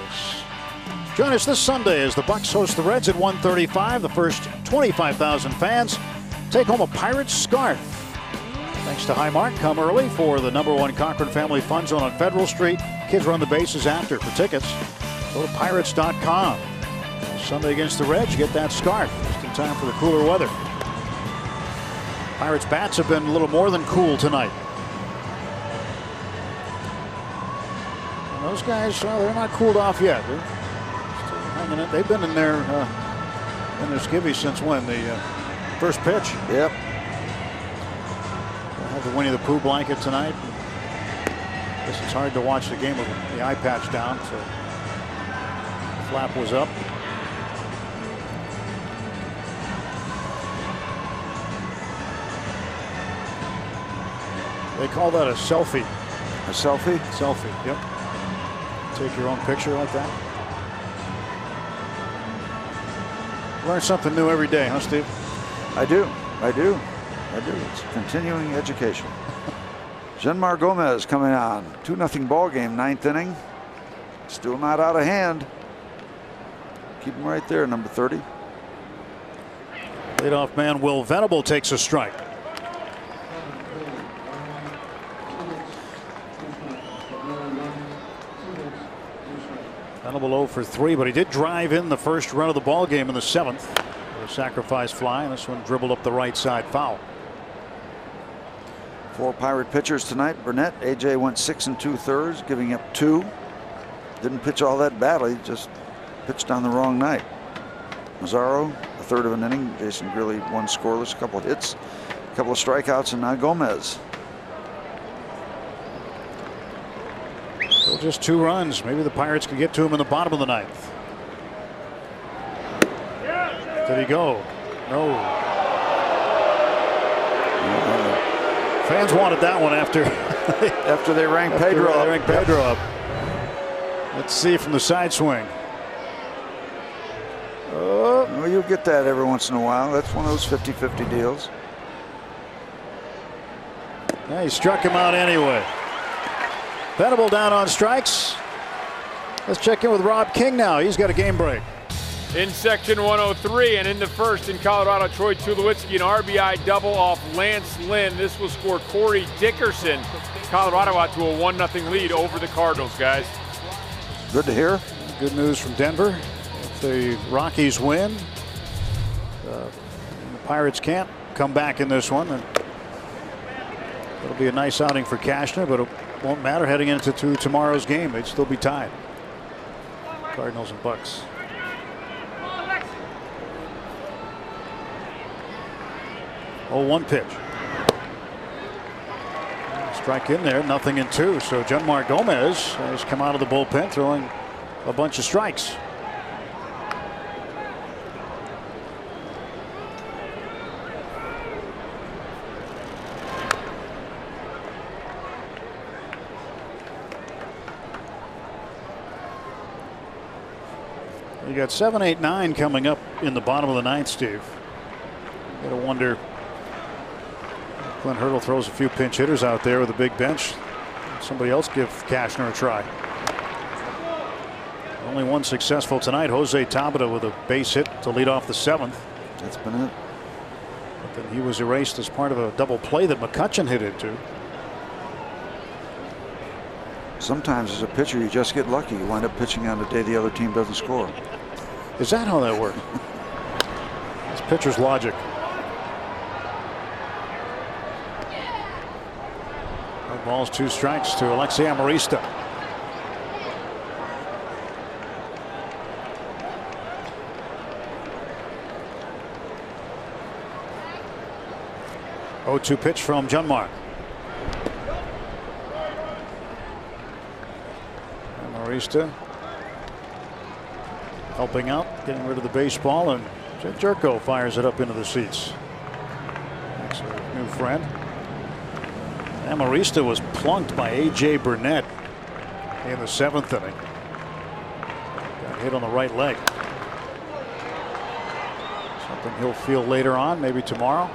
S2: Join us this Sunday as the Bucks host the Reds at 1:35. The first 25,000 fans take home a Pirates scarf. Thanks to Highmark, come early for the #1 Cochran Family Fun Zone on Federal Street. Kids run the bases after. For tickets, go to pirates.com. Sunday against the Reds, you get that scarf just in time for the cooler weather. Pirates bats have been a little more than cool tonight. Those guys, well, they're not cooled off yet. They're still hanging in. They've been in their skivvies since when? The first pitch?
S3: Yep.
S2: They'll have the Winnie the Pooh blanket tonight. I guess it's hard to watch the game with the eye patch down, so the flap was up. They call that a selfie.
S3: A selfie?
S2: Selfie, yep. Take your own picture like that. Learn something new every day, huh, Steve?
S3: I do. It's continuing education. Genmar Gomez coming on. 2-0 ball game, 9th inning. Still not out of hand. Keep him right there, number 30.
S2: Leadoff man Will Venable takes a strike. Venable 0 for 3, but he did drive in the first run of the ball game in the 7th. A sacrifice fly, and this one dribbled up the right side, foul.
S3: 4 Pirate pitchers tonight. Burnett, AJ went 6 2/3, giving up 2. Didn't pitch all that badly, just pitched on the wrong night. Mazzaro, a third of an inning. Jason Grilly, 1 scoreless, a couple of hits, a couple of strikeouts, and now Gomez.
S2: So just 2 runs. Maybe the Pirates could get to him in the bottom of the 9th. Did he go? No. Fans wanted that one after
S3: they rang Pedro
S2: up. Let's see from the side swing.
S3: Well, you'll get that every once in a while. That's one of those 50-50 deals.
S2: Yeah, he struck him out anyway. Venable down on strikes. Let's check in with Rob King now. He's got a game break.
S7: In section 103 and in the first in Colorado, Troy Tulowitzki, an RBI double off Lance Lynn. This will score Corey Dickerson. Colorado out to a 1-0 lead over the Cardinals, guys.
S3: Good to hear.
S2: Good news from Denver. If the Rockies win, the Pirates can't come back in this one. And it'll be a nice outing for Cashner, but it won't matter heading into tomorrow's game. They'd still be tied. Cardinals and Bucks. 0-1 pitch. Strike in there, 0-2. So Junmar Gomez has come out of the bullpen throwing a bunch of strikes. You got 7, 8, 9 coming up in the bottom of the 9th, Steve. You gotta wonder. Clint Hurdle throws a few pinch hitters out there with a big bench. Somebody else give Cashner a try. Only one successful tonight. Jose Tabata with a base hit to lead off the 7th.
S3: That's been it.
S2: But then he was erased as part of a double play that McCutchen hit into.
S3: Sometimes as a pitcher you just get lucky. You wind up pitching on the day the other team doesn't score.
S2: Is that how that works? It's pitcher's logic. No balls, 2 strikes to Alexei Amarista. Oh, 2 pitch from Junmar. Amarista helping out, getting rid of the baseball, and Jed Jerko fires it up into the seats. That's a new friend. Amarista was plunked by A.J. Burnett in the 7th inning. Got hit on the right leg. Something he'll feel later on, maybe tomorrow.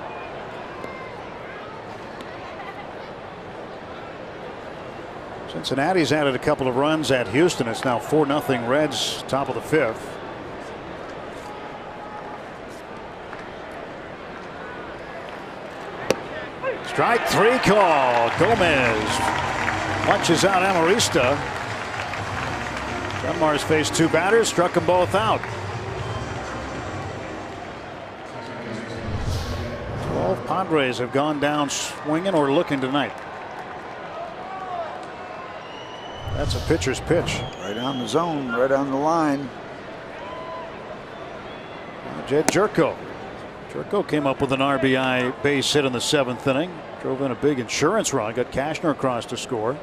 S2: Cincinnati's added a couple of runs at Houston. It's now 4-0 Reds, top of the 5th. Strike 3 call. Gomez punches out Amarista. Dunmar's faced 2 batters, struck them both out. 12 Padres have gone down swinging or looking tonight. That's a pitcher's pitch.
S3: Right on the zone, right on the line.
S2: Jed Jerko. Jerko came up with an RBI base hit in the 7th inning. Drove in a big insurance run. Got Cashner across to score.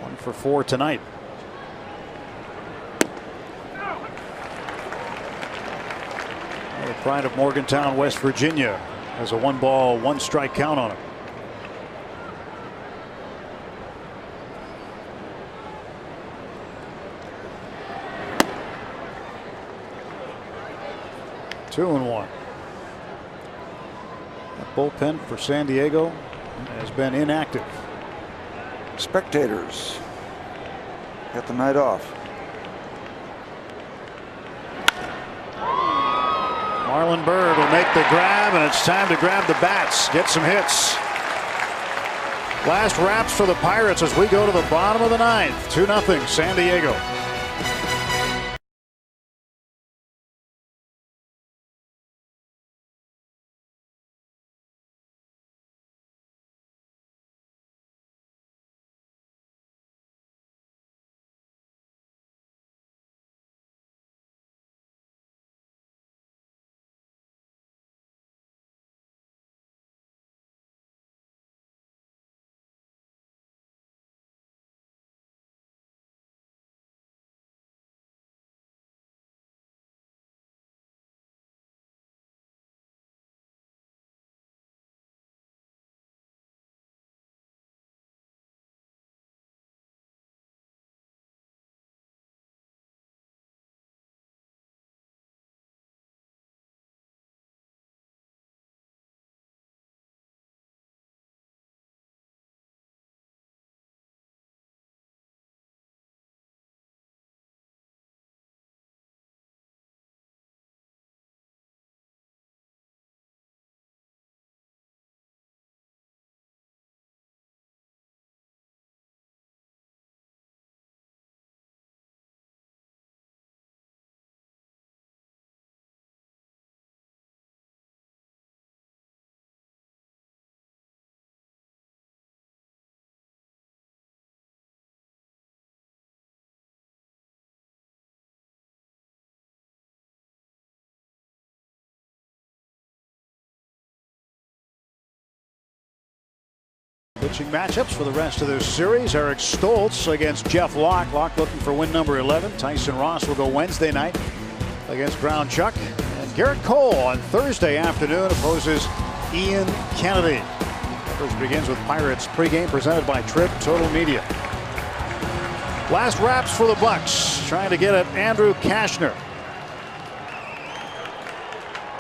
S2: 1 for 4 tonight. The pride of Morgantown, West Virginia, has a 1-ball, 1-strike count on him. Two and 1. That bullpen for San Diego has been inactive.
S3: Spectators got the night off.
S2: Marlon Byrd will make the grab, and it's time to grab the bats, get some hits. Last wraps for the Pirates as we go to the bottom of the ninth. 2-0 San Diego. Pitching matchups for the rest of this series. Eric Stoltz against Jeff Locke. Locke looking for win number 11. Tyson Ross will go Wednesday night against Brown Chuck. And Garrett Cole on Thursday afternoon opposes Ian Kennedy. First begins with Pirates pregame presented by Trip Total Media. Last wraps for the Bucks. Trying to get at Andrew Cashner,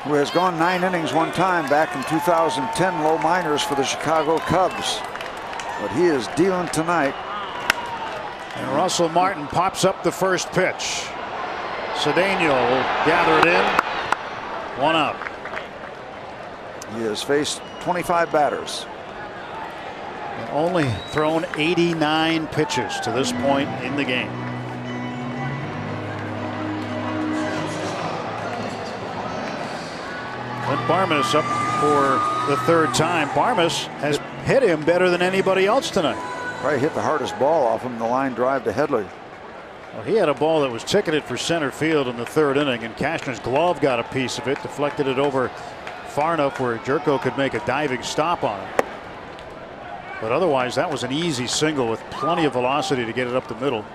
S3: who has gone 9 innings one time back in 2010 low minors for the Chicago Cubs. But he is dealing tonight.
S2: And Russell Martin pops up the first pitch. Cedeno will gather it in. 1 out.
S3: He has faced 25 batters.
S2: And only thrown 89 pitches to this point in the game. Clint Barmas up for the third time. Barmas has hit him better than anybody else tonight.
S3: Probably hit the hardest ball off him, the line drive to Headley.
S2: Well, he had a ball that was ticketed for center field in the third inning, and Cashner's glove got a piece of it, deflected it over far enough where Jerko could make a diving stop on it. But otherwise, that was an easy single with plenty of velocity to get it up the middle.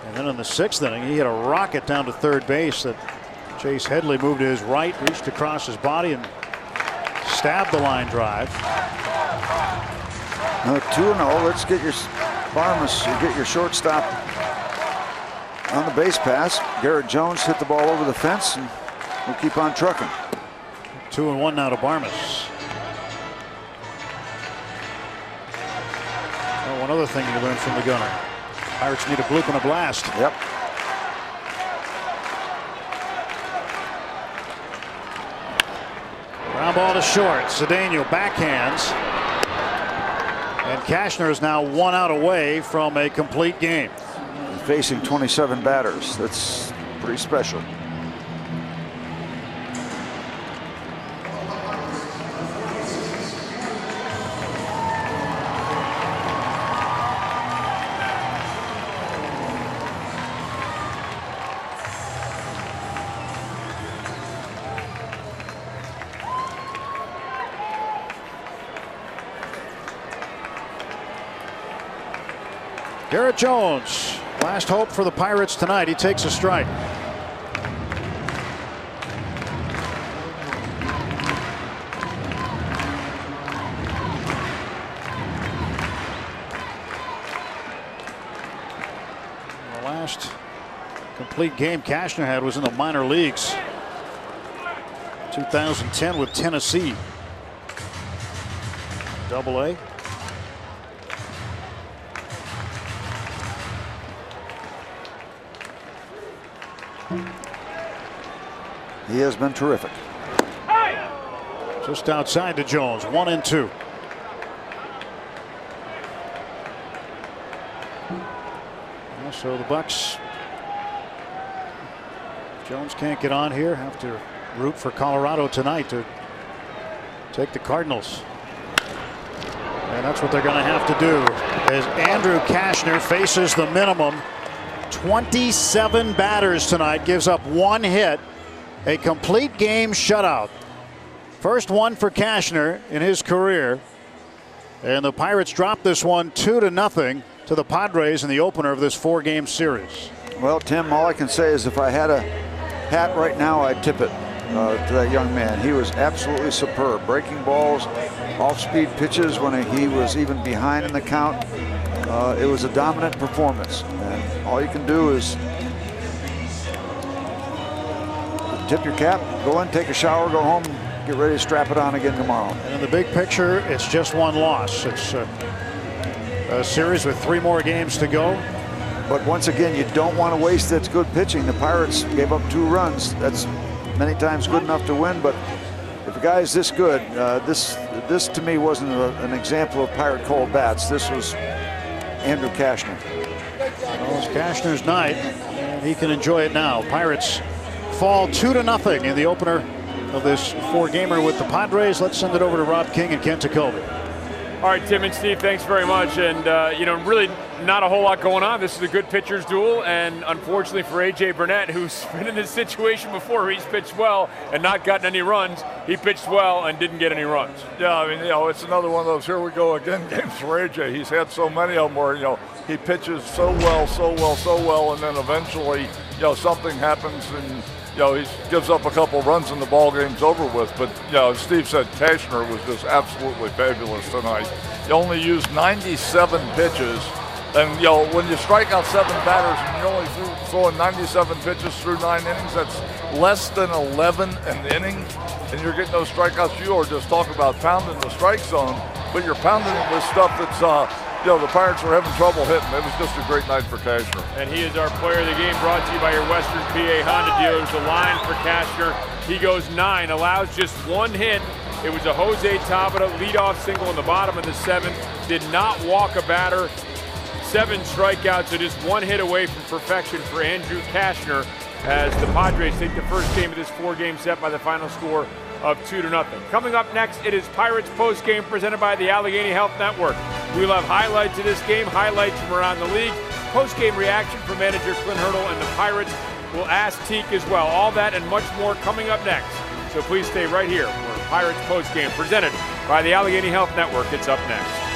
S2: And then in the 6th inning, he hit a rocket down to third base that Chase Headley moved to his right, reached across his body, and stabbed the line drive.
S3: Now 2-0. Let's get your Barmas, get your shortstop on the base pass. Garrett Jones hit the ball over the fence, and we'll keep on trucking.
S2: 2-1 now to Barmas. Well, one other thing you learned from the gunner: Pirates need a bloop and a blast.
S3: Yep.
S2: Ground ball to short. Cedeno backhands. And Cashner is now 1 out away from a complete game.
S3: Facing 27 batters. That's pretty special.
S2: Garrett Jones, last hope for the Pirates tonight. He takes a strike. The last complete game Cashner had was in the minor leagues. 2010 with Tennessee. Double-A.
S3: He has been terrific.
S2: Just outside to Jones, 1-2. So the Bucks, if Jones can't get on here, have to root for Colorado tonight to take the Cardinals. And that's what they're going to have to do as Andrew Cashner faces the minimum. 27 batters tonight, gives up 1 hit, a complete game shutout. First one for Cashner in his career. And the Pirates dropped this one 2-0 to the Padres in the opener of this 4-game series.
S3: Well, Tim, all I can say is if I had a hat right now, I'd tip it to that young man. He was absolutely superb. Breaking balls, off-speed pitches when he was even behind in the count. It was a dominant performance. And all you can do is tip your cap, go in, take a shower, go home, get ready to strap it on again tomorrow.
S2: And in the big picture, it's just 1 loss. It's a series with 3 more games to go.
S3: But once again, you don't want to waste that good pitching. The Pirates gave up 2 runs. That's many times good enough to win. But if a guy's this good, this to me wasn't an example of Pirate cold bats. This was Andrew Cashner.
S2: Well, it's Cashner's night, and he can enjoy it now. Pirates fall 2-0 in the opener of this 4-gamer with the Padres. Let's send it over to Rob King and Ken Jacoby.
S7: All right, Tim and Steve, thanks very much. And, really not a whole lot going on. This is a good pitcher's duel. And unfortunately for A.J. Burnett, who's been in this situation before, he's pitched well and not gotten any runs. He pitched well and didn't get any runs.
S9: Yeah, I mean, it's another one of those, here we go again, games for A.J. He's had so many of them where, he pitches so well, and then eventually, something happens and, he gives up a couple runs and the ball game's over with. But, as Steve said, Cashner was just absolutely fabulous tonight. He only used 97 pitches. And, when you strike out 7 batters and you're only throwing 97 pitches through 9 innings, that's less than 11 an inning. And you're getting those strikeouts. You are just talking about pounding the strike zone, but you're pounding it with stuff that's, the Pirates are having trouble hitting. It was just a great night for Cashner.
S7: And he is our player of the game, brought to you by your Western PA Honda dealers. The line for Cashner, he goes 9, allows just 1 hit. It was a Jose Tabata leadoff single in the bottom of the 7th. Did not walk a batter. 7 strikeouts, so just 1 hit away from perfection for Andrew Cashner as the Padres take the first game of this 4-game set by the final score of 2-0. Coming up next, it is Pirates postgame presented by the Allegheny Health Network. We'll have highlights of this game, highlights from around the league, postgame reaction from manager Clint Hurdle, and the Pirates will ask Teak as well. All that and much more coming up next. So please stay right here for Pirates postgame presented by the Allegheny Health Network. It's up next.